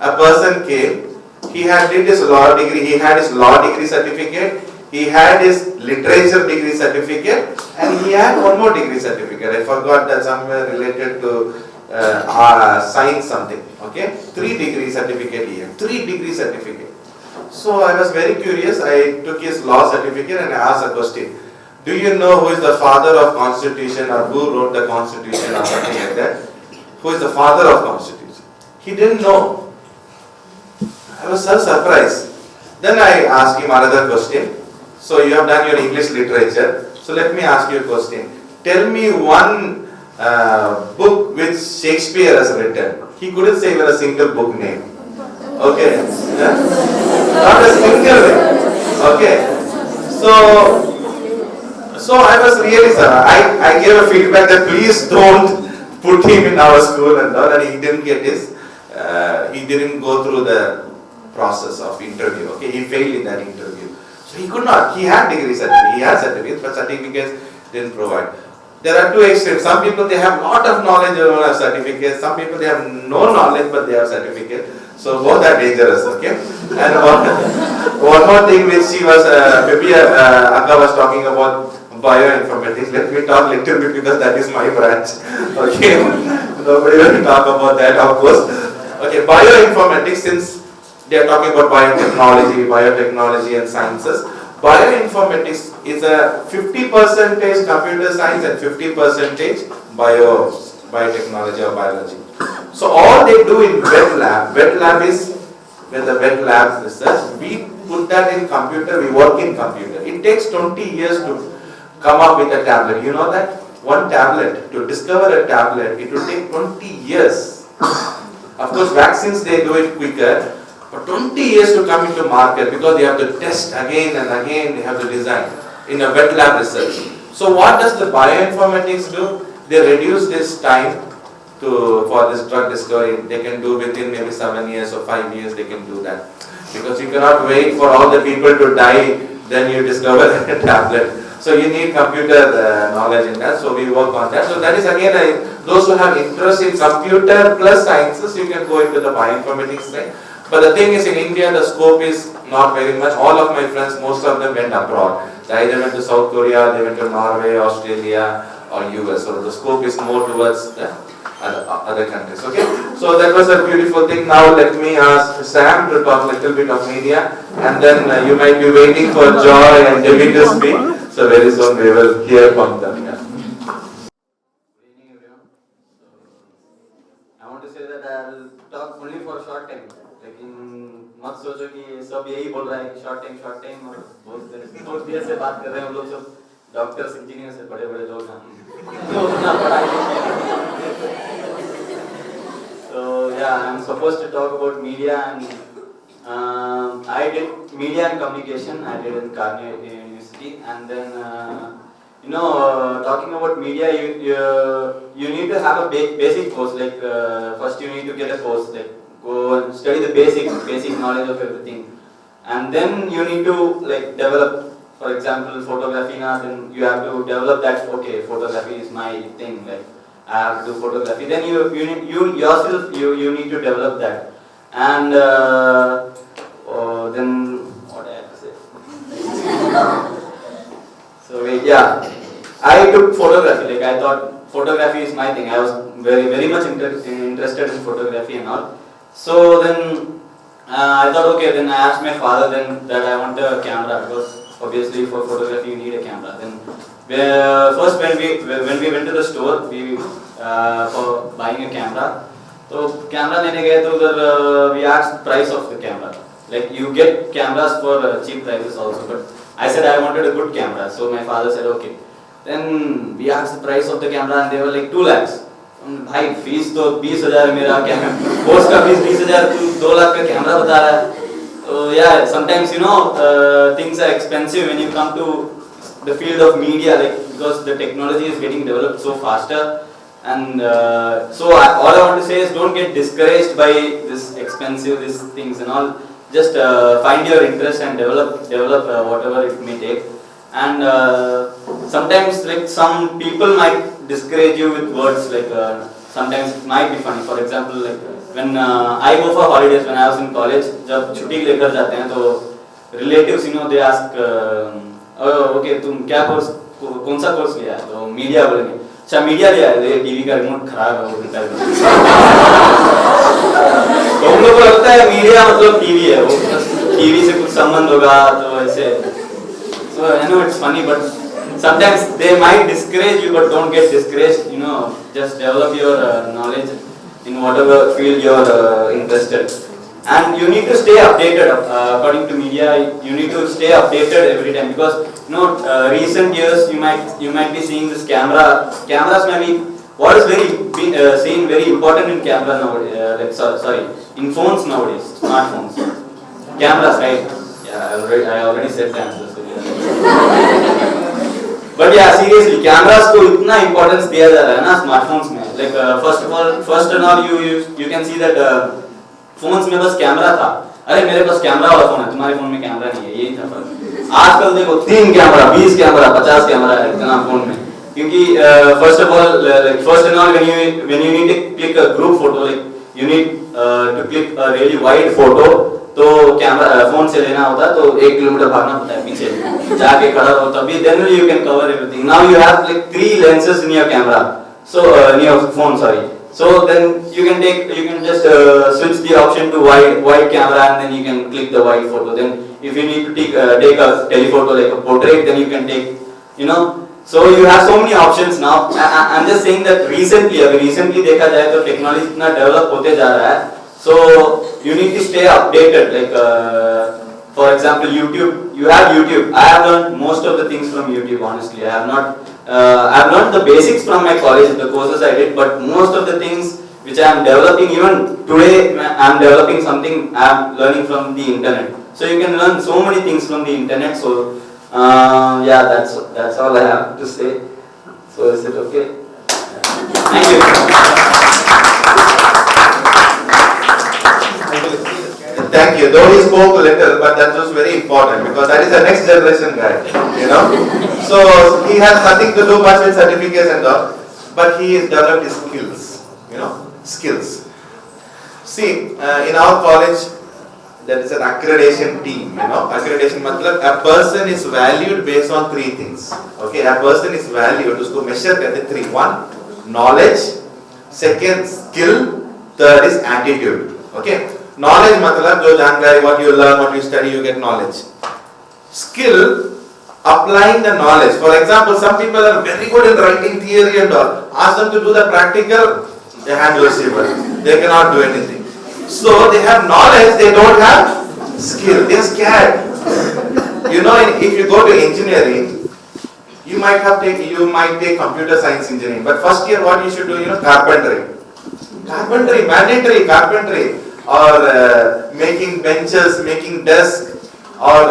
A person came, he had did his law degree, he had his law degree certificate, he had his literature degree certificate, and he had one more degree certificate. I forgot that, somewhere related to science something, okay. 3 degree certificate here, 3 degree certificate. So I was very curious. I took his law certificate and I asked a question. Do you know who is the father of Constitution, or who wrote the Constitution or something like that? Who is the father of Constitution? He didn't know. I was so surprised. Then I asked him another question. So you have done your English literature. So let me ask you a question. Tell me one book which Shakespeare has written. He couldn't say even a single book name. Okay, not a single way. Okay, so I was really sorry. I gave a feedback that please don't put him in our school and all, and he didn't get his, he didn't go through the process of interview. Okay, he failed in that interview. So he could not. He had degree certificate. He had certificates, but certificates didn't provide. There are 2 extremes. Some people they have lot of knowledge, they don't have certificates. Some people they have no knowledge but they have certificate. So both are dangerous, okay? And one more thing which she was, maybe Akka was talking about bioinformatics. Let me talk a little bit because that is my branch, okay? Nobody will talk about that, of course. Okay, bioinformatics, since they are talking about biotechnology and sciences. Bioinformatics is a 50% computer science and 50% biotechnology or biology. So all they do in wet lab is, when the wet lab research, we put that in computer, we work in computer. It takes 20 years to come up with a tablet, you know that? one tablet, to discover a tablet, it will take 20 years. Of course, vaccines, they do it quicker, but 20 years to come into market because they have to test again and again, they have to design in a wet lab research. So what does the bioinformatics do? They reduce this time for this drug discovery. They can do within maybe 7 years or 5 years, they can do that. Because you cannot wait for all the people to die, then you discover a tablet. So you need computer knowledge in that, so we work on that. So that is again, those who have interest in computer plus sciences, you can go into the bioinformatics side. But the thing is, in India, the scope is not very much. All of my friends, most of them went abroad. They either went to South Korea, they went to Norway, Australia, or US. So the scope is more towards the other countries. Okay? So that was a beautiful thing. Now let me ask Sam to talk a little bit of media, and then you might be waiting for Joy and David to speak. So very soon we will hear from them. Yeah. I want to say that I will talk only for a short time. लेकिन मत सोचो कि सब यही बोल रहा है कि short time और बहुत देर से बात कर रहे हैं हम लोग सब डॉक्टर्स इंजीनियर्स से बड़े लोग हैं तो उतना पढ़ाई So yeah, I'm supposed to talk about media, and I did media and communication. I did in Carnegie University, and then talking about media, you need to have a basic course. Like first you need to get a course, like go and study the basic knowledge of everything, and then you need to like develop. For example, photography. Now then you have to develop that. Okay, photography is my thing. Like I have to do photography. Then you yourself need to develop that, and then what I have to say. So yeah, I took photography. Like I thought photography is my thing. I was very much interested in photography and all. So then I thought, okay. Then I asked my father then that I want a camera, because obviously for photography you need a camera. Then first when we went to the store for buying a camera, so camera लेने गए तो उधर we asked price of the camera. Like you get cameras for cheap prices also, but I said I wanted a good camera. So my father said okay. Then we asked the price of the camera and they were like 2 lakhs. भाई fees तो 20,000 मेरा camera, course का fees 20,000, तू 2 लाख का camera बता रहा है. So yeah, sometimes things are expensive when you come to the field of media, like because the technology is getting developed so faster, and so all I want to say is don't get discouraged by these things and all. Just find your interest and develop whatever it may take. And sometimes like some people might discourage you with words, like sometimes it might be funny. For example, like when I go for holidays when I was in college, जब छुट्टी लेकर जाते हैं तो relatives they ask okay तुम क्या course कौन सा कोर्स लिया है, तो मीडिया बोलेंगे. अच्छा मीडिया लिया है, ये टीवी का रिमोट खराब है वो रिपेयर कर. तो हम लोग को लगता है मीडिया मतलब टीवी है, वो टीवी से कुछ संबंध होगा तो ऐसे. So I know it's funny, but sometimes they might discourage you, but don't get discouraged. Just develop your knowledge in whatever field you're interested. And you need to stay updated. According to media, you need to stay updated every time, because recent years you might be seeing this cameras may be what is seen very important in camera nowadays. In phones nowadays, smartphones, cameras, right? Yeah, I already said the answer. But yeah, seriously, cameras को इतना importance दिया जा रहा है ना smartphones में. Like first and all, you can see that phones में बस कैमरा था. अरे मेरे पास कैमरा वाला फोन है, तुम्हारे फोन में कैमरा नहीं है, यही था फर्क. आजकल देखो 3 कैमरा, 20 कैमरा, 50 कैमरा है इतना फोन में. क्योंकि first and all, when you need to click a group photo, like you need to click a really wide photo, तो कैमरा फोन से लेना होता है तो 1 किलोमीटर भागना पड़ता है पीछे जाके खड़ा हो, तभी then you can cover everything. Now you have like 3 lenses in your camera, so in your phone, sorry. So then you can just switch the option to wide camera, and then you can click the wide photo. Then if you need to take a telephoto like a portrait, then you can take, so you have so many options now. I'm just saying that recently देखा जाए तो technology इतना develop होते जा रहा है. So you need to stay updated. Like for example, YouTube. You have YouTube. I have learned most of the things from YouTube. Honestly, I have not I've learned the basics from my college, the courses I did, but most of the things which I am developing, even today I am developing something I am learning from the internet. So you can learn so many things from the internet. So yeah, that's all I have to say. So is it okay? Thank you. Thank you. Though he spoke a little, but that was very important because that is the next generation guy, you know. So he has nothing to do much with certificates and all, but he has developed his skills, you know, skills. See, in our college, there is an accreditation team, you know. Accreditation matlab a person is valued based on 3 things. Okay, a person is valued, usko measure karte 3. 1, knowledge. 2, skill. 3 is attitude. Okay. Knowledge matlab jo jankari, what you learn, what you study, you get knowledge. Skill, applying the knowledge. For example, some people are very good in writing theory and all. Ask them to do the practical, their hand will shiver. They cannot do anything. So they have knowledge, they don't have skill. They are scared. You know, if you go to engineering, you might take computer science engineering. But first year, what you should do, you know, carpentry. Carpentry, mandatory carpentry. Or making benches, making desks, or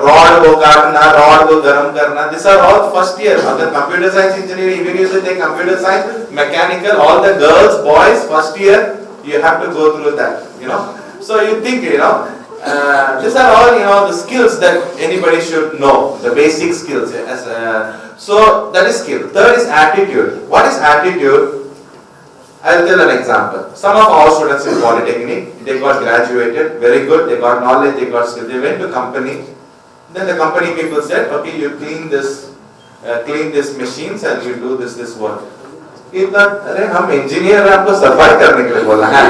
rod ko kaatna, rod ko garam karna. These are all first year. Other computer science engineering, even if you take computer science, mechanical, all the girls, boys, first year, you have to go through that, you know. So you think, you know, these are all, you know, the skills that anybody should know, the basic skills. So that is skill. 3rd is attitude. What is attitude? I'll tell an example. Some of our students in Polytechnic, they got graduated, very good, they got knowledge, they got skill. They went to company. Then the company people said, okay, you clean this machines and you do this work. He thought, अरे हम engineer हैं, हमको सफाई करने के लिए बोला है.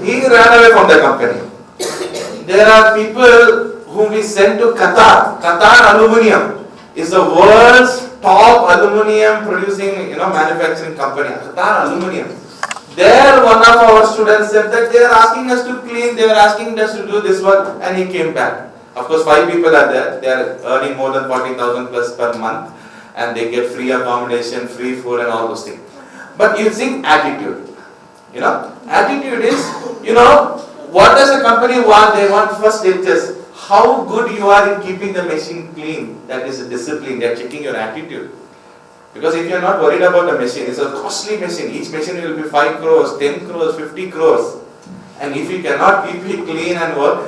He ran away from the company. There are people whom we send to Qatar. Qatar Aluminium is the world's top aluminium producing, you know, manufacturing company. Qatar Aluminium. There, one of our students said that they are asking us to clean, they were asking us to do this work, and he came back. Of course, 5 people are there. They are earning more than 40,000 plus per month, and they get free accommodation, free food, and all those things. But using attitude, you know, attitude is, you know, what does a company want? They want first it is how good you are in keeping the machine clean. That is a discipline. They are checking your attitude. Because if you are not worried about the machine, it's a costly machine. Each machine will be 5 crores, 10 crores, 50 crores. And if you cannot keep it clean and work,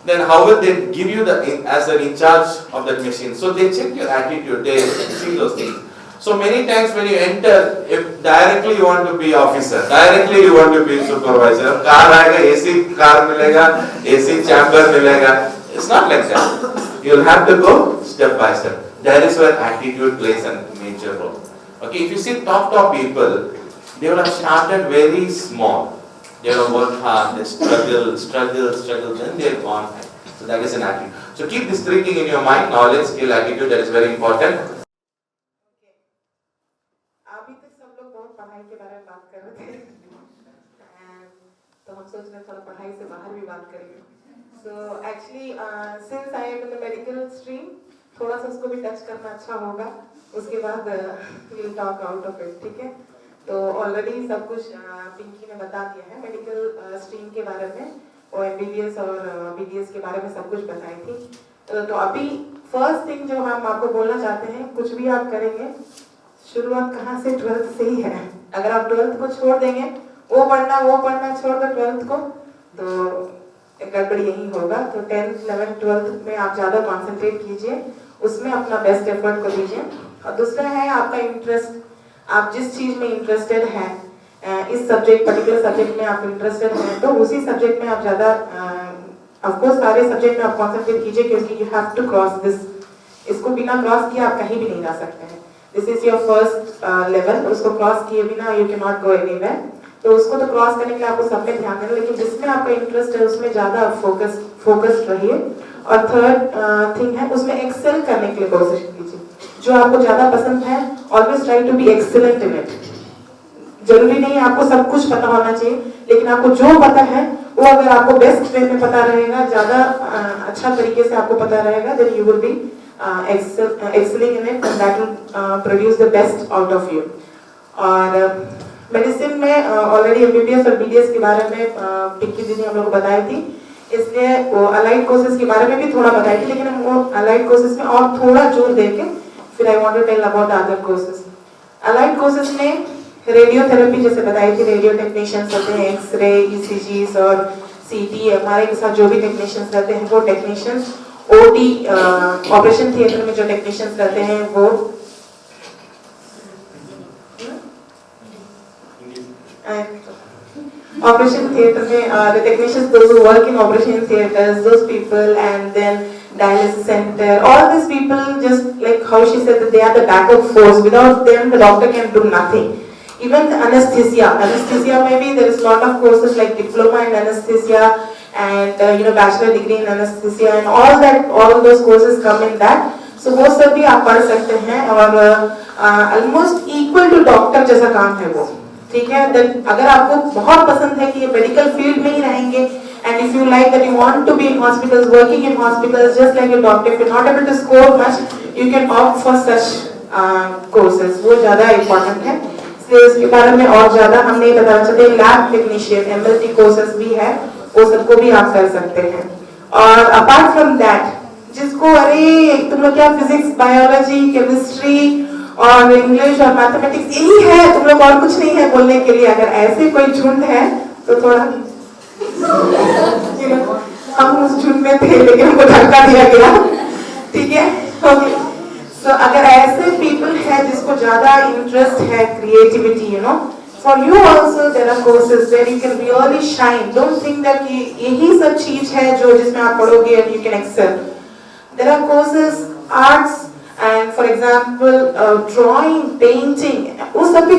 then how will they give you as an in charge of that machine? So they check your attitude, they see those things. So many times when you enter, if directly you want to be officer, directly you want to be supervisor, car aega, AC car milega, AC chamber milega. It's not like that. You'll have to go step by step. That is where attitude plays a major role. Okay, if you see top people, they would have started very small. They would have worked hard, they struggle, then they have gone high. So that is an attitude. So keep this 3 things in your mind, knowledge, skill, attitude, that is very important. अभी तक सब लोग बहुत पढ़ाई के बारे में बात कर रहे थे, तो हम सोच रहे थोड़ा पढ़ाई से बाहर भी बात करेंगे. So actually, since I am in the medical stream, थोड़ा सा उसको भी टच करना अच्छा होगा. उसके बाद we'll talk out of it, ठीक है? तो ऑलरेडी सब कुछ पिंकी ने बता दिया है मेडिकल स्ट्रीम के बारे में, और MBBS और BDS के बारे में सब कुछ बताई थी. तो अभी फर्स्ट थिंग जो हम आपको बोलना चाहते हैं, कुछ भी आप करेंगे, शुरुआत कहाँ से? 12th से ही है. अगर आप 12th को छोड़ देंगे, वो पढ़ना छोड़ दो 12th को, तो गड़बड़ यही होगा. तो 10th, 11th, 12th में आप ज़्यादा कॉन्सेंट्रेट कीजिए, उसमें अपना बेस्ट एफर्ट को दीजिए. और दूसरा है आपका इंटरेस्ट. आप जिस चीज़ में इंटरेस्टेड हैं, इस पर्टिकुलर सब्जेक्ट में आप इंटरेस्टेड हैं, तो उसी सब्जेक्ट में आप ज़्यादा, ऑफ कोर्स सारे सब्जेक्ट में आप कॉन्सेंट्रेट कीजिए, क्योंकि you have to cross this. इसको बिना क्रॉस किए आप कहीं भी नहीं जा सकते हैं. This is your first level. उसको क्रॉस किए बिना you can not go anywhere. तो उसको तो क्रॉस करने के लिए आपको सब में ध्यान देना, लेकिन जिसमें आपका इंटरेस्ट है उसमें ज़्यादा फोकस्ड रहिए. और थर्ड थिंग है, उसमें एक्सेल करने के लिए कोशिश कीजिए. जो आपको ज़्यादा पसंद है, always try to be excellent in it. जरूरी नहीं है आपको सब कुछ पता होना चाहिए, लेकिन आपको जो पता है वो अगर आपको बेस्ट वे में पता रहेगा, ज़्यादा अच्छा तरीके से आपको पता रहेगा, then you will be excelling in it, and that will produce the best out of you. और मेडिसिन में ऑलरेडी MBBS और BDS के बारे में पिंकी दीदी हम लोग को बताई थी, इसलिए वो अलाइड कोर्सेज के बारे में भी थोड़ा बताई थी, लेकिन हम वो अलाइड कोर्सेज में और थोड़ा जोर देके फिर I want to tell about other courses. Allied courses में रेडियोथेरेपी जैसे बताई थी, रेडियो टेक्नीशियंस होते हैं, एक्सरे, ECGs और CT MRI के साथ जो भी टेक्नीशियंस रहते हैं वो टेक्नीशियंस, OT ऑपरेशन थिएटर में जो टेक्नीशियंस रहते हैं वो operation theatre में the technicians, those who work in operation theatres, those people, and then dialysis center, all these people, just like how she said that they are the backup force. Without them the doctor can do nothing. Even the anesthesia maybe there is a lot of courses like diploma in anesthesia and bachelor degree in anesthesia and all that, all those courses come in that. So वो सब भी आप पढ़ सकते हैं और almost equal to doctor जैसा काम है वो, ठीक है। देन अगर आपको बहुत पसंद है कि ये मेडिकल फील्ड में ही रहेंगे and if you like that you want to be in hospitals, working in hospitals just like a doctor, if you not able to score much you can opt for such courses, वो ज़्यादा important है। इसलिए इसके बारे में और ज़्यादा हम नहीं बताना चाहते। लैब टेक्नीशियन MLT कोर्सेज भी है, वो सबको भी आप कर सकते हैं। और अपार्ट फ्रॉम दैट जिसको अरे तुम लोग क्या फिजिक्स, बायोलॉजी, केमिस्ट्री और इंग्लिश और मैथमेटिक्स यही है, तुम लोग और कुछ नहीं है बोलने के लिए, अगर ऐसे कोई झुंड है तो थोड़ा हम उस झुंड में थे लेकिन हमको धक्का दिया गया, ठीक है। ओके, सो अगर ऐसे पीपल है जिसको ज्यादा इंटरेस्ट है creativity, for you also there are courses where you can really shine. Don't think that यही सब चीज है जो जिसमें आप पढ़ोगे and you can excel. There are courses, arts, and for example drawing, painting, उसका भी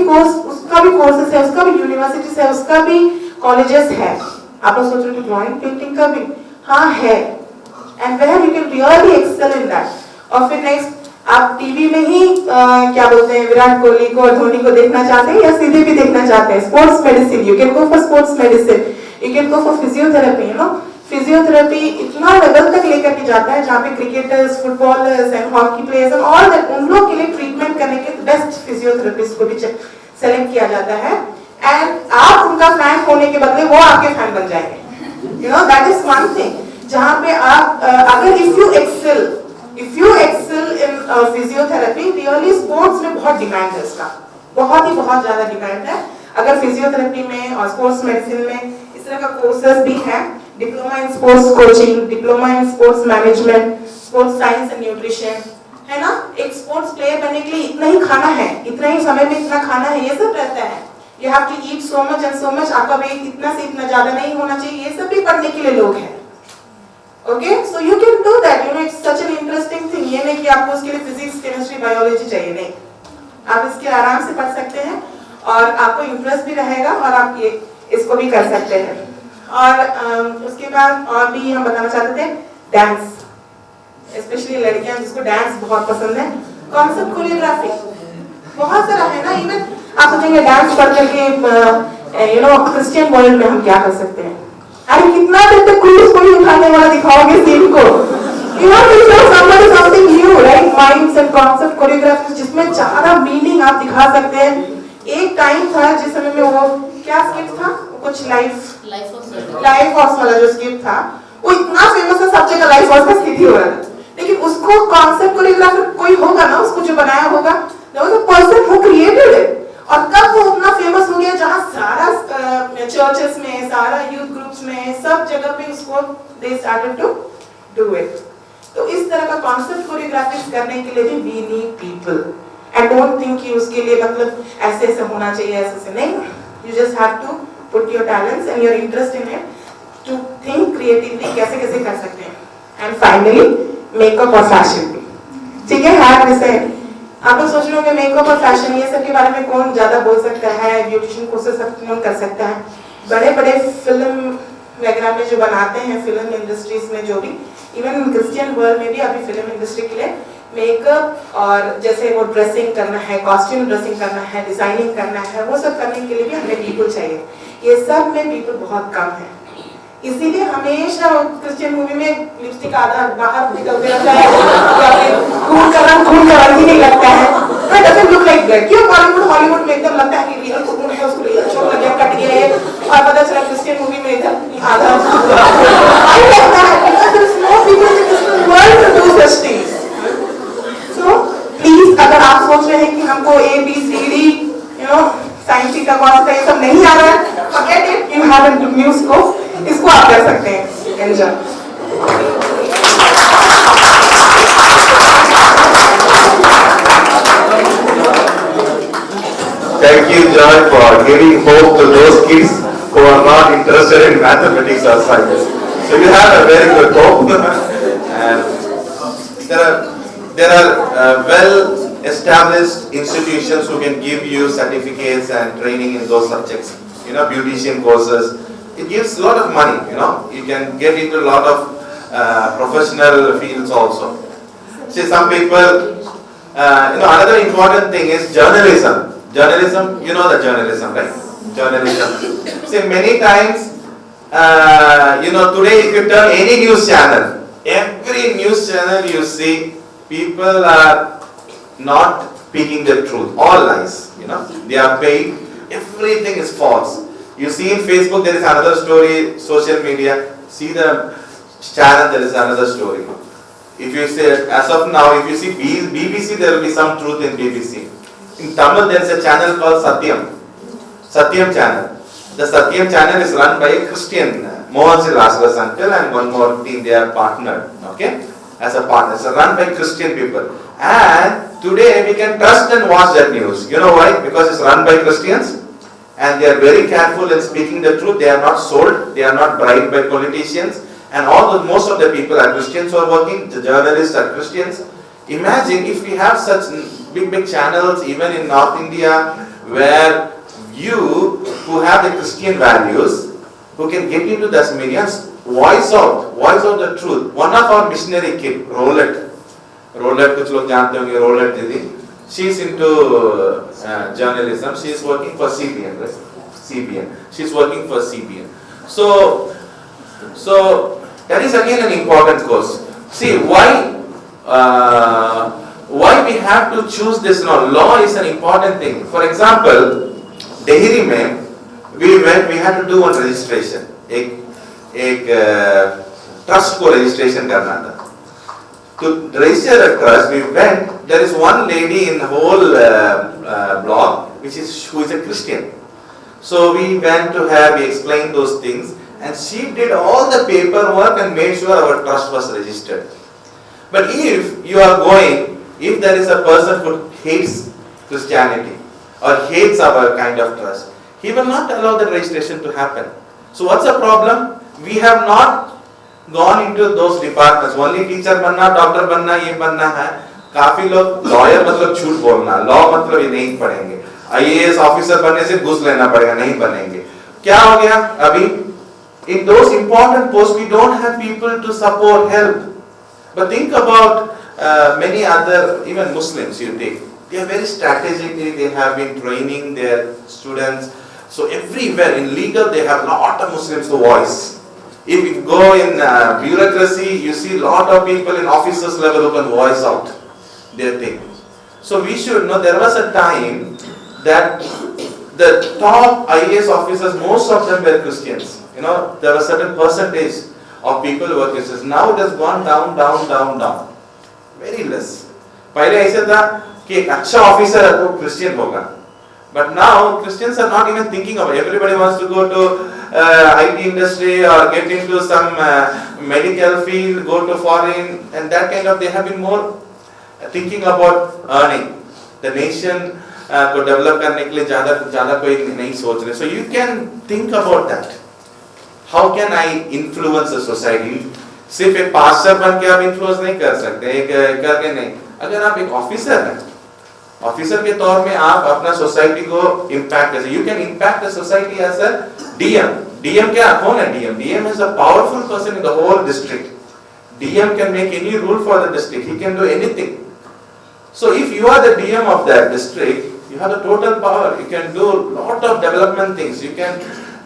कोर्सेस है, उसका भी यूनिवर्सिटीज है, उसका भी कॉलेजेस है। आप लोग सोच रहे हो ड्राइंग पेंटिंग का भी हाँ है, and where you can really excel in that. और फिर नेक्स्ट आप टीवी में ही क्या बोलते हैं विराट कोहली को और धोनी को देखना चाहते हैं या सीधे भी देखना चाहते हैं, sports medicine, you can go for sports medicine, you can go for physiotherapy. Physiotherapy इतना लेवल तक लेकर के जाता है जहाँ पे cricketers, footballers and hockey players and all that, उन लोग के लिए ट्रीटमेंट करने के बेस्ट फिजियोथेरेपिस्ट को भी सेलेक्ट किया जाता है एंड आप उनका फैन होने के बदले वो आपके फैन बन जाएंगे। दैट इज वन थिंग जहाँ पे आप अगर if you excel in physiotherapy, really sports में बहुत डिमांड है इसका, बहुत ज्यादा डिमांड है। अगर फिजियोथेरेपी में और स्पोर्ट्स मेडिसिन में इस तरह का कोर्सेज भी है, diploma in sports coaching, diploma in sports management, sports science and nutrition, है ना। एक स्पोर्ट्स प्लेयर बनने के लिए इतना ही खाना है, इतना ही समय में इतना खाना है, ये सब रहता है। You have to eat so much and so much, आपका वेट इतना से इतना ज्यादा नहीं होना चाहिए, ये सब भी पढ़ने के लिए लोग हैं। Okay, so you can do that, it's such an interesting thing. ये नहीं कि आपको उसके लिए फिजिक्स, केमिस्ट्री, बायोलॉजी चाहिए, नहीं, आप इसके आराम से पढ़ सकते हैं और आपको इंटरेस्ट भी रहेगा और आप ये इसको भी कर सकते हैं। और उसके बाद और भी हम बताना चाहते थे डांस, स्पेशली लड़कियां जिसको डांस बहुत पसंद है, कॉन्सेप्ट कोरियोग्राफी बहुत सारा है ना। इवन आप सोचेंगे डांस पढ़ करके क्रिश्चियन वर्ल्ड में हम क्या कर सकते हैं, अरे कितना देर तक क्रूज को ही उठाने वाला दिखाओगे सीन को, something new, right, minds and concept choreography जिसमें ज्यादा मीनिंग आप दिखा सकते हैं। एक टाइम था जिस समय में वो क्या स्किट था, कुछ लाइफ हॉर्स वाला जो स्किट था वो इतना फेमस है, सब जगह लाइफ हॉर्स का स्किट ही हो रहा था, लेकिन उसको कॉन्सेप्ट कोरियोग्राफर कोई होगा ना, उसको जो बनाया होगा, there was a person who created it। और कब वो उतना फेमस हो गया जहाँ सारा चर्चेस में, सारा यूथ ग्रुप्स में, सब जगह पे उसको they started to do it। तो इस तरह का कॉन्सेप्ट कोरियोग्राफी करने के लिए भी we need people and don't think कि उसके लिए मतलब ऐसे ऐसे होना चाहिए, ऐसे से नहीं, you just have to put your talents and your interest in it to think creatively कैसे कैसे कर सकते हैं। And finally मेकअप और फैशन भी, ठीक है, हार्ड विषय। आप लोग सोच रहे होंगे मेकअप और फैशन ये सब के बारे में कौन ज्यादा बोल सकता है, ब्यूटिशियन कोर्सेज सब कौन कर सकता है। बड़े बड़े फिल्म वगैरह में जो बनाते हैं, फिल्म इंडस्ट्रीज में जो भी, इवन क्रिश्चियन वर्ल्ड में भी अभी फिल्म इंडस्ट्री के लिए मेकअप और जैसे वो ड्रेसिंग करना है, कॉस्ट्यूम ड्रेसिंग करना है, डिजाइनिंग करना है, वो सब करने के लिए भी हमें पीपल चाहिए। ये सब में पीपल बहुत कम है, इसीलिए हमेशा क्रिश्चियन मूवी में लिपस्टिक आधा बाहर निकलते रहता है या फिर खून का रंग ही नहीं लगता है, तो it doesn't look like that। क्यों हॉलीवुड में एकदम लगता है कि रियल खून है, उसको रियल चोट लग गया, कट गया है, और पता चला क्रिश्चियन मूवी में इधर आधा I like that because there is no people in the Christian world to do such things। So please, अगर आप सोच रहे हैं कि हमको ABCD साइंस थीटा कॉस ये सब नहीं आ रहा है, forget it, you have a new scope, इसको आप कर सकते हैं। Enjoy. Thank you, Joy, for giving hope to those kids who are not interested in mathematics or science. So you have a very good hope. And there are well-established institutions who can give you certificates and training in those subjects. Beautician courses. It gives a lot of money. You can get into a lot of professional fields also. See, some people. Another important thing is journalism. Journalism, you know the journalism, right? Journalism. See, many times, today if you turn any news channel, every news channel you see, people are not speaking the truth. All lies, They are paid. Everything is false. You see in Facebook, there is another story, social media. See the channel, there is another story. If you say, as of now, if you see BBC, there will be some truth in BBC. In Tamil, there is a channel called Satyam channel. The Satyam channel is run by a Christian, Mohan Laslas uncle and one more team, they are partnered, okay? As a partner, it's run by Christian people. And today we can trust and watch that news. You know why? Because it's run by Christians and they are very careful in speaking the truth. They are not sold, they are not bribed by politicians. And most of the people are Christians who are working, the journalists are Christians. Imagine if we have such big channels even in North India where you who have the Christian values, who can get into the media, voice out the truth. One of our missionary kid, Rolet, kuch log jante honge, Rolet Didi, she is into journalism. She is working for CBN, right? CBN. She is working for CBN. So that is again an important course. See, why we have to choose this now? Law is an important thing. For example, Delhi mein, we had to do one registration. एक trust को registration करना था. To register a trust, we went. There is one lady in the whole block who is a Christian. So we went to her. We explained those things. And she did all the paperwork and made sure our trust was registered. But if you are going, if there is a person who hates Christianity or hates our kind of trust, he will not allow the registration to happen. So what's the problem? We have not gone into those departments. Only teacher बनना, doctor बनना, ये बनना है. काफी लोग lawyer मतलब झूठ बोलना, law मतलब ये नहीं पढ़ेंगे. IAS officer बनने से घूस लेना पड़ेगा, नहीं बनेंगे. क्या हो गया अभी? In those important posts, we don't have people to support, help. But think about many other, even Muslims you take. They are very strategically, they have been training their students. So everywhere in legal, they have a lot of Muslims to voice. If you go in bureaucracy, you see a lot of people in officers level who can voice out their thing. So we should know there was a time that the top IAS officers, most of them were Christians. There was a certain percentage of people who were Christians. Now it has gone down. Very less. पहले ऐसे था कि एक अच्छा officer है तो Christian होगा. But now Christians are not even thinking of it. Everybody wants to go to IT industry or get into some medical field, go to foreign, and that kind of, they have been more thinking about earning. The nation को develop करने के लिए ज़्यादा कोई नहीं सोच रहे. So you can think about that. How can I influence the society? सिर्फ एक pastor बन के आप influence नहीं कर सकते, एक करके नहीं. अगर आप एक officer हैं, ऑफिसर के तौर में आप अपना सोसाइटी को इम्पैक्ट कर सकते. You can impact the society as a DM क्या कौन है DM is a powerful person in the whole district. DM can make any rule for the district. He can do anything. So if you are the DM of that district, you have the total power. You can do lot of development things. You can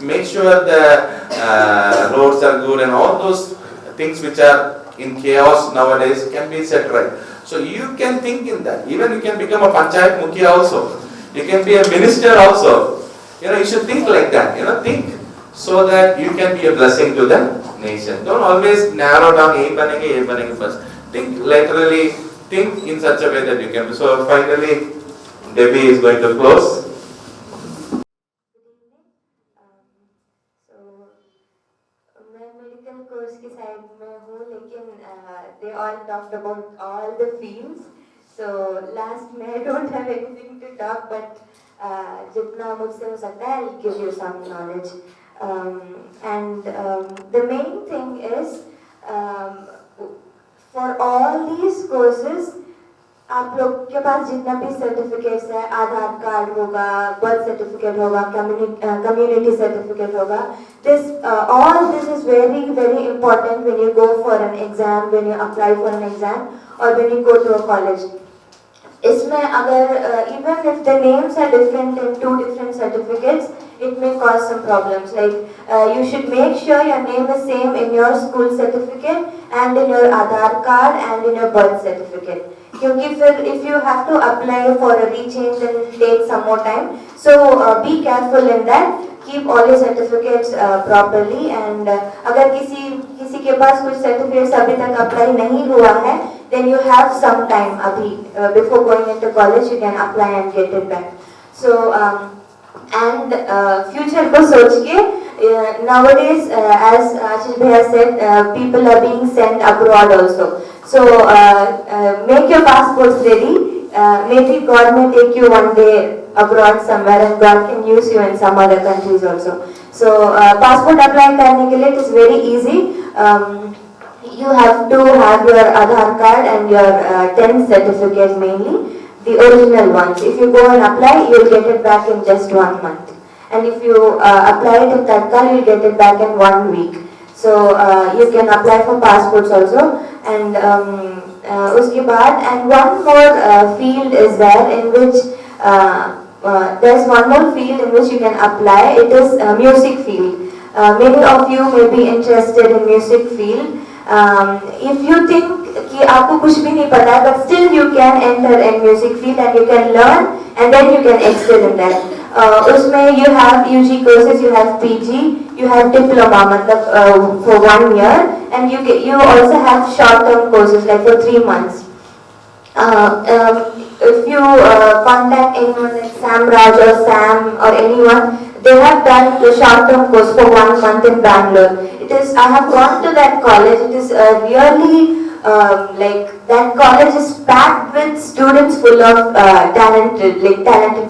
make sure the roads are good and all those things which are in chaos nowadays can be set right. So you can think in that. Even you can become a panchayat mukhiya also. You can be a minister also. You should think like that. Think so that you can be a blessing to the nation. Don't always narrow down banenge first. Think laterally. Think in such a way that you can. So finally, Debbie is going to close. Medical course की side में हूँ लेकिन they all talked about all the fields. So last में I don't have anything to talk, but जितना मुझसे हो सकता है I'll give you some knowledge. And the main thing is for all these courses आप लोग के पास जितना भी सर्टिफिकेट्स है, आधार कार्ड होगा, बर्थ सर्टिफिकेट होगा, कम्युनिटी सर्टिफिकेट होगा, all this is very very important when you go for an exam, when you apply for an exam or when you go to a college. इसमें अगर even if the names are different in two different certificates, it may cause some problems. Like you should make sure your name is same in your school certificate and in your Aadhaar card and in your birth certificate. क्योंकि फिर if you have to apply for a rechange, then it takes some more time. So be careful in that. Keep all your certificates properly. And अगर किसी के पास कुछ certificates अभी तक apply नहीं हुआ है, then you have some time अभी before going into college you can apply and get it back. So and future को सोच के nowadays as Ashish bhaiya said, people are being sent abroad also. So make your passports ready. Maybe God may take you one day abroad somewhere and God can use you in some other countries also. So passport apply करने के लिए it is very easy. You have to have your Aadhaar card and your 10th certificate mainly, the original ones. If you go and apply, you will get it back in just 1 month. And if you apply it in Tatkal, you will get it back in 1 week. So you can apply for passports also. And उसके बाद, and one more field is there in which there's one more field in which you can apply. It is music field. Many of you may be interested in music field. If you think कि आपको कुछ भी नहीं पता है, but still you can enter in music field and you can learn and then you can excel in that. उसमें you have UG courses, you have PG, you have diploma मतलब for 1 year, and you also have short-term courses like for 3 months. If you contact anyone like Sam Raj or Sam or anyone, they have done the short-term course for 1 month in Bangalore. I have gone to that college. It is really like that college is packed with students full of talented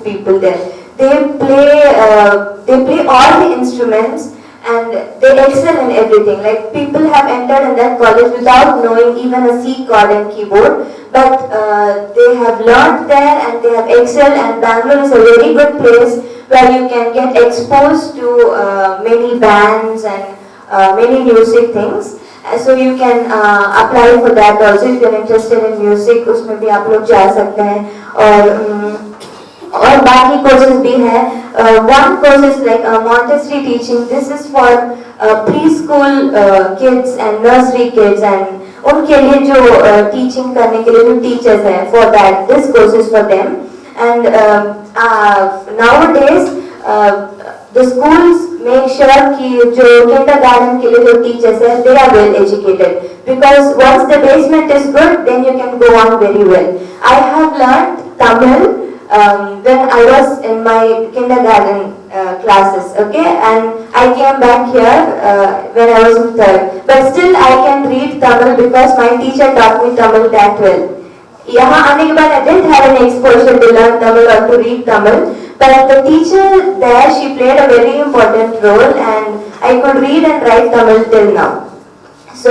people there. They play all the instruments and they excel in everything. Like people have entered in that college without knowing even a C chord and keyboard, but they have learned there and they have excelled. And Bangalore is a very good place where you can get exposed to many bands and many music things. So you can apply for that also if you are interested in music. उसमें भी आप लोग जा सकते हैं. और बाकी courses भी हैं. One course is like Montessori teaching. This is for preschool kids and nursery kids, and उनके लिए जो teaching करने के लिए जो teachers हैं, for that this course is for them. And nowadays the schools make sure कि जो kindergarten के लिए जो teachers हैं, they are well educated, because once the basement is good, then you can go on very well. I have learned Tamil when I was in my kindergarten classes, okay, and I came back here when I was in 3rd, but still I can read Tamil because my teacher taught me Tamil that well. यहाँ आने के बाद I didn't have any exposure to learn Tamil or to read Tamil, but the teacher there, she played a very important role and I could read and write Tamil till now. So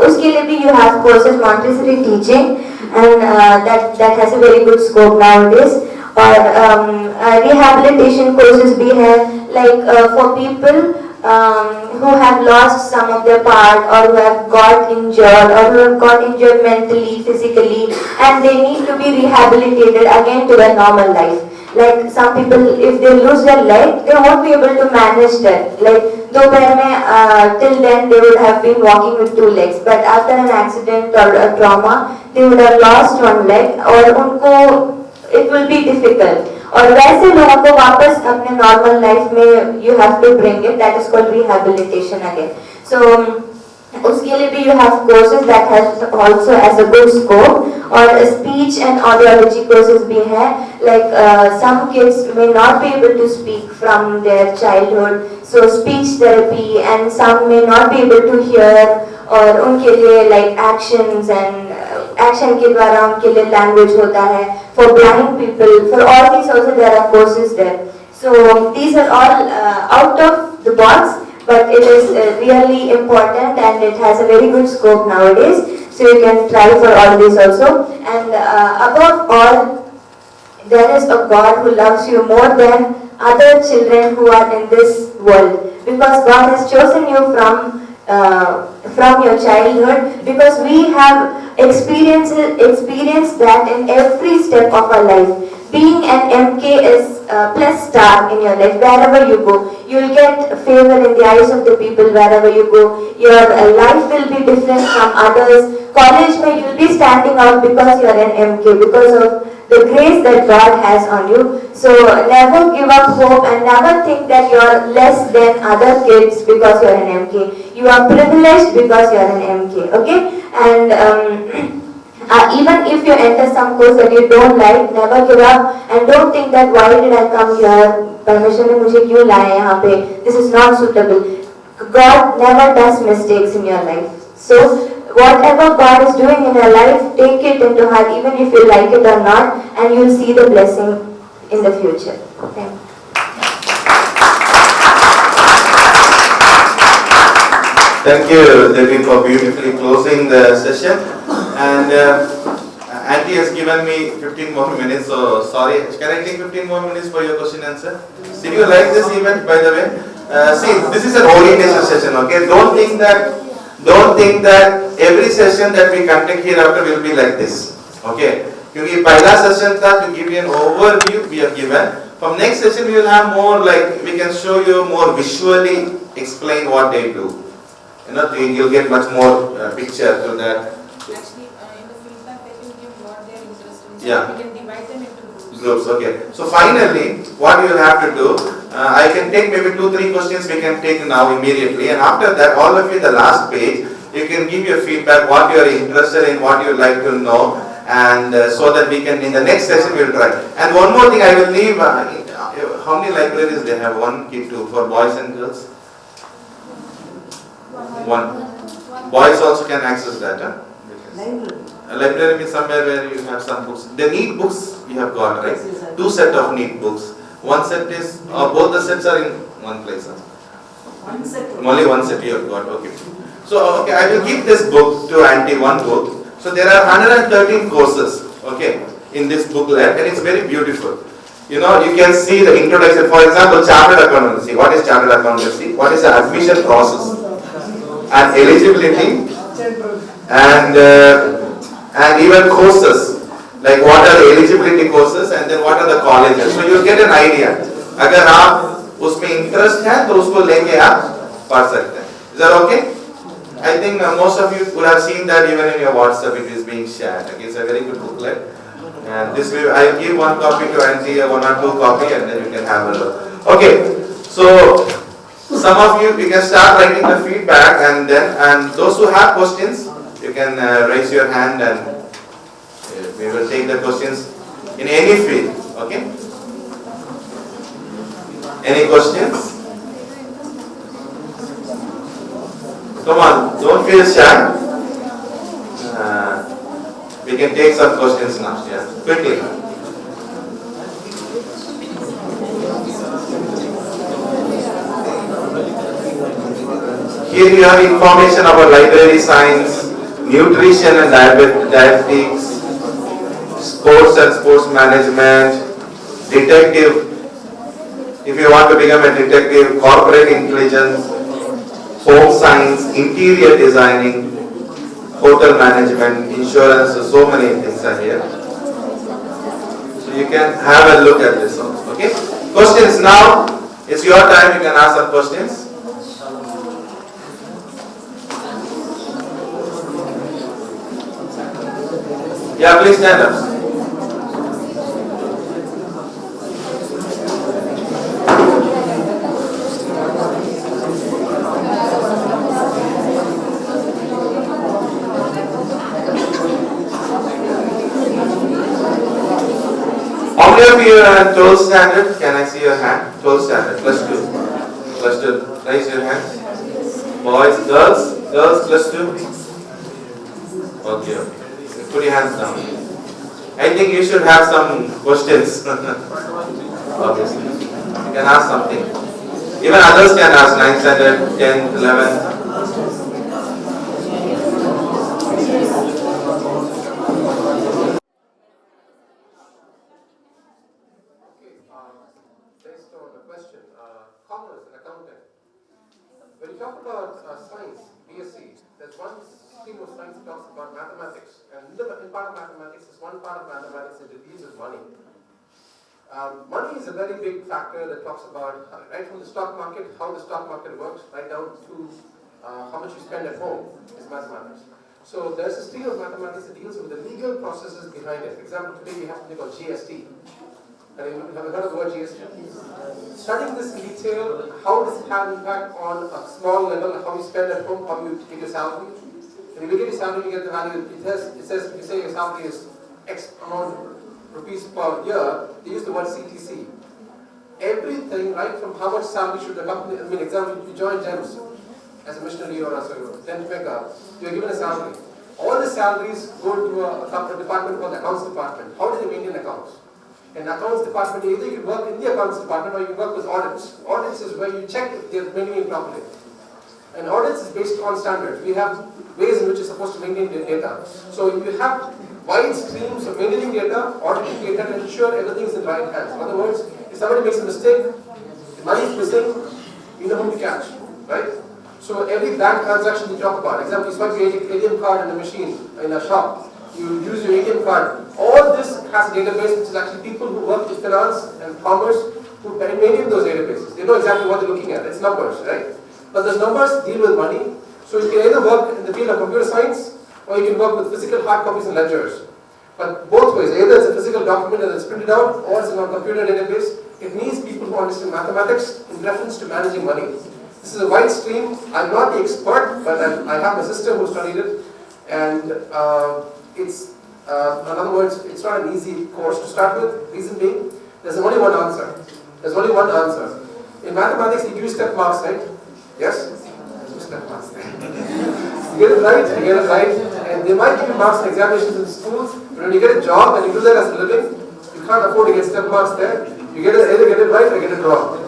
उसके लिए भी you have courses Montessori teaching, and that has a very good scope nowadays. और rehabilitation courses भी है, like for people who have lost some of their part or who have got injured or who have got injured mentally, physically, and they need to be rehabilitated again to their normal life. Like some people, if they lose their leg, they won't be able to manage that. Like दोपहर में till then they would have been walking with 2 legs, but after an accident or a trauma, they would have lost 1 leg और उनको it will be difficult. और वैसे लोगों को वापस अपने normal life में you have to bring it. That is called rehabilitation again. So उसके लिए भी you have courses that has also as a good scope और speech and audiology courses भी हैं. Like some kids may not be able to speak from their childhood, so speech therapy, and some may not be able to hear और उनके लिए like actions and action के द्वारा उनके लिए language होता है. For blind people, for all these also there are courses there. So these are all out of the box, but it is really important and it has a very good scope nowadays. So you can try for all these also. And above all, there is a God who loves you more than other children who are in this world. Because God has chosen you from your childhood, because we have experienced that in every step of our life. Being an MK is plus star in your life. Wherever you go, you will get favor in the eyes of the people. Wherever you go, your life will be different from others. College mein you will be standing out because you are an MK, because of the grace that God has on you. So never give up hope and never think that you are less than other kids because you are an MK. You are privileged because you are an MK. Okay? And even if you enter some course that you don't like, never give up and don't think that why did I come here? Permission ने मुझे क्यों लाया यहाँ पे? This is not suitable. God never does mistakes in your life. So whatever God is doing in your life, take it into heart, even if you like it or not, and you'll see the blessing in the future. Thank you. Thank you, Debbie, for beautifully closing the session. And Auntie has given me 15 more minutes, so sorry. Can I take 15 more minutes for your question and answer? Did you like this event, by the way? See, this is an orientation session, okay? Don't think that every session that we conduct hereafter will be like this, okay? क्योंकि पहला session था to give you an overview we have given. From next session we will have more, like we can show you more visually explain what they do. You know, you'll get much more picture to that. Actually, in the feedback they can give what they are interested in. Yeah. We can divide them into groups. Groups, okay. So finally, what you will have to do, I can take maybe 2-3 questions we can take now immediately, and after that, all of you, the last page, you can give your feedback, what you are interested in, what you would like to know, and so that we can, in the next session, we will try. And one more thing I will leave, how many libraries they have? 1 key, 2, for boys and girls? 1. Boys also can access that, huh? Library. A library means somewhere where you have some books. The neat books you have got, right? 2 sets of neat books. 1 set is, both the sets are in one place. Huh? 1 set. Only 1 set you have got, okay. So, okay, I will give this book to Auntie, 1 book. So there are 113 courses, okay, in this booklet, and it's very beautiful. You know, you can see the introduction. For example, chartered accountancy. What is chartered accountancy? What is the admission process? And eligibility, and even courses, like what are the eligibility courses and then what are the colleges. So you get an idea. अगर आप उसमें interest है तो उसको लेके आप पढ़ सकते हैं. Is that okay? I think most of you would have seen that even in your WhatsApp it is being shared. Okay, it's a very good booklet. And this way I will give 1 copy to Auntie, 1 or 2 copy, and then you can have a look. Okay, so some of you can start writing the feedback, and those who have questions, you can raise your hand and we will take the questions in any field. Okay? Any questions? Come on, don't feel shy. We can take some questions now. Yeah, quickly. Here you have information about library science, nutrition and dietetics, sports and sports management, detective, if you want to become a detective, corporate intelligence, home science, interior designing, hotel management, insurance, so many things are here. So you can have a look at this also. Okay? Questions now. It's your time. You can ask some questions. Yeah, please stand up. How many of you are 12th standard? Can I see your hand? 12th standard, plus 2. Plus 2. Raise your hands. Boys, girls, plus 2. Okay. Put your hands down. I think you should have some questions. Obviously. You can ask something. Even others can ask 9th standard, 10th, 11th. Based on the question, commerce and accounting. When you talk about science, BSc, there's one stream of science that talks about mathematics, and in part of mathematics, there's one part of mathematics that deals with money. Money is a very big factor that talks about, right from the stock market, how the stock market works, right down to how much you spend at home is mathematics. So there's a stream of mathematics that deals with the legal processes behind it. For example, today we have something called GST. Have you heard of the word GST? Studying this in detail, how does it have impact on a small level, how you spend at home, how you get your salary. When you get your salary, you get the value. It says, if you say your salary is X amount of rupees per year, they use the word CTC. Everything, right from how much salary should the company, example, you join GEMS as a missionary or as a tent maker, you are given a salary. All the salaries go to a department called the accounts department. How do they maintain accounts? In accounts department, either you can work in the accounts department or you can work with audits. Audits is where you check if they're maintaining properly. And audits is based on standards. We have ways in which you're supposed to maintain the data. So you have wide streams of maintaining data, auditing data to ensure everything is in the right hands. In other words, if somebody makes a mistake, the money is missing, you know whom to catch, right? So every bank transaction we talk about, example, you swipe your ATM card in a machine, in a shop, you use your ATM card. All this has a database which is actually people who work with finance and commerce who maintain those databases. They know exactly what they're looking at. It's numbers, right? But those numbers deal with money. So you can either work in the field of computer science or you can work with physical hard copies and ledgers. But both ways, either it's a physical document that is printed out or it's in a computer database, it needs people who understand mathematics in reference to managing money. This is a wide stream. I'm not the expert, but I have a sister who studied it. And it's, in other words, it's not an easy course to start with. Reason being, there's only one answer. There's only one answer. In mathematics, you give you step marks, right? Yes? Step marks. You get it right, you get it right. And they might give you marks in examinations in schools, but when you get a job and you do that as a living, you can't afford to get step marks there. You get it, either get it right or get it wrong.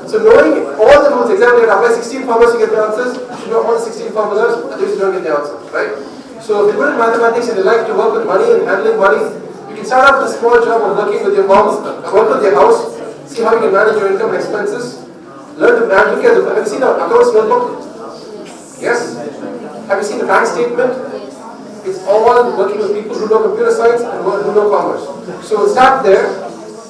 So knowing all the rules, example, you apply 16 formulas, you get the answers. If you know all the 16 formulas, at least you don't get the answers, right? So if you're good at mathematics and you like to work with money and handling money, you can start off with a small job of working with your moms, work with your house, see how you can manage your income and expenses, learn to manage. Have you seen our accounts notebook? Yes? Have you seen the bank statement? It's all working with people who know computer science and who know commerce. So start there.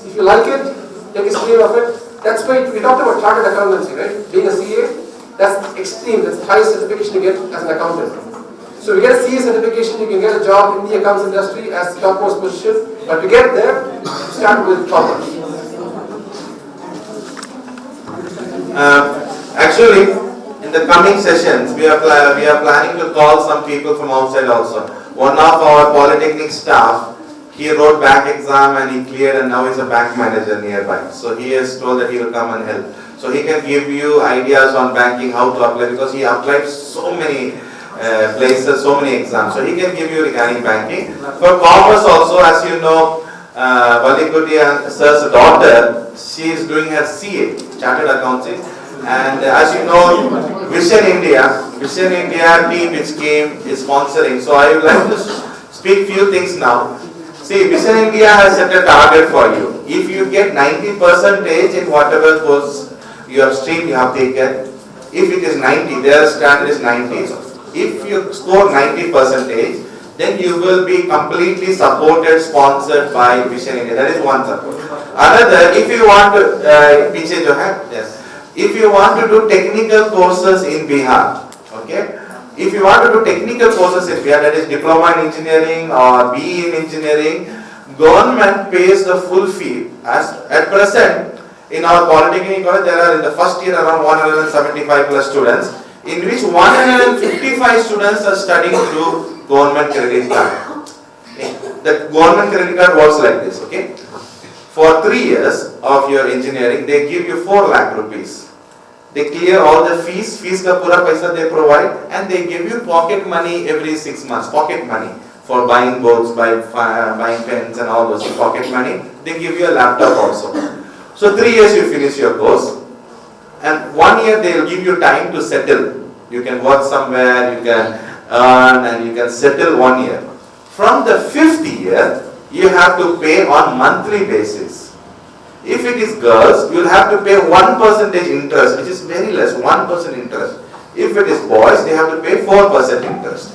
If you like it, take a stream of it. That's why we talked about chartered accountancy, right? Being a CA, that's extreme, that's the highest certification you get as an accountant. So if you get a CA certification, you can get a job in the accounts industry as the topmost position. But to get there, start with commerce. Actually, in the coming sessions, we are planning to call some people from outside also. One of our polytechnic staff, he wrote bank exam and he cleared, and now he's a bank manager nearby. So he has told that he will come and help. So he can give you ideas on banking, how to apply, because he applied so many places, so many exams. So he can give you regarding banking. For commerce also, as you know, Valikuti and sir's daughter, she is doing her CA, Chartered Accounting. And as you know, Vision India team which came is sponsoring. So I would like to speak few things now. See, Vision India has set a target for you. If you get 90% in whatever course you have stream you have taken, if it is 90, their standard is 90. If you score 90%, then you will be completely supported, sponsored by Mission India. That is one support. Another, if you want to, yes, if you want to do technical courses in Bihar, okay, if you want to do technical courses in Bihar, that is diploma in engineering or BE in engineering, government pays the full fee. As at present, in our polytechnic college, there are in the first year around 175 plus students, in which 155 students are studying through government credit card. Okay. The government credit card works like this, okay? For 3 years of your engineering, they give you 4 lakh rupees. They clear all the fees ka pura paisa they provide, and they give you pocket money every 6 months, pocket money for buying books, buying pens and all those pocket money. They give you a laptop also. So 3 years you finish your course, and 1 year they will give you time to settle. You can work somewhere, you can earn, and you can settle 1 year. From the 5th year, you have to pay on monthly basis. If it is girls, you will have to pay 1% interest, which is very less, 1% interest. If it is boys, they have to pay 4% interest.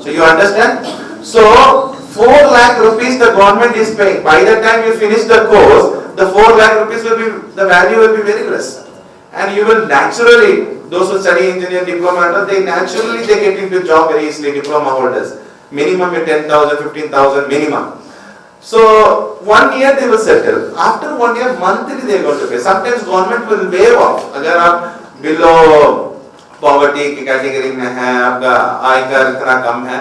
So you understand? So 4 lakh rupees the government is paying. By the time you finish the course, the 4 lakh rupees will be, the value will be very less. And you will naturally, those who study engineering diploma, they naturally get into job very easily, diploma holders. Minimum 10,000, 15,000 minimum. So 1 year they will settle. After 1 year, monthly they are going to pay. Sometimes government will waive off. अगर आप below poverty category में हैं, आपका आय कर इतना कम है,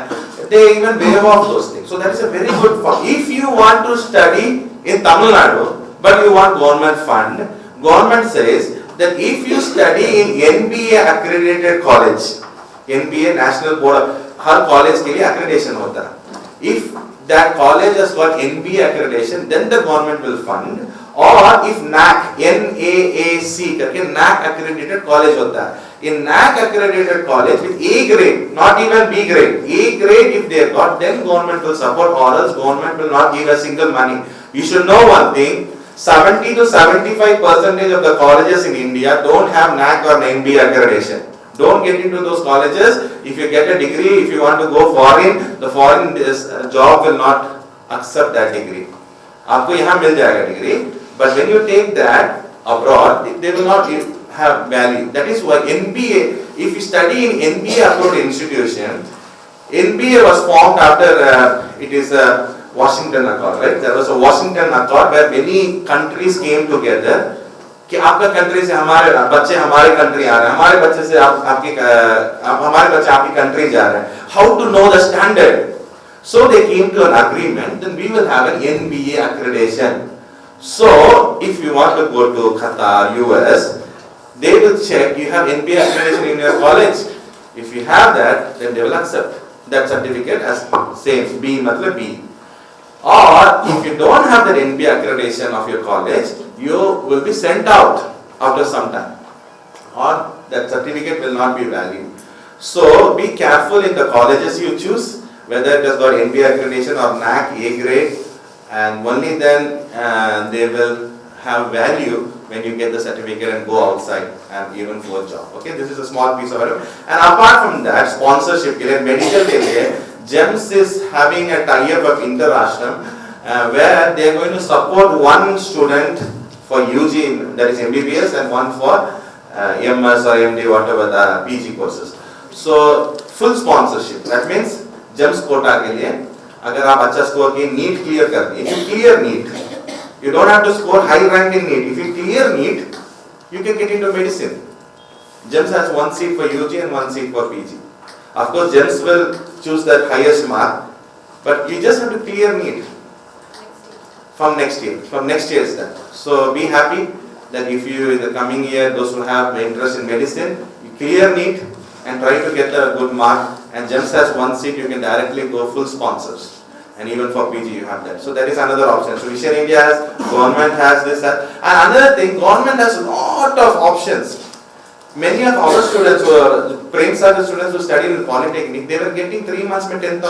they even waive off those things. So that is a very good fund. If you want to study in Tamil Nadu, but you want government fund, government says that if you study in NBA accredited college, NBA National Board, her college के लिए accreditation होता है. If that college has got NBA accreditation, then the government will fund. Or if NAC, NAAC करके NAC accredited college होता है. In NAC accredited college with A grade, not even B grade, A grade if they got, then government will support, or else government will not give a single money. You should know one thing, 70 to 75% of the colleges in India don't have NAC or NBA accreditation. Don't get into those colleges. If you get a degree, if you want to go foreign, the foreign job will not accept that degree. आपको यहाँ मिल जाएगा degree, but when you take that abroad, they will not have value. That is why NBA, if you study in NBA approved institution, NBA was formed after it is a Washington Accord, right? There was a Washington Accord where many countries came together. कि आपका country से हमारे बच्चे हमारे country आ रहे हैं, हमारे बच्चे से हमारे बच्चे आपकी कंट्री जा रहे हैं. How to know the standard? So they came to an agreement. Then we will have an NBA accreditation. So if you want to go to Qatar, US, they will check you have NBA accreditation in your college. If you have that, then they will accept that certificate as same B matlab B. Or if you don't have that NBA accreditation of your college, you will be sent out after some time, or that certificate will not be valid. So be careful in the colleges you choose, whether it has got NBA accreditation or NAC A grade, and only then they will have value when you get the certificate and go outside and even for a job. Okay, this is a small piece of it. And apart from that, sponsorship, medical area, GEMS is having a tie-up of Inter-Ashram where they are going to support one student for UG, that is MBBS, and one for MS or MD, whatever the PG courses. So full sponsorship. That means GEMS quota के लिए अगर आप अच्छा score की NEET clear कर दिए, if you clear NEET, you don't have to score high rank in NEET. If you clear NEET, you can get into medicine. GEMS has one seat for UG and one seat for PG. Of course, GEMS will choose that highest mark, but you just have to clear NEET from next year. From next year is that. So be happy that if you in the coming year, those who have interest in medicine, you clear NEET and try to get a good mark. And GEMS has one seat, you can directly go full sponsors. And even for PG you have that. So that is another option. So Mission India has, government has this. And another thing, government has a lot of options. Many of our students who are trained the students who study in Polytechnic, they were getting 3 months में 10,000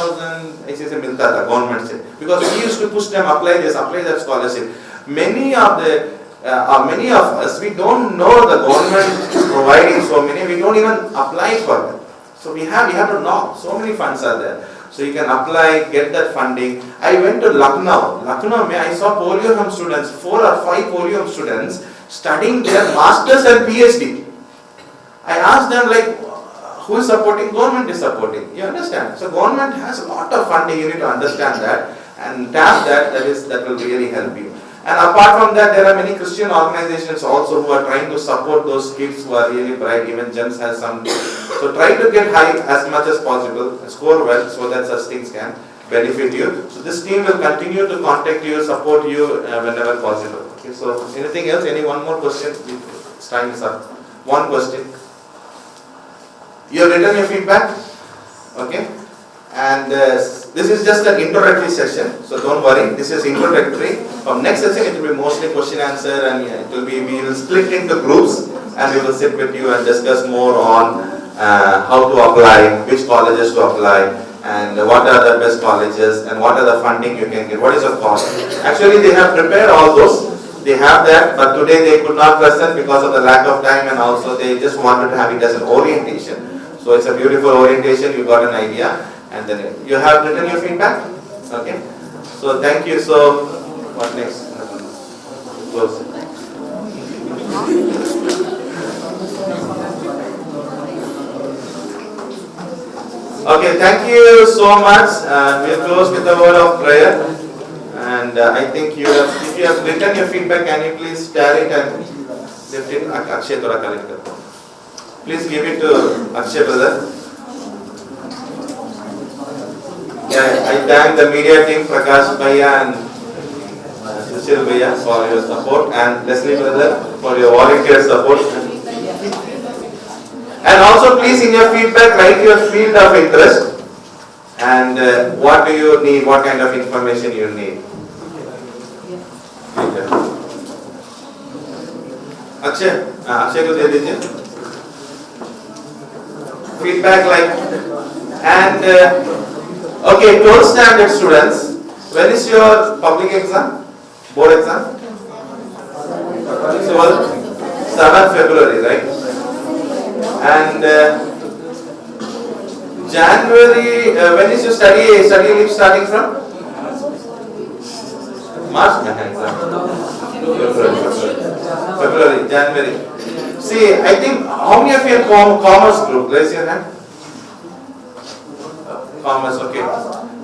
ऐसे से मिलता था government से, because we used to push them apply this, apply that scholarship. Many of us, we don't know the government is providing so many, we don't even apply for them. So we have to know, so many funds are there. So you can apply, get that funding. I went to Lucknow. Lucknow, I saw polio home students, 4 or 5 polio home students studying their masters and PhD. I asked them like, who is supporting? Government is supporting. You understand? So government has a lot of funding. You need to understand that and tap that. That will really help you. And apart from that, there are many Christian organizations also who are trying to support those kids who are really bright. Even GEMS has some. So try to get high as much as possible, score well, so that such things can benefit you. So this team will continue to contact you, support you whenever possible. Okay. So anything else? One more question? Time is up. One question. You have written your feedback. Okay. And this is just an introductory session, so don't worry, this is introductory. From next session it will be mostly question answer, and we will split into groups and we will sit with you and discuss more on how to apply, which colleges to apply, and what are the best colleges and what are the funding you can get, what is the cost. Actually they have prepared all those, they have that, but today they could not present because of the lack of time, and also they just wanted to have it as an orientation. So it's a beautiful orientation, you got an idea. And then you have written your feedback? Okay. So thank you. So what next? Close. Okay, thank you so much. We'll close with a word of prayer. And I think if you have written your feedback, can you please share it and lift it? Akshay, thoda collect kar. Please give it to Akshay, brother. Yeah, I thank the media team, Prakash Bhaiya and Sushil Bhaiya for your support, and Leslie brother for your volunteer support. And also please in your feedback write your field of interest and what do you need, what kind of information you need. Akshay को दे दीजिए. Feedback like, and okay, 12th standard students, when is your public exam? Board exam? So 7th February, right? And January, when is your study leave starting from? March exam. February, January. See, I think, how many of you are commerce group? Raise your hand. Commerce, okay.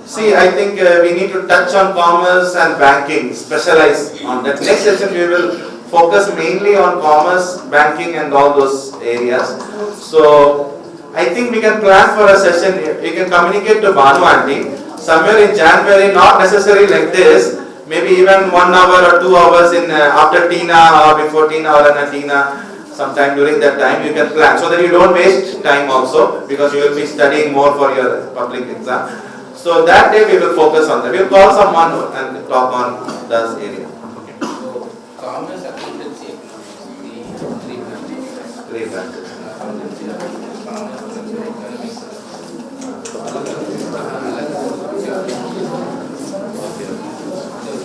See, I think we need to touch on commerce and banking, specialize on that. Next session we will focus mainly on commerce, banking and all those areas. So, I think we can plan for a session, you can communicate to Banu Aunty, somewhere in January, not necessarily like this, maybe even 1 hour or 2 hours in after Tina or before Tina or in Tina. Sometime during that time you can plan, so that you don't waste time also, because you will be studying more for your public exam. So that day we will focus on that. We will call someone and talk on this area. Okay. So, commerce accountancy, three branches.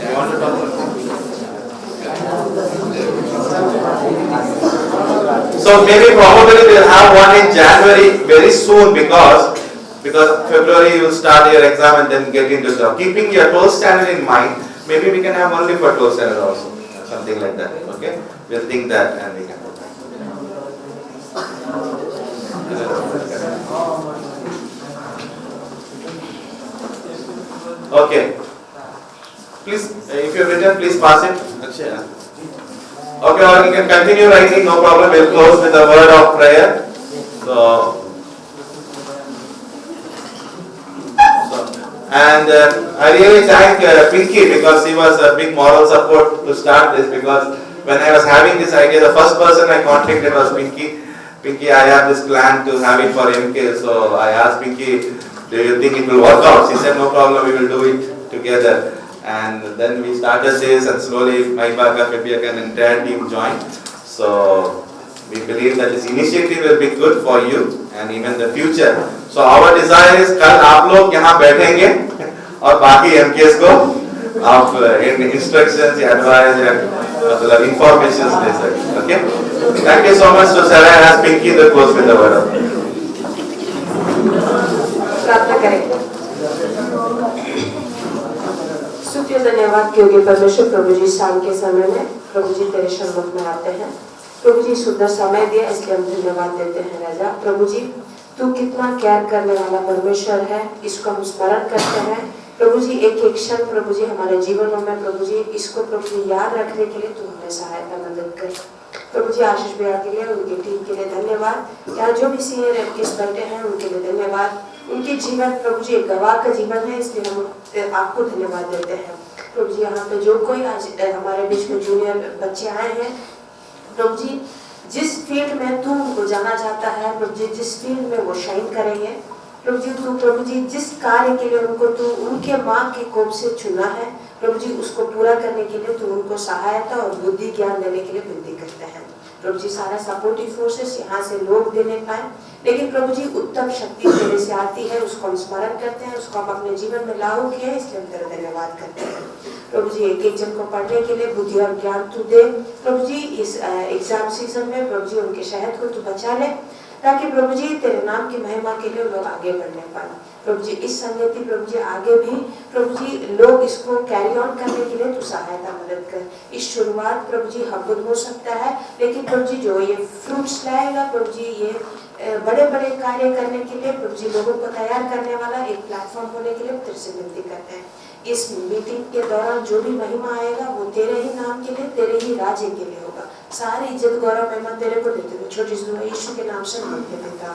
You want to talk about? So maybe probably we will have one in January very soon, because February you will start your exam and then get into the job. Keeping your 12th standard in mind, maybe we can have only for 12th standard also, something like that. Okay, we'll think that and we can. Okay. Please, if you have written, please pass it. Okay, or you can continue writing, no problem. We'll close with a word of prayer. And I really thank Pinky, because he was a big moral support to start this, because when I was having this idea, the first person I contacted was Pinky. Pinky, I have this plan to have it for MK, so I asked Pinky, do you think it will work out? She said, no problem, we will do it together. And then we started this, and slowly Maibaka, Febbiak and entire team joined. So we believe that this initiative will be good for you and even the future. So our desire is कल आप लोग यहाँ बैठेंगे और बाकी MKs को आप instructions, advice, मतलब informations दे सकते. Okay? Thank you so much. So Sarah has Pinky the close with the word. प्रार्थना करें. धन्यवाद क्योंकि परमेश्वर प्रभु जी शाम के समय में प्रभु जी तेरे सम्मुख में आते हैं। प्रभु जी सुंदर समय दिया इसलिए हम धन्यवाद देते हैं राजा। प्रभु जी तू कितना केयर करने वाला परमेश्वर है, इसको हम स्मरण करते हैं। प्रभु जी एक एक क्षण प्रभु जी हमारे जीवनों में प्रभु जी इसको प्रभु जी याद रखने के लिए तू हमें सहायता मदद कर। प्रभु जी आशीष भैया के लिए, उनकी टीम के लिए धन्यवाद। यहाँ जो भी सीनियर एमकेस बैठे हैं उनके लिए धन्यवाद। उनके जीवन प्रभु जी एक गवाह का जीवन है, इसलिए हम आपको धन्यवाद देते हैं। प्रभु जी यहाँ पे जो कोई आज हमारे बीच में जूनियर बच्चे आए हैं, प्रभु जी जिस फील्ड में तू उनको जाना चाहता है, प्रभु जी जिस फील्ड में वो शाइन करेंगे, प्रभु जी तू प्रभु जी जिस कार्य के लिए उनको तू उनके माँ के कोप से चुना है, प्रभु जी उसको पूरा करने के लिए तू उनको सहायता और बुद्धि ज्ञान देने के लिए विनती करते हैं। प्रभु जी सारा सपोर्टिव फोर्सेस यहाँ से लोग देने पाए, लेकिन प्रभु जी उत्तम शक्ति तेरे से आती है, उसको हम स्मरण करते हैं, उसको हम अपने जीवन में लागू किए हैं, इसलिए हम तेरा धन्यवाद करते हैं। प्रभु जी एक एक जन को पढ़ने के लिए बुद्धि और ज्ञान तू दे। प्रभु जी इस एग्जाम सीजन में प्रभु जी उनके शहद को तू बचा ले, ताकि प्रभु जी तेरे नाम की महिमा के लिए लोग आगे बढ़ने पाए। प्रभु जी इस संगति प्रभु जी आगे भी प्रभु जी लोग इसको कैरी ऑन करने के लिए तू सहायता मदद कर। इस शुरुआत प्रभु जी हब्बुल हो सकता है, लेकिन प्रभु जी जो ये फ्रूट्स लाएगा प्रभु जी ये बड़े बड़े कार्य करने के लिए प्रभु जी लोगों को तैयार करने वाला एक प्लेटफॉर्म होने के लिए तेरे से विनती करते हैं। इस मीटिंग के दौरान जो भी महिमा आएगा वो तेरे ही नाम के लिए, तेरे ही राज्य के लिए होगा। सारी इज्जत गौरव महिमा तेरे को देते हुए छोटी सी यीशु के नाम से मांगते पिता।